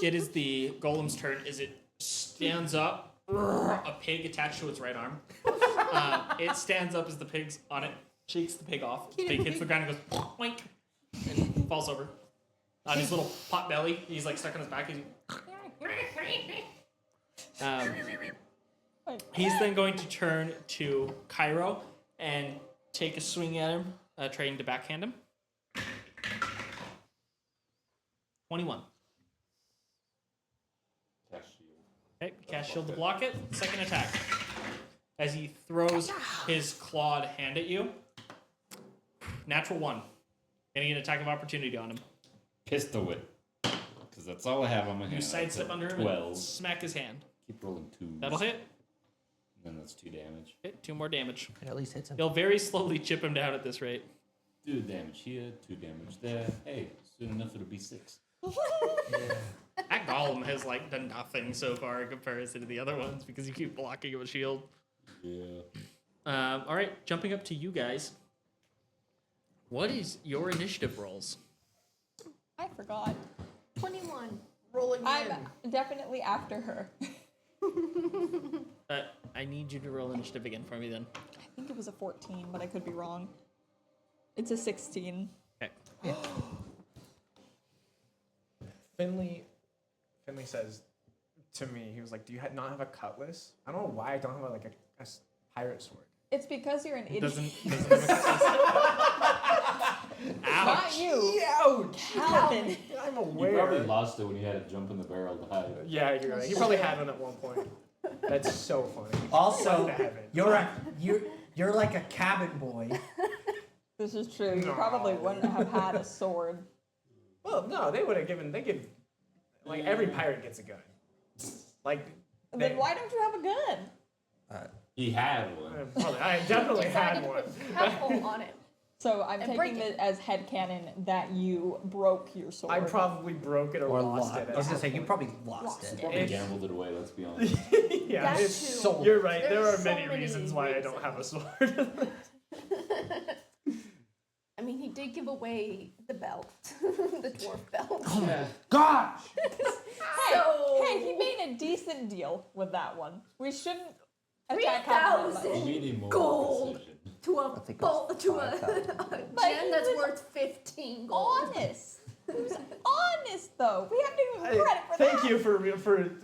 it is the golem's turn. As it stands up, a pig attached to its right arm. It stands up as the pig's on it, shakes the pig off. The pig hits the ground and goes oink, and falls over. On his little pot belly, he's like stuck on his back. He's then going to turn to Cairo and take a swing at him, trying to backhand him. 21. Cast shield. Okay, cast shield to block it. Second attack. as he throws his clawed hand at you. Natural 1. Getting an attack of opportunity on him. Pistol whip. Because that's all I have on my hand. You sidestep under him 12. and smack his hand. Keep rolling 2s. That'll hit. And then that's 2 damage. Hit 2 more damage. It at least hits him. He'll very slowly chip him down at this rate. 2 damage here, 2 damage there. Hey, soon enough it'll be 6. That golem has like done nothing so far in comparison to the other ones because you keep blocking him with shield. Yeah. All right, jumping up to you guys. What is your initiative rolls? I forgot. 21. Rolling I'm in. definitely after her. I need you to roll initiative again for me then. I think it was a 14, but I could be wrong. It's a 16. Okay. Finley says to me, he was like, "Do you not have a cutlass?" I don't know why I don't have a pirate sword. It's because you're an idiot. Doesn't have a Not you. Ouch! Calvin. I'm You aware. probably lost it when you had to jump in the barrel to hide. Yeah, you're right. He probably had one at one point. That's so funny. Also, Must have it. you're like a cabin boy. This is true. You No. probably wouldn't have had a sword. Well, no, they would have given. They give. Like every pirate gets a gun. Like. Then why don't you have a gun? He had one. I definitely had Decided to one. put Pebble on it. So I'm And break taking it. it as headcanon that you broke your sword. I probably broke it or lost it. I was gonna say you probably lost it. Probably gambled it away, let's be honest. Yeah, That it's too. so. You're right. There There's are so many many reasons why I don't have a sword. I mean, he did give away the belt, the dwarf belt. Oh my gosh! Hey, he made a decent deal with that one. We shouldn't attack Calvin that much. 3,000 You made a moral gold decision. to a think it bolt was to a 5,000. gem that's was worth 15 gold. Honest. He was honest though. We have to give him credit for that. Thank you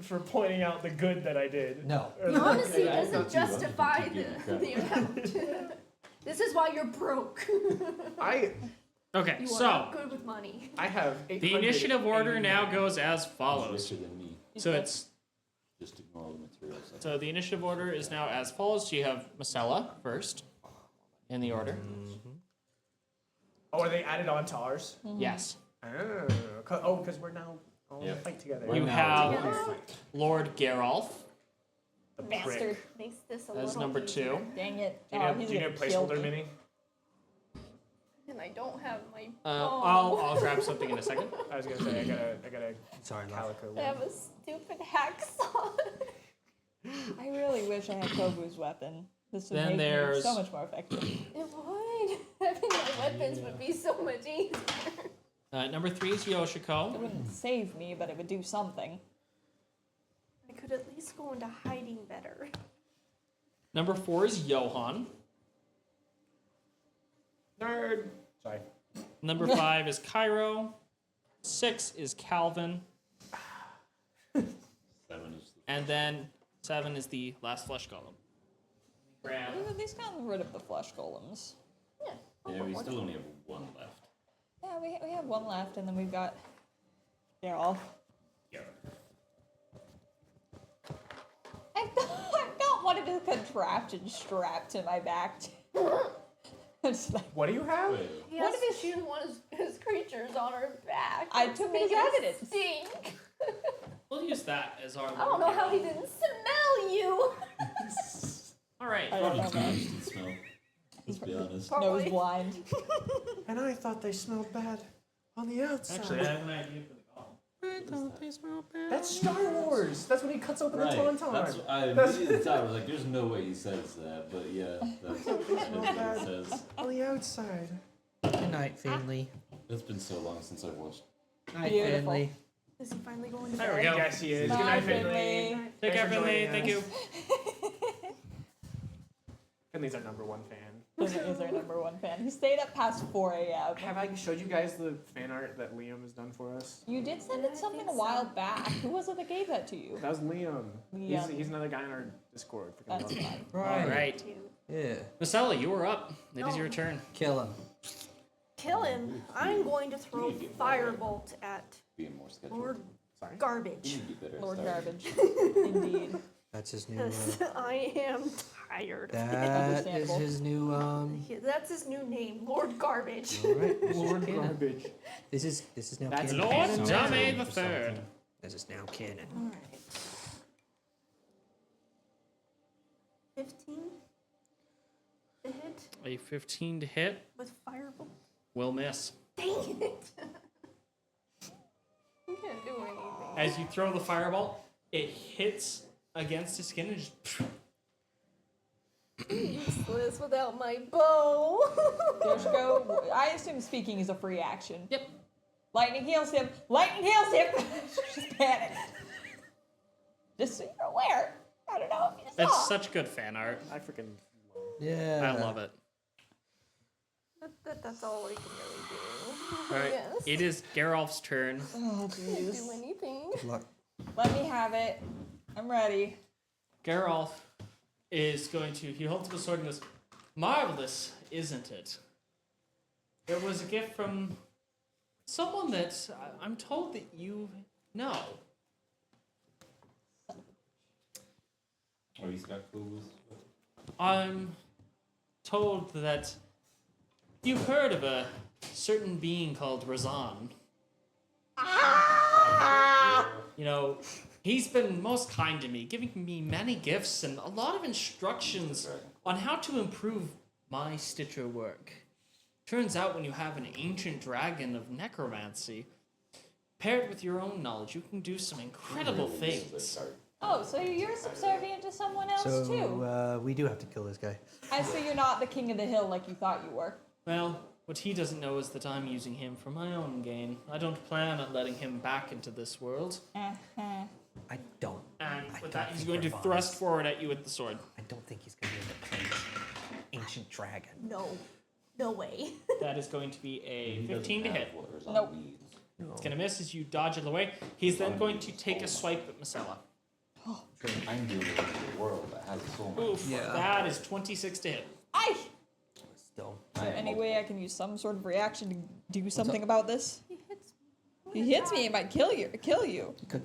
for pointing out the good that I did. No. The honesty Yeah, doesn't not too wrong. justify Keep giving the amount. This is why you're broke. Okay, You are so not good with money. I have. the initiative order now 889. goes as He's follows. richer than me. So it's Just ignore all the materials. so the initiative order is now as follows. So you have Masella first in the order. Oh, are they added on to ours? Yes. Because we're now all in a Yep. fight together. Right You now, have we're gonna fight. Lord Geralf The Bastard. prick. Makes this a as little number easier. 2. Dang it. Do you have, he's do you gonna have a kill placeholder me. mini? And I don't have my. I'll grab something in a second. I was gonna say I got a Sorry, love. calico. I have a stupid hacksaw. I really wish I had Kobu's weapon. This would Then make me there's- so much more effective. It would. Having my weapons would be so much easier. Number 3 is It Yoshiko. wouldn't save me, but it would do something. I could at least go into hiding better. Number 4 is Johan. Nerd. Sorry. Number 5 is Cairo. 6 is Calvin. 7 is And then 7 is the last flesh golem. Grab. We've at least gotten rid of the flesh golems. yeah, we still only have 1 left. Yeah, we have one left, and then we've got Geralt. Yeah. I've got one of his contraptions strapped to my back. It's like, What do you have? Wait, He has to shoot one of his creatures on her back. I took it as Make evidence. Stink. We'll use that as our. I don't know how he didn't smell you. All right. I don't know, probably man. confused and smell. Let's be honest. Nose blind. And I thought they smelled bad on the outside. Actually, I have an idea for the golem. That's Star Wars. That's when he cuts open Right. the tauntaun. That's what I immediately thought. I was like, "There's no way he says that," but yeah, that's what it says. On the outside. Good night, family. It's been so long since I've watched. Night, Beautiful. family. Is he finally going to There we bed? go. Yes, he is. Bye, Good night, Finley. Finley. Take care, Thanks for Finley. joining Thank you. us. Finley's our number 1 fan. Is our number 1 fan. He stayed up past 4 a.m. Have I showed you guys the fan art that Liam has done for us? You did send I it something a think while so. back. Who was it that gave that to you? That was Liam. Liam. He's another guy in our Discord. Freaking That's love him. fine. All right. Yeah. Masella, you are up. It is No. your turn. Kill him. Kill him. I'm going to throw Firebolt at Being more scheduled. Lord Sorry. Garbage. You'd be better at Lord starting. Garbage. Indeed. That's his new. Yes, I am tired. That is his new. Yeah, that's his new name, Lord Garbage. All right, this is Lord canon. Garbage. This is now That's canon. Lord So- Dummy the Third. This is now canon. Alright. 15 to hit A 15 to hit with firebolt. will miss. Dang it! You can't do anything. As you throw the fireball, it hits against his skin and just. Useless without my bow. Yoshiko, I assume speaking is a free action. Yep. Lightning heals him. Lightning heals him. She's panicked. Just so you're aware. I don't know if you saw. It's such good fan art. I freaking. Yeah. I love it. That's all I can really do. All right. Yes. It is Geralf's turn. Oh, Can't do jeez. anything. Good luck. Let me have it. I'm ready. Geralt is going to. He holds up his sword and goes, "Marvelous, isn't it? It was a gift from someone that I'm told that you know." Oh, he's got clues. I'm told that you've heard of a certain being called Razan. You know, he's been most kind to me, giving me many gifts and a lot of instructions on how to improve my Stitcher work. Turns out when you have an ancient dragon of necromancy, paired with your own knowledge, you can do some incredible things. Oh, so you're subservient to someone else too? So we do have to kill this guy. I see you're not the king of the hill like you thought you were. Well, what he doesn't know is that I'm using him for my own gain. I don't plan on letting him back into this world. Uh-huh. I don't. And I with don't that, he's think going to we're thrust bonds. forward at you with the sword. I don't think he's gonna be able to play ancient dragon. No. No way. That is going to be a He doesn't 15 to have hit. what Razan Nope. needs. It's going to miss as you dodge it away. He's then going to take a swipe at Marcella. I'm dealing with a world that has so much. Oof, Yeah. that is 26 to hit. Aye! Still. I have Any multiple. way I can use some sort of reaction to do something about this? He hits He hits me, it might kill you. You could.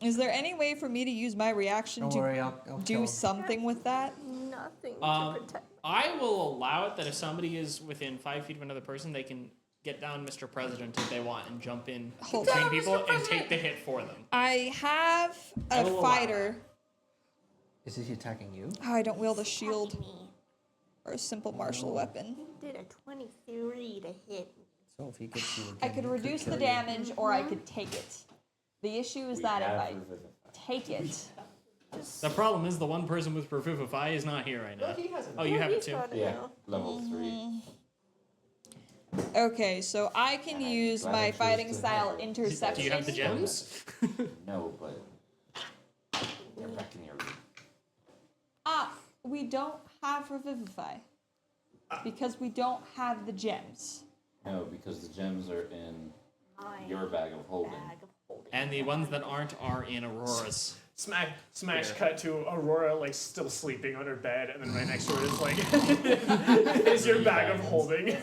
Is there any way for me to use my reaction Don't to worry. I'll kill do him. something with that? nothing Um, to protect. I will allow it that if somebody is within 5 feet of another person, they can get down Mr. President if they want and jump in Hold between on, people Mr. and take the hit for them. I have I a will allow fighter. Is he attacking you? Oh, I don't wield a shield or a simple martial weapon. He did a 23 to hit. So if he gets you again, I could he reduce the kill you. damage or I could take it. The issue is We that if have I Revivify. take it, The problem is the one person with Revivify is not here right now. Oh, you have it too? Yeah, level 3. okay, so I can use glad I my chose fighting to style have it. interception. Do you have the gems? No, but they're back in your room. We don't have Revivify because we don't have the gems. No, because the gems are in My your bag of holding. bag of holding. And the ones that aren't are in Aurora's. Smash Here. cut to Aurora like still sleeping on her bed, and then right next to it is like is your bag of holding. Bag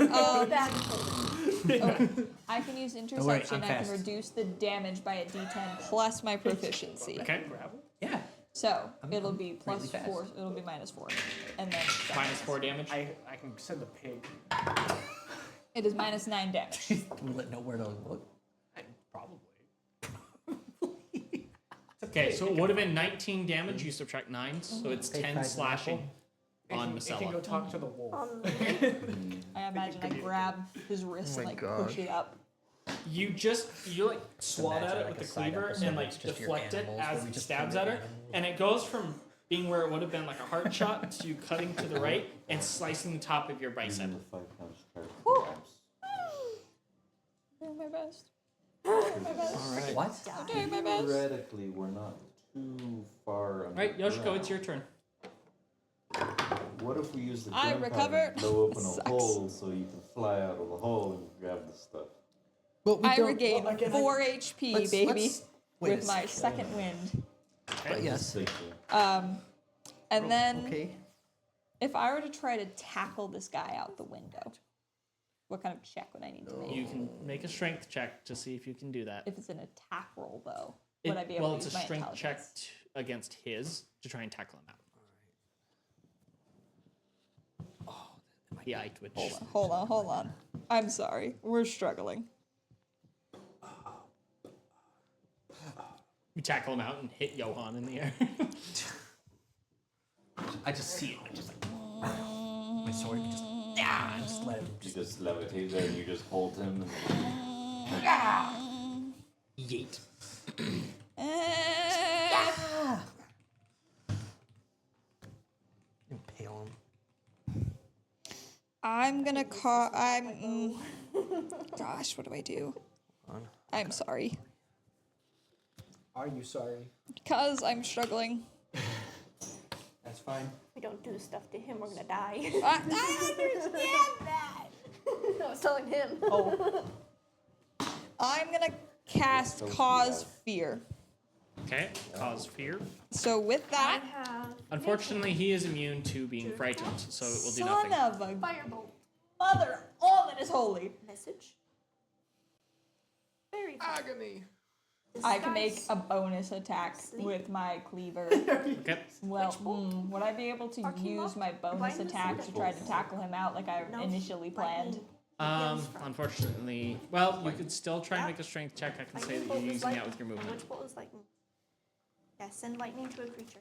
of holding. Okay. I can use worry, interception. I'm I can fast. reduce the damage by a d10 plus my proficiency. Okay. Yeah. So it'll I'm be plus really fast. 4. It'll be -4, and then Minus 4 damage. I can send a pig. it is -9 damage. We let know where to look. Probably. Okay, so it would have been 19 damage. You subtract 9, so it's Take 10 five slashing on It can go Marcella. talk to the wolf. I imagine I grab his wrist and like push it up. You like swat Imagine at it like with a the side cleaver episode and where like it's just your deflect it animals, where as we it just stabs kill at her, the animals. and it goes from being where it would have been like a heart shot to cutting to the right and slicing the top of your bicep. Even the 5-punch card. Doing my best. Alright. What? I'm doing my best. Theoretically, we're not too far. Right, Yoshiko, it's your turn. What if we use the I gunpowder recovered. to blow open Sucks. a hole so you can fly out of the hole and grab the stuff? But we I don't. regain well, again, 4 HP, let's- baby, let's- wait a with my second. second wind. But yes. Just And then Okay. if I were to try to tackle this guy out the window, what kind of check would I need to make? You can make a strength check to see if you can do that. If it's an attack roll, though, would I be able Well, to it's use a my strength check. intelligence? against his to try and tackle him out. The eye twitch. Hold on. I'm sorry. We're struggling. You tackle him out and hit Johan in the air. I just see it. I'm just like, my sword just, just let him. You just levitate there and you just hold him. Yeet. Impale him. I'm gonna call. Gosh, what do I do? I'm sorry. Are you sorry? Because I'm struggling. That's fine. We don't do stuff to him, we're gonna die. I understand that. I was telling him. Oh. I'm gonna cast Cause Fear. Okay, cause fear. So with I that, have Unfortunately, he is immune to being frightened, so it will do son nothing. of a firebolt mother, all that is holy. message. Very Agony. I can make a bonus attack with my cleaver. Okay. Well, would I be able to Arcane use Law? my bonus Blindness? attack to try to tackle him out like I No. initially planned? Unfortunately, well, you could still try and make a strength check. I can say that you're using that with your movement. Which bolt is lightning? Yeah, send lightning to a creature.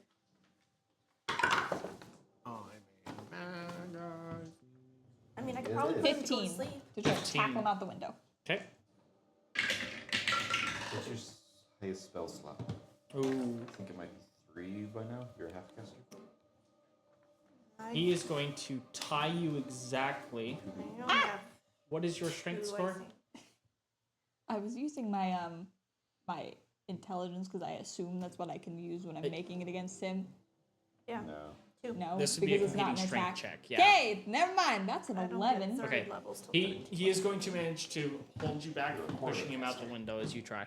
I mean, I could probably put him to go to 15 sleep. to try to tackle him out the window. Okay. What's your highest spell slot? Ooh. I think it might be 3 by now. You're a half caster. He is going to tie you exactly. I only have What is your strength 2, I score? think. I was using my my intelligence because I assume that's what I can use when I'm making it against him. Yeah. No. 2. No, This would be because a it's not an competing attack. strength check, yeah. Okay, never mind. That's an I don't 11. get 30 Okay. levels till He is going to manage to hold you back from pushing him out the window as you try.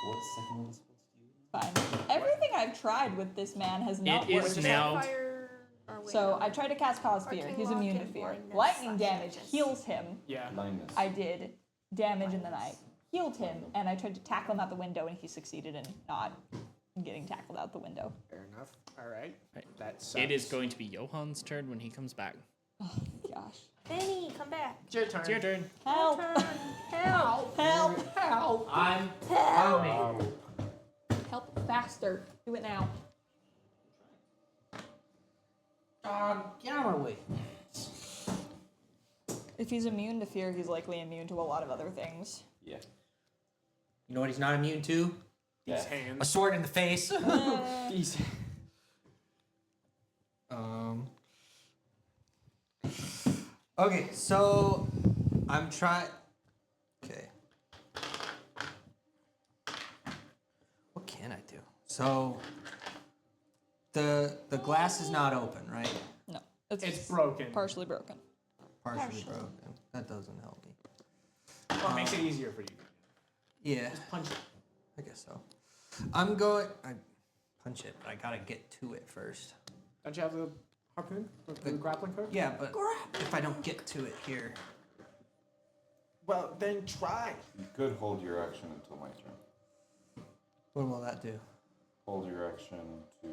What second level spells do you Fine. Everything I've tried with this man has not It is worked. now. Fire, or wait, So no. I tried to cast Cause Fear. Arcane He's Lock immune to and fear. blindness Lightning slash damage darkness. heals him. Yeah. Blindness. I did damage and then I healed him, and I tried to tackle him out the window, and he succeeded in not getting tackled out the window. Fair enough. All right. Right. That sucks. It is going to be Johan's turn when he comes back. Gosh. Benny, come back. It's your turn. It's your turn. Help! Turn. Help. Help! Help. I'm Help. coming. Help faster. Do it now. Get out of my way. If he's immune to fear, he's likely immune to a lot of other things. Yeah. You know what he's not immune to? These Yeah. A hands. sword in the face. These. Okay, so I'm trying. Okay. What can I do? So the glass is not open, right? No. It's broken. Partially broken. Partially broken. That doesn't help me. Well, it makes it easier for you. Yeah, Punch it. I guess so. I'm going. I punch it, but I gotta get to it first. Don't you have the harpoon? The grappling hook? Yeah, but if I don't get to it here, Well, then try. You could hold your action until my turn. what will that do? Hold your action to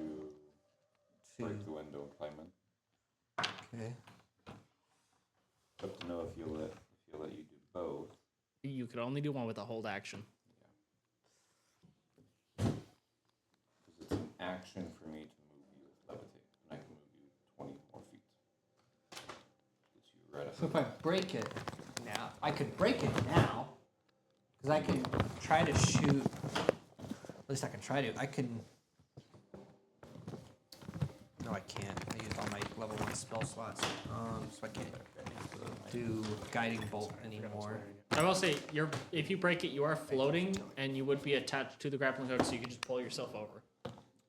break To the window and climb in. okay. It's up to know if you'll let you do both. You could only do one with a hold action. Because it's an action for me to move you with levitate, and I can move you 20 more feet. Gets you right up. So if I break it now, I could break it now, because I can try to shoot. At least I can try to. I can. No, I can't. I used all my level 1 spell slots, so I can't do guiding bolt anymore. I will say, if you break it, you are floating, and you would be attached to the grappling hook, so you could just pull yourself over.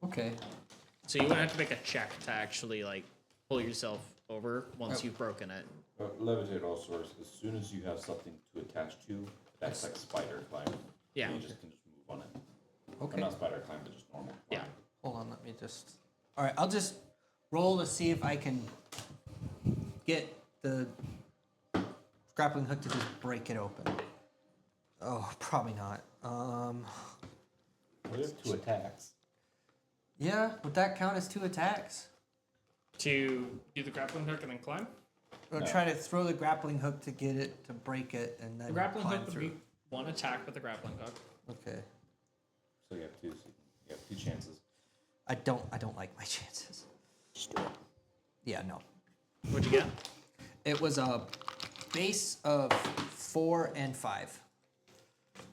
Okay. So you wouldn't have to make a check to actually pull yourself over once you've broken it. Levitate also works as soon as you have something to attach to. That's like spider climb. Yeah. You just can just move on it. Okay. Or not spider climb, but just normal. Yeah. climb. Hold on. Let me just. All right. I'll just roll to see if I can get the grappling hook to just break it open. Oh, probably not. We have 2 attacks. Yeah, would that count as 2 attacks? To do the grappling hook and then climb. Or No. try to throw the grappling hook to get it to break it and then The grappling climb hook would through. be 1 attack with the grappling hook. Okay. So you have 2. So you have 2 chances. I don't like my chances. Just do it. Yeah, no. What'd you get? It was a base of 4 and 5.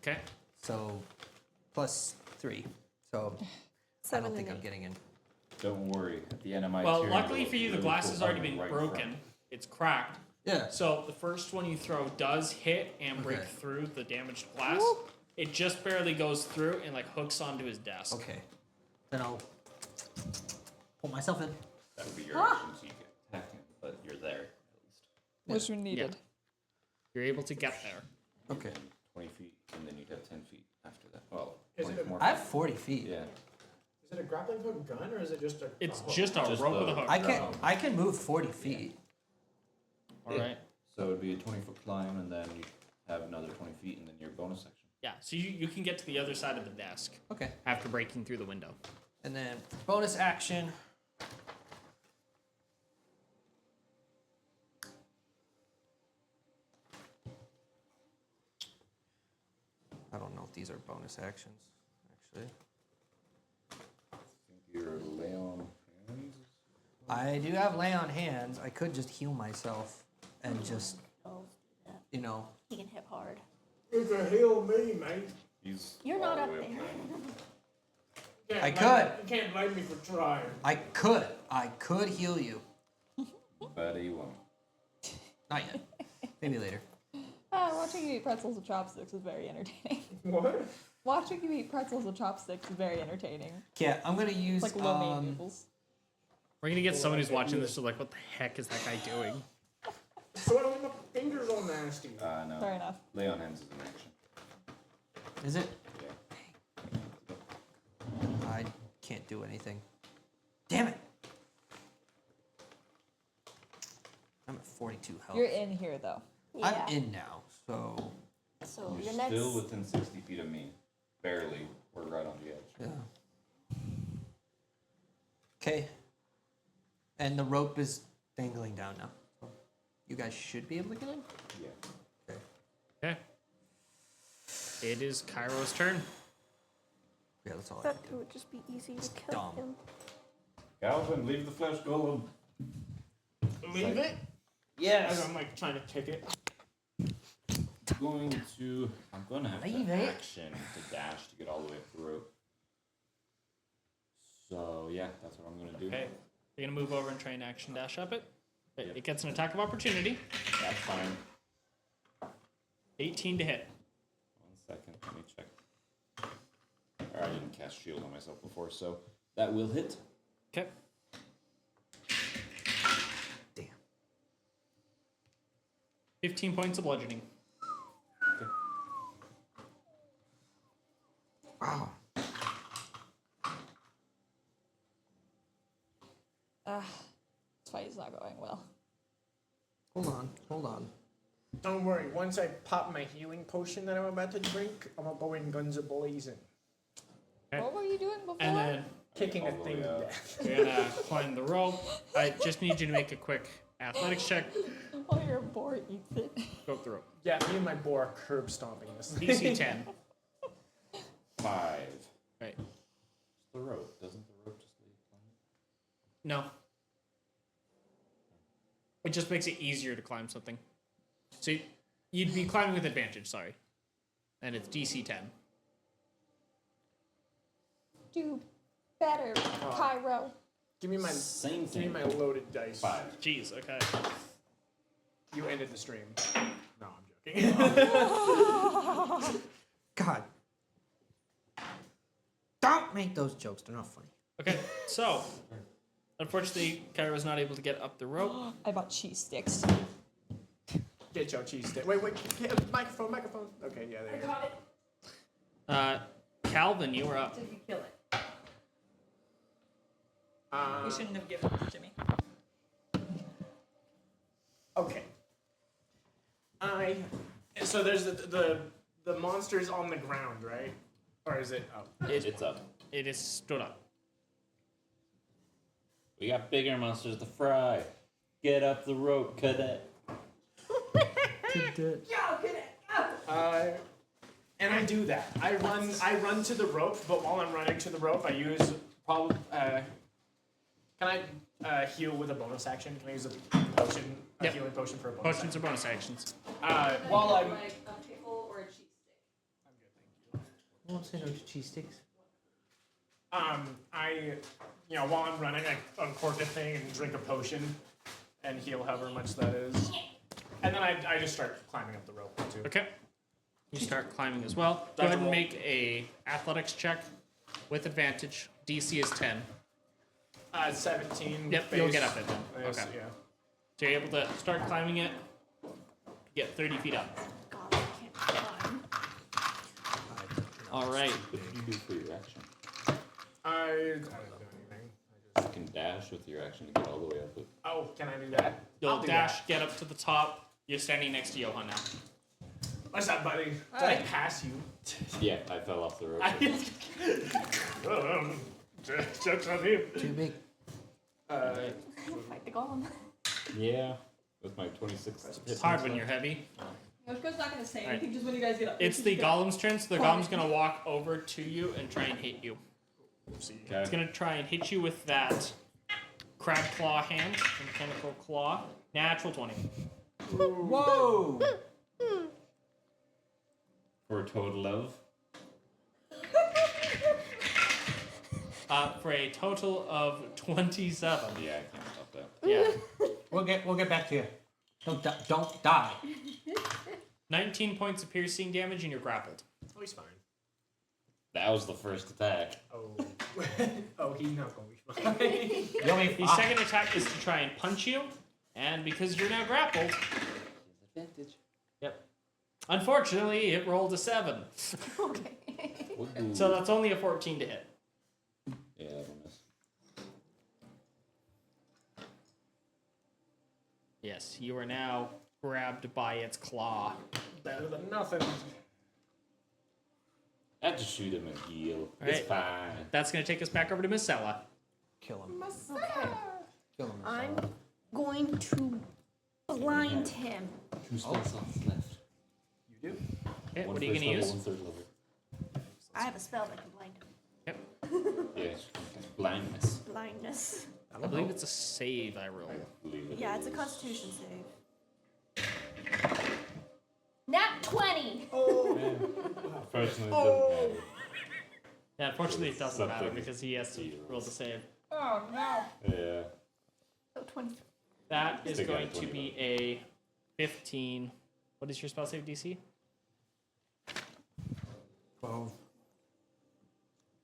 Okay. So plus 3. So I 7 don't think and I'm 8. getting in. Don't worry. At the end of my Well, turn, luckily you'll for you, the really glass cool has already button been right in broken. front. It's cracked. Yeah. So the first one you throw does hit and break Okay. through the damaged glass. It just barely goes through and like hooks onto his desk. Okay. Then I'll pull myself in. That would be your action, so you can attack him, but you're there at least. Which one needed? You're able to get there. Okay. And 20 feet, and then you'd have 10 feet after that. Well, Is it 20 more I have feet. 40 feet. Yeah. Is it a grappling hook gun or is it just a? It's hook? just a Just rope with the- a hook. I can move 40 feet. All right. So it'd be a 20-foot climb, and then you have another 20 feet, and then your bonus section. Yeah. So you can get to the other side of the desk Okay. after breaking through the window. And then bonus action. I don't know if these are bonus actions, actually. I think your lay on hands. I do have lay on hands. I could just heal myself and just, Oh, yeah. you know. He can hit hard. You can heal me, mate. He's You're all not the up way there. Can't I blame- could. You can't blame me for trying. I could heal you. But he won't. Not yet. Maybe later. Watching you eat pretzels with chopsticks is very entertaining. What? Watching you eat pretzels with chopsticks is very entertaining. Yeah, I'm gonna use It's like lo mein noodles. We're gonna get somebody who's watching this who's like, what the heck is that guy doing? So I don't want my fingers all nasty. No. Fair enough. Lay on hands is an action. Is it? Yeah. I can't do anything. Damn it! I'm at 42 health. You're in here though. Yeah. I'm in now, so So You're your next. still within 60 feet of me. Barely. We're right on the edge. yeah. Okay. And the rope is dangling down now. So you guys should be able to get in. Yeah. Okay. Okay. It is Cairo's turn. Yeah, that's all I That can it do. would just be easy to kill dumb. him. Calvin, leave the flesh golem. Leave it? Yes. As I'm like trying to kick it. I'm gonna have Leave to it. action to dash to get all the way up the rope. So yeah, that's what I'm gonna do. Okay. You're gonna move over and try and action dash up it. Okay, Yep. It gets an attack of opportunity. That's fine. 18 to hit. 1 second, let me check. Alright, I didn't cast shield on myself before, so that will hit. Okay. Damn. 15 points of bludgeoning. Okay. Wow. This fight is not going well. Hold on. Hold on. Don't worry. Once I pop my healing potion that I'm about to drink, I'm gonna go in guns a blazing, Okay. What were you doing before? And then kicking a All the thing way to up. death. you're gonna climb the rope. I just need you to make a quick athletics check. Oh, your boar eats it. Go up the rope. Yeah, me and my boar are curb stomping this thing. DC 10. 5. Right. It's the rope. Doesn't the rope just leave? No. It just makes it easier to climb something. So you'd be climbing with advantage, sorry. And it's DC 10. Do better, Cairo. Give me my Same give me thing. my loaded dice. 5. Jeez, okay. You ended the stream. No, I'm joking. God. Don't make those jokes. They're not funny. Okay, so unfortunately, Kyra was not able to get up the rope. I bought cheese sticks. Get your cheese stick. Wait, microphone. Okay, yeah, there you go. Calvin, you were up. Did you kill it? Uh, You shouldn't have given it to Jimmy. Okay. So there's the monsters on the ground, right? Or is it? Oh. It's up. It is stood up. We got bigger monsters to fry. Get up the rope, cadet. And I do that. I run to the rope, but while I'm running to the rope, I use probably. Can I heal with a bonus action? Can I use a potion, a Yep. healing potion for a bonus Potions are bonus actions. action? While I'm. Like a pickle or a cheese stick. I won't say no to cheese sticks. While I'm running, I uncork a thing and drink a potion, and heal however much that is, and then I just start climbing up the rope too. Okay. You start climbing as well. Do Go I have ahead to and roll? make a athletics check with advantage. DC is 10. 17. Yep, you'll get up it then. Base, Okay. Yeah. So you're able to start climbing it. Get 30 feet up. God, I can't climb. All right. What do you do for your action? I don't do anything. You can dash with your action to get all the way up. Oh, can I do that? You'll I'll do dash, that. get up to the top. You're standing next to Johan now. What's up, buddy? Did I pass you? Yeah, I fell off the rope. Jokes on him. Too big. Fight the golem. Yeah, with my 26. It's hard when you're heavy. Yoshiko's not gonna say Alright. anything just when you guys get up. It's the golem's turn, so the golem's gonna walk over to you and try and hit you. It's Okay. gonna try and hit you with that crab claw hand, mechanical claw. Natural 20. Whoa! For a total of. For a total of 27. Yeah, I can't stop that. Yeah. We'll get back to you. Don't die. 19 points of piercing damage and you're grappled. Oh, he's fine. That was the first attack. Oh. Oh, he's not going to be fine. You'll be The second attack is to try and punch you, and because you're now grappled, Advantage. yep. Unfortunately, it rolled a 7. Okay. So that's only a 14 to hit. Yeah, that'll miss. Yes, you are now grabbed by its claw. Better than nothing. I have to shoot him and heal. Alright. It's fine. That's going to take us back over to Miss Sella. kill him. Okay. Kill him. I'm going to blind him. 2 spell slots left. You do? Okay, One what are you first going to level, use? one third level. I have a spell that can blind him. Yep. Yeah, it's blindness. Blindness. I believe it's a save I roll. I believe it Yeah, it's a is. Constitution save. Nat 20. Unfortunately, it doesn't matter. Yeah, unfortunately it doesn't matter Something. because he has to roll the save. Yeah. So 20. That is Still got going a to 20 be a 15. What is your spell save DC? 12.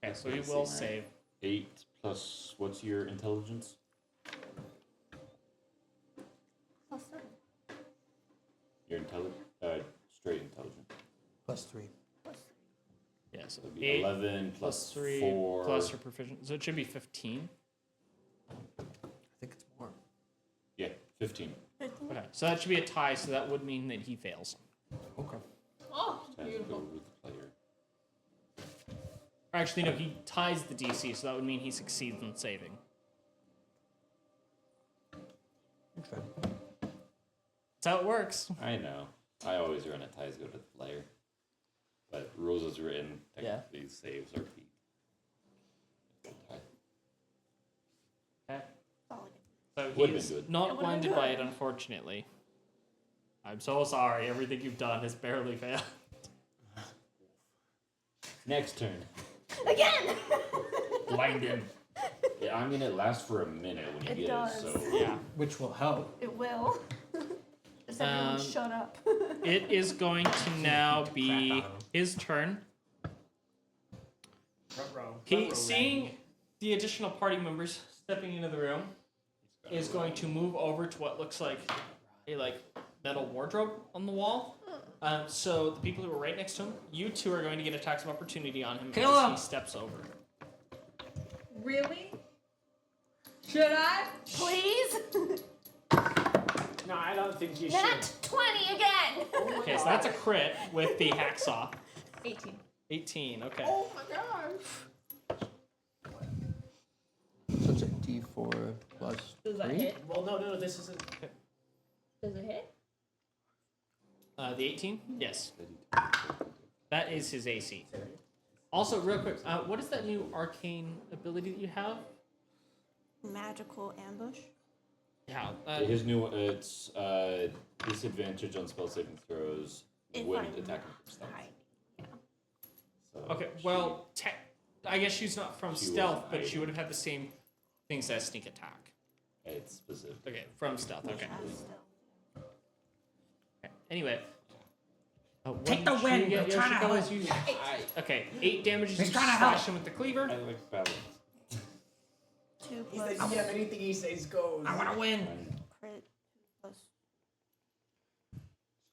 Okay, so he Let's will see, right? save. 8 plus, what's your intelligence? Plus 7. Your straight intelligence. +3. Yeah, so So it'd be 8 11 plus 3 4. plus your proficiency. So it should be 15. I think it's more. Yeah, 15. Okay, so that should be a tie, so that would mean that he fails. Okay. Oh, Time to go beautiful. with the player. Or actually, no, he ties the DC, so that would mean he succeeds in saving. Okay. That's how it works. I know. I always run at ties go to the player. But rules is written, Yeah. technically saves are beat. Okay. Solid. So Would've been he's good. not It would've been blinded by it, good. unfortunately. I'm so sorry. Everything you've done has barely failed. Next turn. Again! Blind him. Yeah, I mean it lasts for a minute when you It get does. it, so Yeah. Which will help. It will. Just everyone Um, shut up. It is going to now be his turn. Front row. He, seeing the additional party members stepping into the room, is going to move over to what looks like a metal wardrobe on the wall. So the people who are right next to him, you two are going to get attacks of opportunity on him Kill as him! he steps over. Really? Should I? Please? No, I don't think you Nat should. 20 again! Okay, so that's a crit with the hacksaw. 18. 18. Okay. Oh my gosh. So it's a D4 plus Does that 3. hit? Well, no, this isn't. Does it hit? The 18? Yes. That is his AC. Also, real quick, what is that new arcane ability that you have? Magical ambush. Yeah. His new it's disadvantage on spell saving throws If when I'm attacking from stealth. hiding. Yeah. So Okay, well, I guess she's not from She stealth, wasn't but she hiding. would have had the same things as sneak attack. it's specific. Okay, from stealth. Okay. Still. Okay, anyway. Take the win, Yeah, we're trying to Yoshiko, help. as you- Okay, 8 damage as He's you trying to slash help. him with the cleaver. I like balance. 2 He's plus like, yeah, anything he says goes. I want to win. crit plus.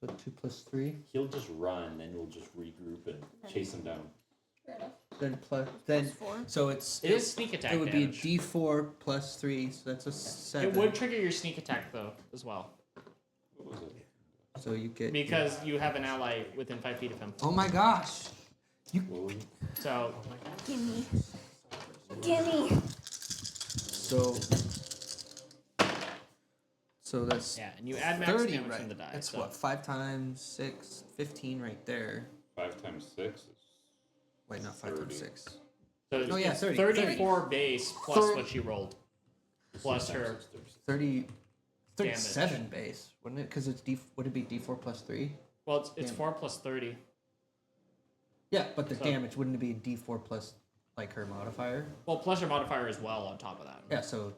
So 2 plus 3. He'll just run, and we'll just regroup and chase him down. Fair enough. Then 4. so it's It is sneak attack it would damage. be a D4 plus 3, so that's a 7. It would trigger your sneak attack, though, as well. What was it? So you get Because you have an ally within 5 feet of him. Oh my gosh. What was it? So, Gimme. Gimme. So that's yeah, and you add max 30, damage right? from the die. That's so. what 5 times 6, 15 right there. 5 times 6 is Wait, not 5 times 30. 6. So Oh, yeah, it's 30. 34 base plus Thir- what she rolled. Plus her 30 37 base, wouldn't it? Because it's would it be D4 plus 3? Well, it's Damage. 4 plus 30. Yeah, but the So- damage wouldn't it be D4 plus like her modifier? Well, plus her modifier as well on top of that, Yeah, so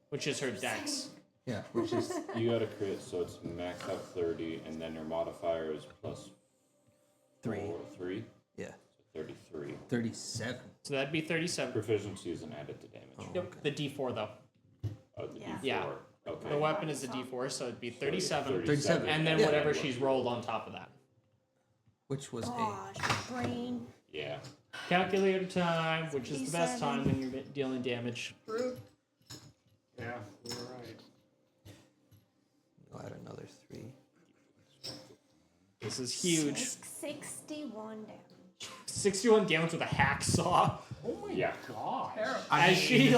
which is her dex. yeah, which is You got a crit, so it's max out 30, and then your modifier is plus 3. 3? Yeah, So 33. 37. So that'd be 37. Proficiency isn't added to damage. Oh. Yep, the D4 though. Oh, the Yeah. D4. Yeah. Okay. The weapon is a D4, so it'd be 37. 37. And then Yeah. whatever she's rolled on top of that. Which was Gosh, my brain. Yeah. Calculator time, which is the best 57. time when you're dealing damage. Yeah, we were right. I'll add another 3. This is huge. 61 damage. 61 damage with a hacksaw. Oh my Yeah. gosh. As she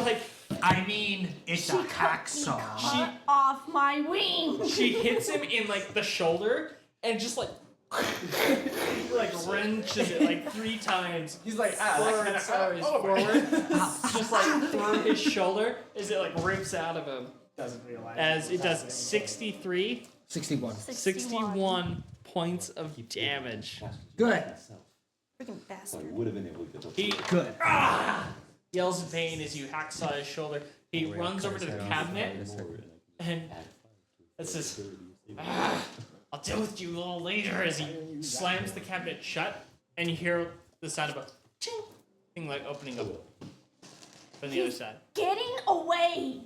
I mean, it's a hacksaw. Cut off my wing. she hits him in like the shoulder and just like wrenches it like 3 times. He's like, Forward, sorry, forward. Just like through his shoulder as it like rips out of him. doesn't realize. As it what's does happening. 61. 61 points of damage. Good. Freaking So I bastard. would have been able to get the He Good. yells in pain as you hacksaw his shoulder. He runs over to the cabinet and it says, I'll deal with you a little later, as he slams the cabinet shut, and you hear the sound of a ching thing like opening up from the other side. Getting away.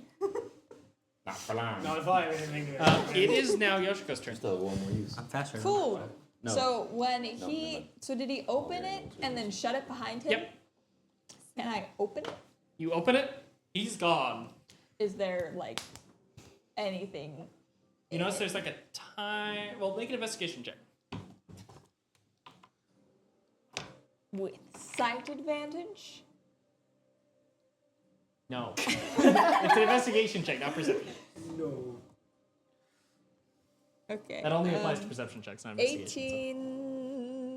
Not for long. No, if I have anything to It is now Yoshiko's turn. Still one more use. I'm faster. Cool. No. So when No, he, never. so did he open it and then shut it behind him? Yep. Can I open it? You open it, he's gone. Is there like anything? You notice there's like a time. Well, make an investigation check. With sight advantage? No. It's an investigation check, not perception. No. Okay. That only applies to perception checks, not investigation.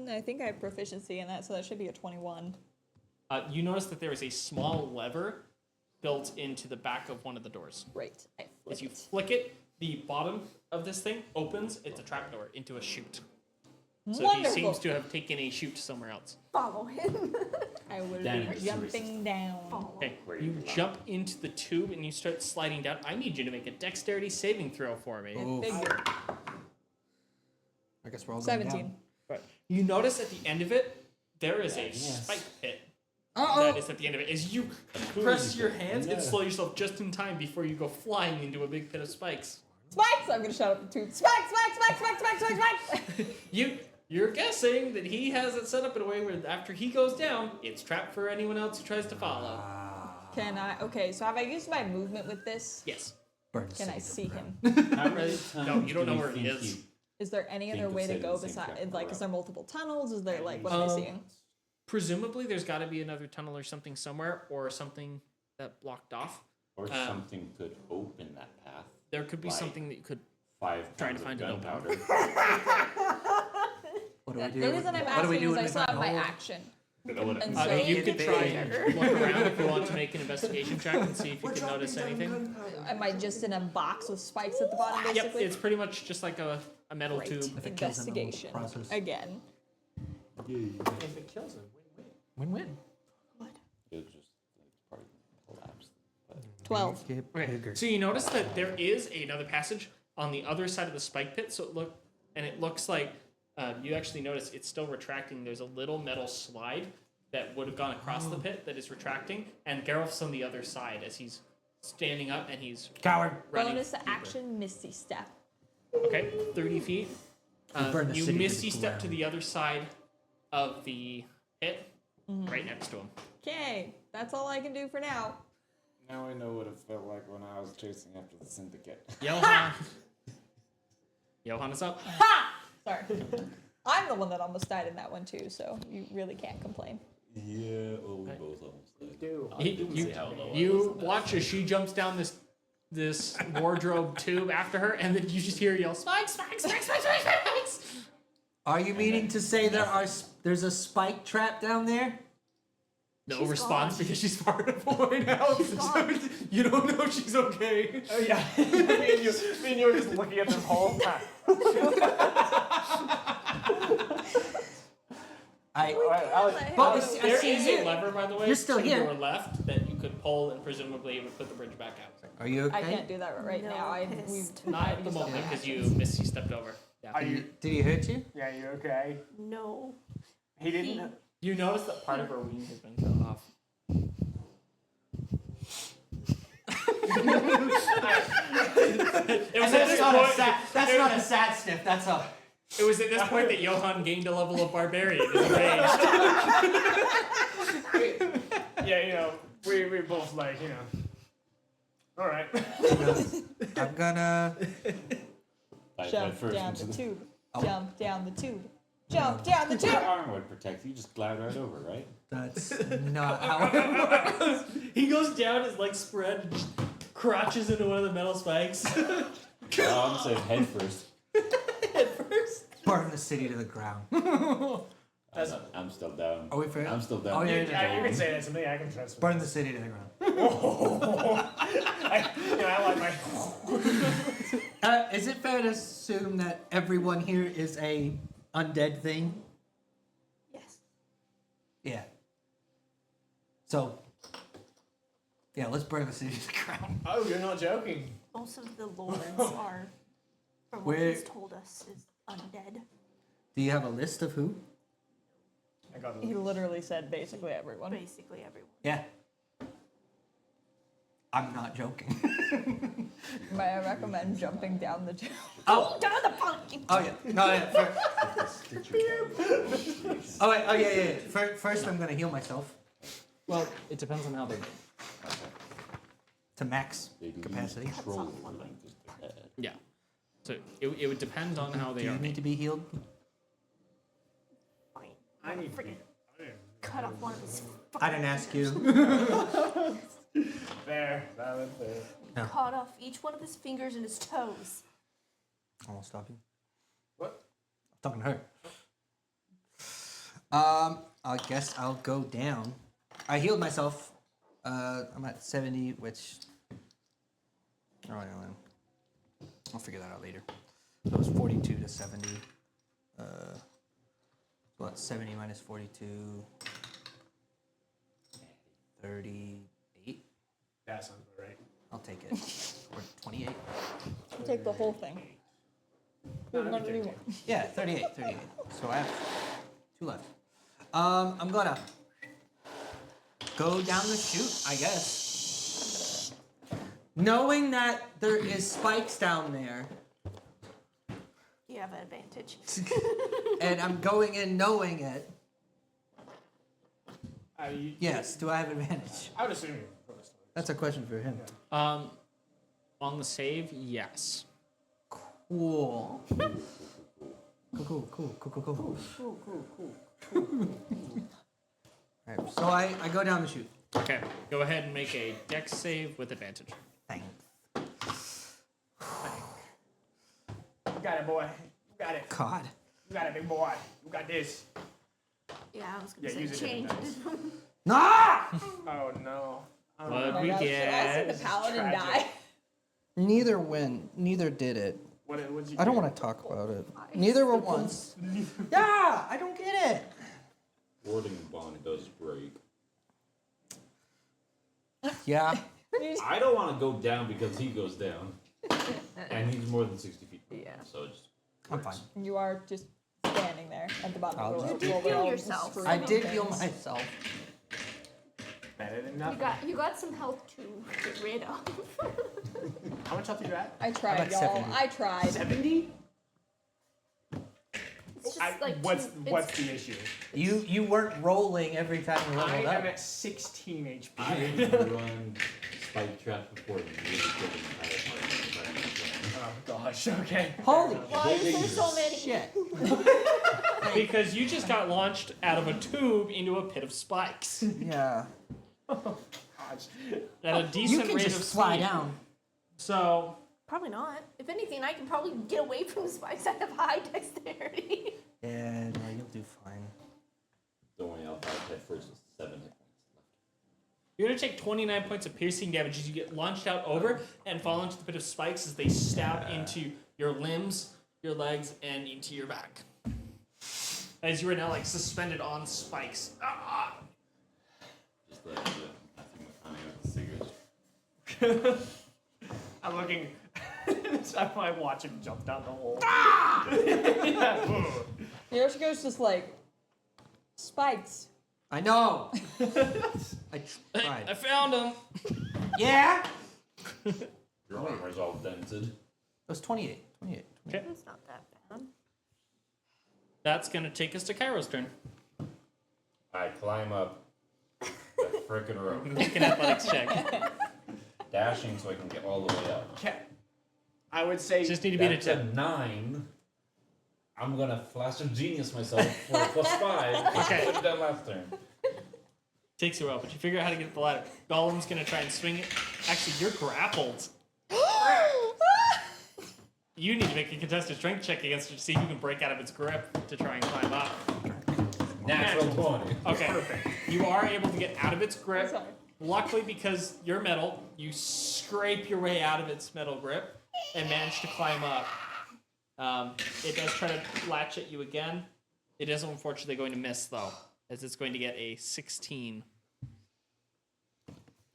18. I think I have proficiency in that, so that should be a 21. You notice that there is a small lever built into the back of one of the doors. Right. I flip As you it. flick it, the bottom of this thing opens. It's a trapdoor into a chute. So Wonderful. he seems to have taken a chute somewhere else. Follow him. I will Then be jumping down. Okay, you jump into the tube and you start sliding down. I need you to make a dexterity saving throw for me. Oof. Figure. I guess we're all going 17. down. Right. You notice at the end of it, there is a spike pit. Uh-oh. That is at the end of it. As you press your hands and slow yourself just in time before you go flying into a big pit of spikes. Spikes! I'm gonna shut up the tube. Spikes! Spikes! Spikes! Spikes! Spikes! Spikes! You're guessing that he has it set up in a way where after he goes down, it's trapped for anyone else who tries to follow. Can I? Okay, so have I used my movement with this? Yes. Burn Can I save. see him? How many No, you don't know do we where he think is. you- Is there any Think other of way to saving go the same besides? trap Like, is there multiple tunnels? Is there like what am I seeing? presumably there's got to be another tunnel or something somewhere, or something that blocked off. Or something could open that path. There could be Like something that you could 5 try to pounds find of it open. gunpowder. What do we do? The reason I'm What do we asking do is I in still have my hole? action. And I so mean, you could try and look around if you want to make an investigation check and see if you We're can notice dropping down anything. gunpowder. am I just in a box with spikes at the bottom, Yep, basically? it's pretty much just like a metal Great. tube. If it kills them, it'll Investigation. process. Again. If it kills him, win-win. Win-win. It was just probably collapsed. But 12. Get Okay, bigger. so you notice that there is another passage on the other side of the spike pit. So it looks like you actually notice it's still retracting. There's a little metal slide that would have gone across the pit that is retracting, and Gareth's on the other side as he's standing up and he's Coward. running. Bonus action, Misty Step. Okay, 30 feet. burn the You city to misty the step to ground. the other side of the pit, right next to him. Okay, that's all I can do for now. Now I know what it felt like when I was chasing after the syndicate. Johan. Johan is up. Sorry. I'm the one that almost died in that one too, so you really can't complain. yeah, we both almost died. Do. I didn't see how low I You was in that. watch as she jumps down this wardrobe tube after her, and then you just hear her yell, "Spikes, spikes, spikes, spikes, spikes, spikes!" Are you meaning to say there's a spike trap down there? No She's response gone. because she's far enough away now. gone. You don't know if she's okay. Oh yeah. me and you were just looking at this whole time. But I see There is a you. lever, by the way, You're still to here. your left that you could pull, and presumably it would put the bridge back out. Are you okay? I can't do that right No, now. pissed. Not at the moment because you misty stepped over. Yeah. Are you? Did he hurt you? Yeah, you okay? No. He didn't. You notice that part of her wing has been cut off. It was at this point. That's not a sad sniff. That's a. It was at this point that Johan gained a level of barbarian. His rage. Yeah, you know, we both like, you know. All right. I'm gonna. Dive Jump head first down into the the tube. Jump down the tube. Jump down the Your tube. arm would protect you. Just glide right over, right? That's not how it works. He goes down, his legs spread, and just crotches into one of the metal spikes. Oh, I'm saying head first. Burn the city to the ground. I'm still down. Are we fair? I'm still down. Oh, yeah, Yeah, you can say that to me. I can transfer. Burn the city to the ground. I like my. Is it fair to assume that everyone here is a undead thing? Yes. Yeah. So. Yeah, let's burn the city to the ground. Oh, you're not joking. Most of the lords are, from what Where- he's told us, is undead. Do you have a list of who? I got He literally said basically everyone. Basically everyone. Yeah. I'm not joking. May I recommend jumping down the tube? Oh, Down the pumpkin. oh yeah. No, yeah. Oh wait. Oh yeah, yeah. First, I'm gonna heal myself Well, it depends on how they. to max They do capacity. control over them 'cause they're dead. Yeah. So it would depend on how they Do are. you need to be healed? Fine. I need to be. Cut off one of his. I didn't ask you. There. Silent there. Cut off each one of his fingers and his toes. I won't stop you. What? I'm talking to her. I guess I'll go down. I healed myself. I'm at 70, which. Oh, I don't know. I'll figure that out later. So it was 42 to 70. So that's 70 minus 42. 38. That sounds about right. I'll take it. Or 28. I'll take the whole thing. Yeah, 38. So I have 2 left. I'm gonna go down the chute, I guess. Knowing that there is spikes down there, You have an advantage. and I'm going in knowing it. You, Yes, do I have advantage? I would assume you first. That's a question for him. On the save, yes. Cool. Cool. Alright, so I go down the chute. Okay, go ahead and make a dex save with advantage. Thanks. You got it, boy. You got it. God. You got it, big boy. You got this. Yeah, I was gonna Yeah, say use it change different it. Nah! Oh no. Oh, What no. we Also, get? the paladin tragic. die. Neither did it. What'd you I don't get? want to talk about it. Neither were once. Yeah, I don't get it. Warding bond does break. Yeah. I don't want to go down because he goes down. And he's more than 60 feet. Yeah. So it just I'm fine. You are just standing there at the bottom I'll of the just rope. while heal we're all yourself. screwing I did things. heal myself. Better than You nothing. got some health to get rid of. How much health are you at? I tried, about y'all. 70? I tried. 70? It's just like what's two, what's the issue? You weren't rolling every time you I leveled am up. at 16 HP. I have run spike traps before and really killed an entire party. Oh gosh. Okay. Holy Why is there so many? shit. Because you just got launched out of a tube into a pit of spikes Yeah. Gosh. at a You decent can rate just of fly speed. down. So Probably not. If anything, I can probably get away from the spikes. I have high dexterity. Yeah, no, you'll do fine. don't worry, I'll fight head first with 7 hit points left. you're gonna take 29 points of piercing damage as you get launched out over and fall into the pit of spikes as they stab into your limbs, your legs, and into your back. As you are now like suspended on spikes. Ah! Just like Matthew McConaughey with the cigarette. I'm looking. I watch him jump down the hole. Yoshiko's just like, spikes. I know. I I tried. found him. Yeah. Your armor's all dented. It was 28. 28. Okay, It's not that bad. that's gonna take us to Cairo's turn. I climb up the frickin' rope, Make an athletics check. dashing so I can get all the way up. Okay. I would say. Just need to beat a That's a 10. 9. I'm gonna flash of genius myself for a +5. Okay. I did that last turn. Takes you a while, but you figure out how to get up the ladder. Golem's gonna try and swing it. Actually, you're grappled. You need to make a contested strength check against it to see if you can break out of its grip to try and climb up. Natural 20. Okay. Perfect. You are able to get out of its grip. Sorry. Luckily, because you're metal, you scrape your way out of its metal grip and manage to climb up. It does try to latch at you again. It is unfortunately going to miss, though, as it's going to get a 16.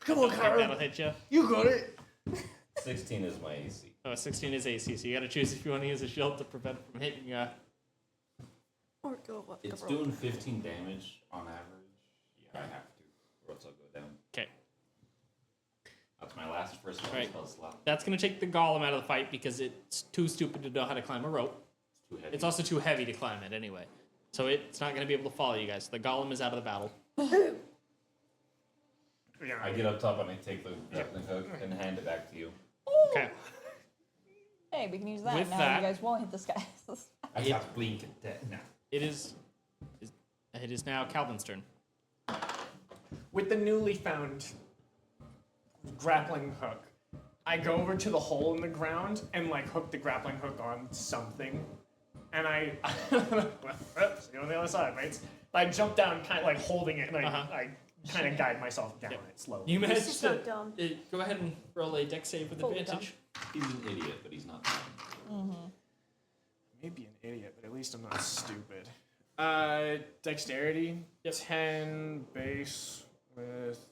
Come I on, don't think that'll Kyra. hit you. You got it. 16 is my AC. Oh, 16 is AC, so you gotta choose if you want to use a shield to prevent it from hitting you. Or go up It's the rope. doing 15 damage on average. Yeah, I have to, or else I'll go down. Okay. That's my last first Right. spell slot. That's gonna take the golem out of the fight because it's too stupid to know how to climb a rope. It's too heavy. It's also too heavy to climb it anyway. So it's not gonna be able to follow you guys. The golem is out of the battle. I get up top and I take the grappling hook and hand it back to you. Okay. Hey, we can use that With now. that- You guys won't hit this guy. I have blink at that now. It is now Calvin's turn. With the newly found grappling hook, I go over to the hole in the ground and like hook the grappling hook on something, and I see you on the other side, mates. I jump down, kind of like holding it, and I kind of guide myself down it slowly. You He's managed just to not dumb. go ahead and roll a dex save with Fully advantage. He's an idiot, but he's not dumb. Maybe an idiot, but at least I'm not stupid. Dexterity, Yep. 10 base with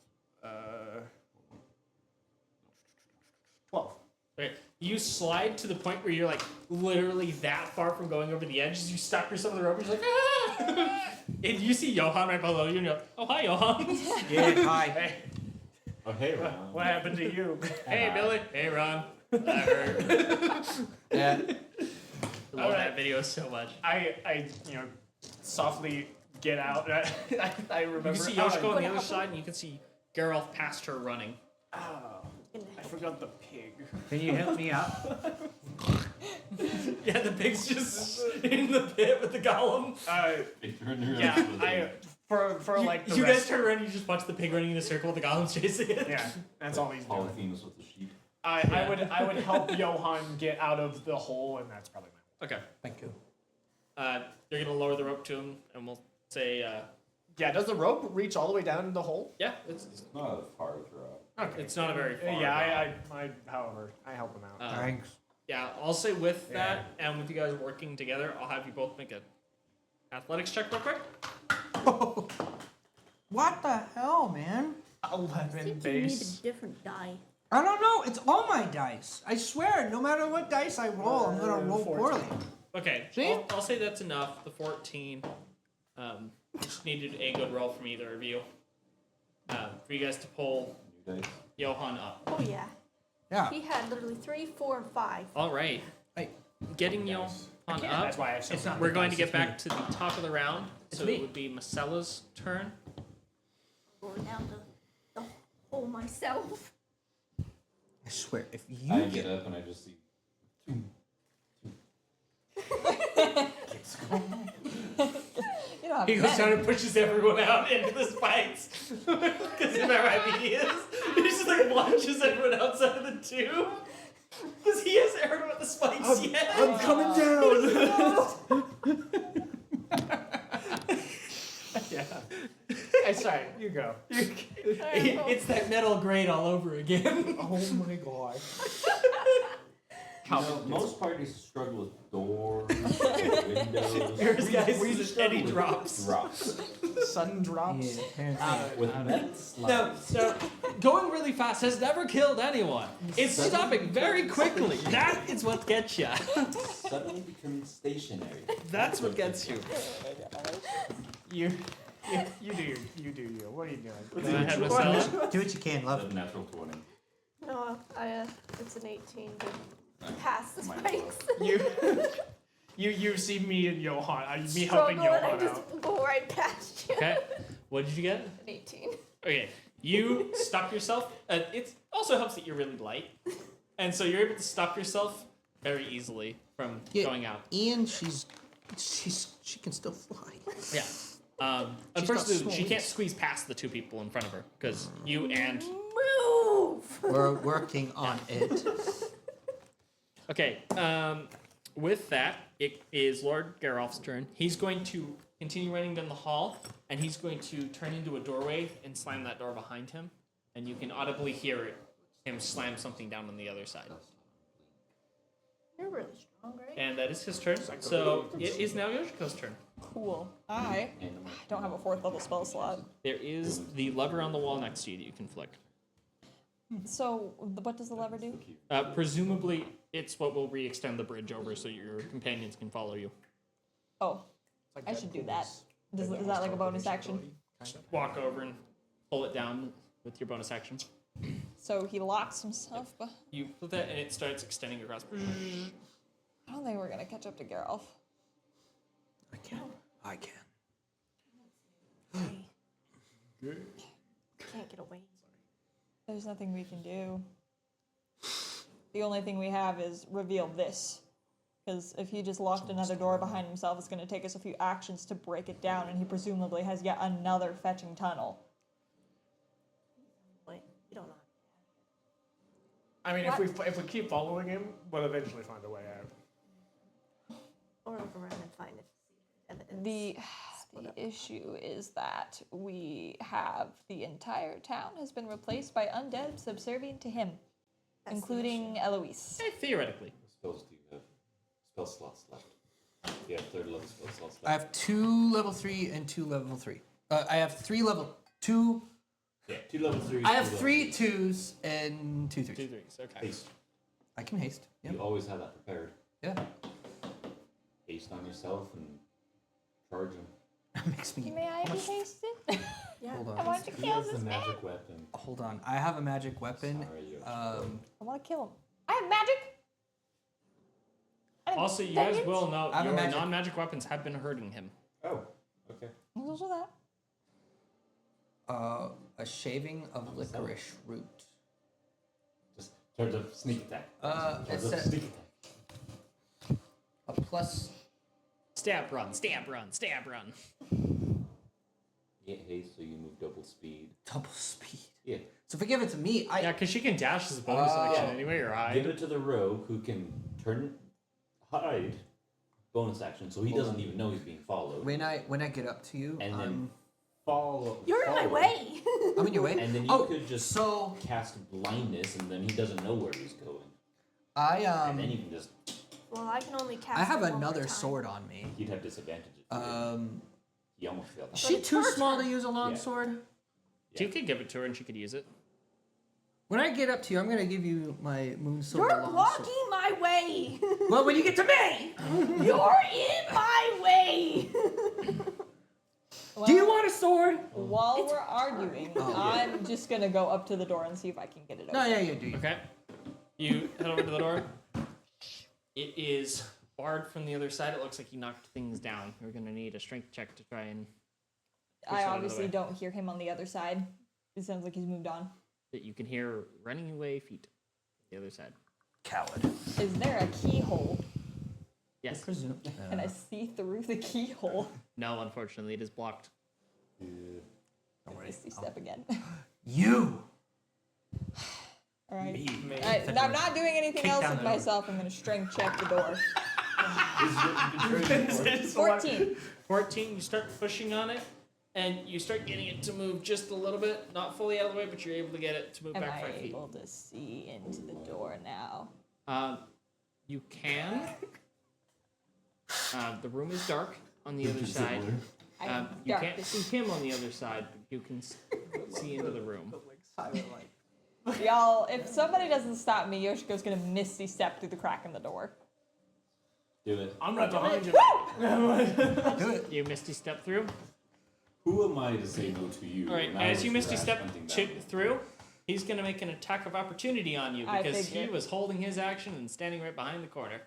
12. Okay. You slide to the point where you're like literally that far from going over the edge as you stop yourself on the rope and you're like, ah! And you see Johan right below you and you're like, oh, hi, Johan. Yeah, hi. Hey, Oh, hey, Ron. what happened to you? Hey, Billy. Hey, Ron. I heard. Yeah. I love Alright. that video so much. I softly get out. I remember. You can see how I- Yoshiko on the other side and you can see Geralt past her running. Oh, I forgot the pig. Can you help me out? Yeah, the pig's just in the pit with the golem. Yeah, For like the you guys rest. turn around and you just watch the pig running in a circle with the goblins chasing it. Yeah, that's all he's doing. Polyphemus with the sheep. I would help Johan get out of the hole, and that's probably my. Okay. Thank you. You're gonna lower the rope to him, and we'll say, Yeah, does the rope reach all the way down in the hole? yeah, it's Not a far drop. Okay. it's not a very far. Yeah, drop. however, I help him out. Thanks. Yeah, I'll say with that, and with you guys working together, I'll have you both make a athletics check real quick. What the hell, man? 11 You need base. a different die. I don't know. It's all my dice. I swear, no matter what dice I roll, I'm gonna roll 14. poorly. Okay, See? I'll say that's enough. The 14. Just needed a good roll from either of you. For you guys to pull New dice. Johan up. Oh yeah. Yeah. He had literally 3, 4, and 5. All right. Hey, Getting Johan up. That's why I have so It's not We're the going dice, to get it's back me. to the top of the round. It's So me. it would be Macella's turn. Going down the hole myself. I swear, if I you get get up and I just see. You don't have He goes men. down and pushes everyone out into the spikes. Because of how heavy he is. He just like launches everyone outside of the tube. Because he hasn't heard about the spikes yet. I'm coming down. Yeah. Hey, sorry, you go. It's that metal grade all over again. Oh my god. Most parties struggle with doors, windows. Here's guys, we just struggle Eddie with drops. Drops. Sun drops. yeah, apparently. With net No, slides. so going really fast has never killed anyone. It's stopping very quickly. That is what gets you. Suddenly becoming stationary. That's what gets you. You do you. What are you doing? Go ahead, Marcella. Do what you can, love. The natural 20. No, it's an 18 to pass the spikes. You see me and Johan. Me Struggle helping and Johan I just out. go right past you. Okay, what did you get? An 18. Okay, you stop yourself. It also helps that you're really light, and so you're able to stop yourself very easily from going out. Ian, she can still fly. Yeah. Unfortunately, she can't squeeze past the two people in front of her because you and. Move! We're working on it. Okay. With that, it is Lord Geralf's turn. He's going to continue running down the hall, and he's going to turn into a doorway and slam that door behind him, and you can audibly hear him slam something down on the other side. You're really strong, right? And that is his turn. So it is now Yoshiko's turn. Cool. I don't have a 4th level spell slot. There is the lever on the wall next to you that you can flick. So, what does the lever do? Presumably, it's what will re-extend the bridge over so your companions can follow you. Oh, I should do that. Is that like a bonus action? Walk over and pull it down with your bonus action. So he locks himself. You flip that, and it starts extending across. I don't think we're gonna catch up to Geralt. I can. I can. Can't get away. There's nothing we can do. The only thing we have is reveal this. Because if he just locked another door behind himself, it's going to take us a few actions to break it down, and he presumably has yet another fetching tunnel. Wait, you don't know. I mean, if we keep following him, we'll eventually find a way out. Or look around and find evidence. The issue is that we have the entire town has been replaced by undead subservient to him, That's the including Eloise. Theoretically. What spells do you have? Spell slots left. You have third level spell slots left. I have 2 level 3 and 2 level 3. I have 3 level 2. Yeah, 2 level 3. I have 3 2s and 2 3s. 2 3s. Okay. Haste. I can haste. Yep. You always have that prepared. Yeah. Haste on yourself and charge him. That makes me. May I be hasted? Yeah. Hold I on. want to He kill has the this man. magic weapon. Hold on. I have a magic weapon. Sorry, you. I want to kill him. I have magic. I have Also, you guys vengeance. will know I have a your magic- non-magic weapons have been hurting him. Oh, okay. There's also that. A shaving of licorice root. Just charge up sneak attack. It Charge up said sneak attack. a plus. Stab run, stab run, stab run. Get haste, so you move double speed. Double speed. Yeah. So if I give it to me, I Yeah, because she can dash as a bonus action Yeah. anyway, or Give hide. it to the rogue who can hide, bonus action, so he doesn't even know he's being followed. when I get up to you, And then follow. You're in my way. I'm in your way. And then you could just cast blindness, and then he doesn't know where he's going. And then you can just. Well, I can only cast. I have it one more another time. sword on me. You'd have disadvantages. He almost failed. Is she too small to use a long sword? You could give it to her and she could use it. When I get up to you, I'm gonna give you my moon sword. You're blocking my way. Well, when you get to me, You're in my way. do you want a sword? While we're arguing, I'm just gonna go up to the door and see if I can get it open. No, yeah, do you? Okay. You head over to the door. It is barred from the other side. It looks like he knocked things down. You're going to need a strength check to try and push I it out of the obviously way. don't hear him on the other side. It sounds like he's moved on. That you can hear running away feet on the other side. Coward. Is there a keyhole? Yes. Presume. Can I see through the keyhole? No, unfortunately, it is blocked. Don't worry. Misty step again. You. All right. Me. I'm not doing anything Kick else down with the door. myself. I'm gonna strength check the door. It's 14. 14, you start pushing on it, and you start getting it to move just a little bit. Not fully out of the way, but you're able to get it to move Am back I 5 feet. able to see into the door now? You can. The room is dark on the other side. I'm You dark. can't see him on the other side, but you can see into the room. Y'all, if somebody doesn't stop me, Yoshiko's gonna misty step through the crack in the door. Do it. I'm right behind you. Do it. You misty step through. Who am I to say no to you? All right, when I as was you misty rash step hunting down? through, he's gonna make an attack of opportunity on you I because he figured. was holding his action and standing right behind the corner.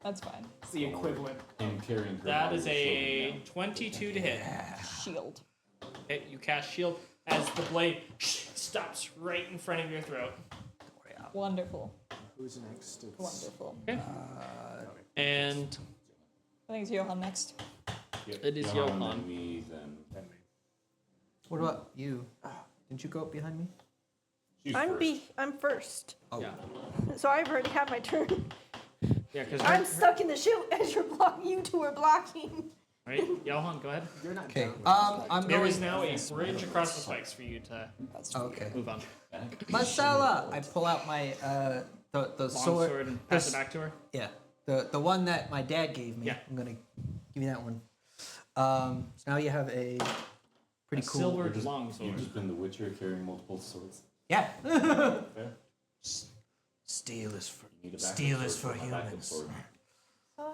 That's fine. It's the equivalent. And carrying her That body is slowly a down. 22 to hit. Shield. Okay, you cast shield as the blade stops right in front of your throat. Wonderful. Who's next? It's Wonderful. Okay. And I think it's Johan next. Yep. It is Johan, Johan. then me, then What about you? Didn't you go up behind me? she's I'm first. I'm first, Oh. yeah, so I've already had my turn. yeah, because I'm stuck in the chute as you're blocking. You two are blocking. all right, Johan, go ahead. You're not Okay. down. I'm There going. is now a bridge across the spikes for you to Okay. move on. Marcella, I pull out my the Long sword. sword and pass this- it back to her. Yeah, the one that my dad gave me. Yeah. I'm gonna give you that one. So now you have a pretty cool. Silver long sword. You've just been the Witcher carrying multiple swords. Yeah. Fair. Steel is for You need a backup steel is sword for my backup humans. sword.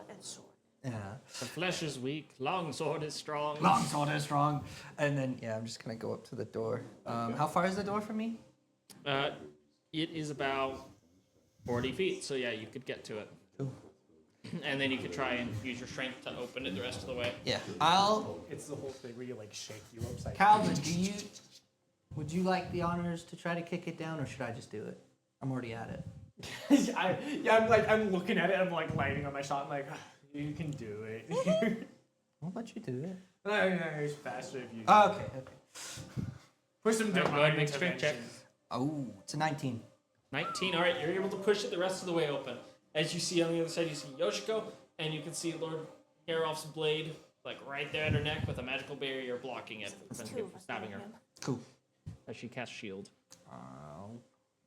And sword. Yeah. The flesh is weak. Long sword is strong. Long sword is strong. And then yeah, I'm just gonna go up to the door. How far is the door from me? It is about 40 feet, so yeah, you could get to it. Cool. And then you could try and use your strength to open it the rest of the way. Yeah. It's the whole thing where you like shake you upside. Calvin, would you like the honors to try to kick it down, or should I just do it? I'm already at it. I'm looking at it. I'm like lighting on my shot. I'm like, you can do it. I'll let you do it. No, it's faster if you. Okay. Push some Go ahead, divine make a strength check. intervention. Oh, it's a 19. 19. All right, you're able to push it the rest of the way open. As you see on the other side, you see Yoshiko, and you can see Lord Harolf's blade, like right there at her neck, with a magical barrier blocking it, preventing it from stabbing her. Cool. As she casts shield.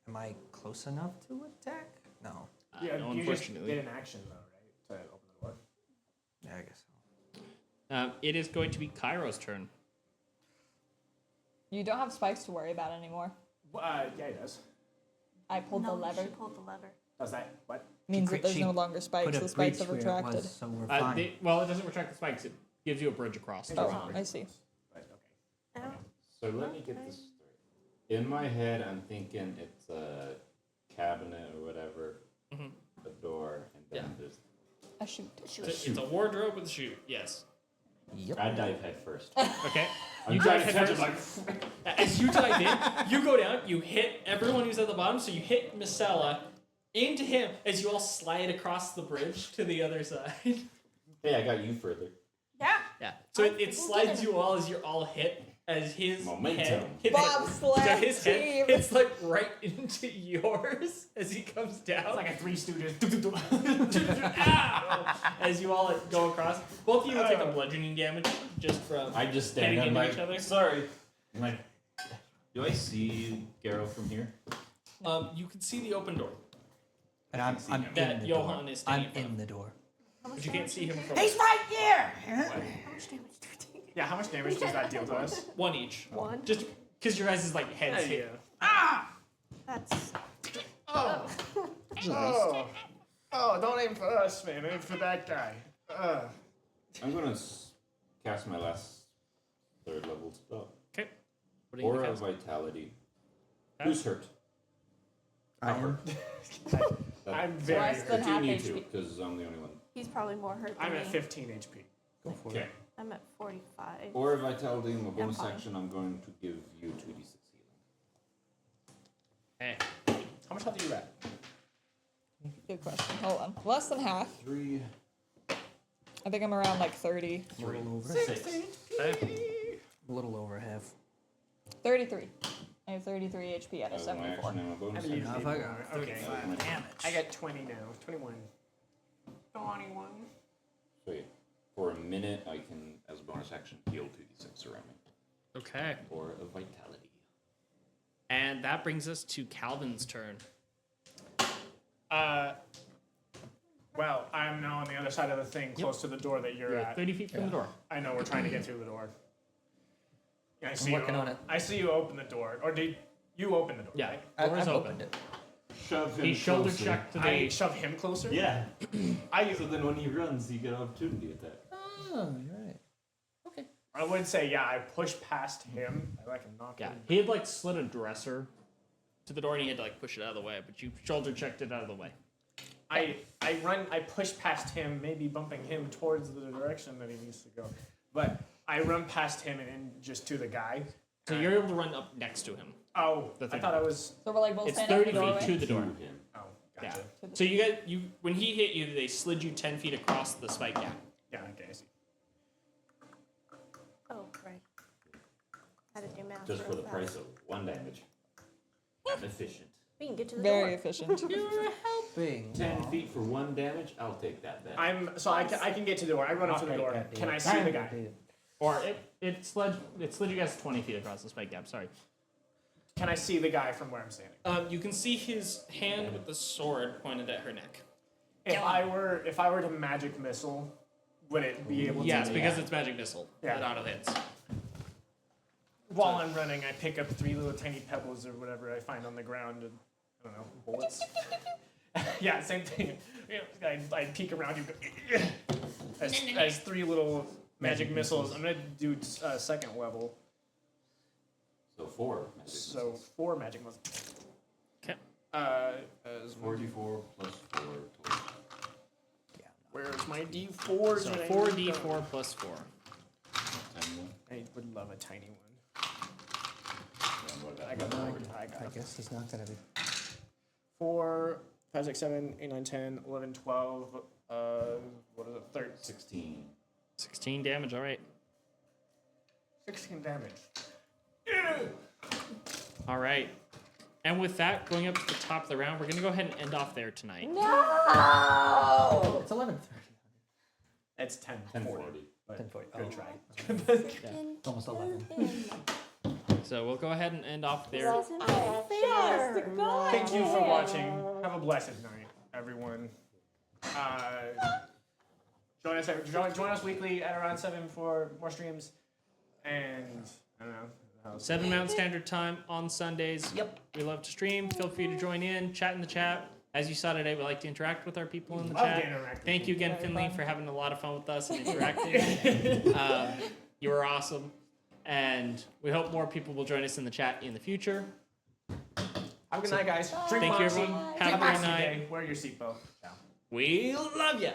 Am I close enough to attack? No. Yeah, no, you just unfortunately. get an action though, right? To open the door. Yeah, I guess so. It is going to be Cairo's turn. You don't have spikes to worry about anymore. Yeah, it does. I pulled the lever. She pulled the lever. Does that what? Means that there's She no longer spikes. Put a The spikes breach have where it retracted. was, so we're fine. Well, it doesn't retract the spikes. It gives you a bridge across. Oh, I see. Right, okay. Oh, So let me get this straight. In my head, I'm thinking it's a cabinet or whatever, a door, and then there's. I shoot. It's a wardrobe with a chute, yes. Yep. I dive head first. Okay. I'm You trying dive to head catch first. it As you dive in, you go down, you hit everyone who's at the bottom, so you hit Misella into him as you all slide across the bridge to the other side. Hey, I got you further. Yeah. Yeah. So it slides you all as you're all hit. As his Momentum. head hits Bobsled so his head team. hits like right into yours as he comes down. It's like a Three Stooges. Ow! As you all like, go across. Both of you will take a bludgeoning damage just from I just stand hitting up into like, each other. sorry. I'm like, do I see Garrow from here? You can see the open door. And I'm in That the Johan door. is standing I'm in front in the door. But you can't see him from right here! How much damage do we take? Yeah, how much damage does that deal to us? one each. One? Just because your guys' like heads hit. That's. Oh, don't aim for us, man. Aim for that guy. I'm gonna cast my last 3rd level spell. Okay. What are you Aura gonna of cast? Vitality. Okay. Who's hurt? I am. I'm very Less than hurt. half You need to, HP. because I'm the only one. He's probably more hurt than I'm me. at 15 HP. Go for Okay. it. I'm at 45. Aura of Vitality in my bonus fine. action, I'm going to give you 2d6 healing. Hey. How much health are you at? Good question. Hold on. Less than half. 3, I think I'm around like 30. 3, over. 6. A little over half. 33. I have 33 HP out of That was my 74. action and my bonus I believe action. Now if I got Okay. That was my damage. I got 20 now. 21. 21. So yeah, for a minute, I can, as a bonus action, heal 2d6 around me. Okay. Aura of Vitality. And that brings us to Calvin's turn. Well, I'm now on the other side of the thing, close to the door that you're at. 30 feet from the door. I know we're trying to get through the door. Yeah, I see working you, on it. I see you open the door. Or did you open the door? Yeah. Right? Door is I've open. opened it. Shove him He shoulder closer. checked to I the. shove him closer? Yeah. I So then when he runs, you get an opportunity attack. Oh, you're right. I would say, yeah, I push past him. I like him knock Yeah. him. He had like slid a dresser to the door and he had to like push it out of the way, but you shoulder checked it out of the way. I push past him, maybe bumping him towards the direction that he needs to go. But I run past him and just to the guy. So you're able to run up next to him. Oh, The I thing. thought I was. So we're like both It's standing 30 in the doorway? feet to the door. him. Oh, Yeah. gotcha. So you when he hit you, they slid you 10 feet across the spike gap. Yeah, okay, I see. Oh, right. Had to do math Just real for the fast. price of 1 damage. I'm efficient. We can get to the Very door. efficient. Bing. 10 feet for 1 damage, I'll take that bet. I can get to the door. I run up to the door. Can I see the guy? Or it slid you guys 20 feet across the spike gap, sorry. Can I see the guy from where I'm standing? You can see his hand with the sword pointed at her neck. If I were to magic missile, would it be able to? Yes, because it's magic missile. Yeah. It auto hits. While I'm running, I pick up 3 little tiny pebbles or whatever I find on the ground and, I don't know, bullets. Yeah, same thing. You know, I peek around you as 3 little magic missiles. I'm going to do second level. So 4 magic So 4 magic missiles. Okay. As 4d4 plus 4 total. where's my D4s? So that I 4d4 plus 4. 10 more. I would love a tiny one. And what about I got I guess it's not gonna be. 4, 5, 6, 7, 8, 9, 10, 11, 12, what is it, 13. 16. 16 damage, alright. 16 damage. Alright. And with that, going up to the top of the round, we're going to go ahead and end off there tonight. No! It's 11:30. It's 10:40. 10:40. But 10:40. good Oh. try. It's almost 11. So we'll go ahead and end off there. This isn't fair. Thank you for watching. Have a blessed night, everyone. Join us weekly at around 7 for more streams. And I don't know. 7 Mountain Standard Time on Sundays. Yep. We love to stream. Feel free to join in, chat in the chat. As you saw today, we like to interact with our people in the Love chat. to interact with Thank you again, Very Finley, fun. for having a lot of fun with us and interacting. You were awesome. And we hope more people will join us in the chat in the future. Have a good night, guys. Drink Thank you, Moxie. everyone. Take Have a great Moxie night. Day. Wear your seatbelt. We love you.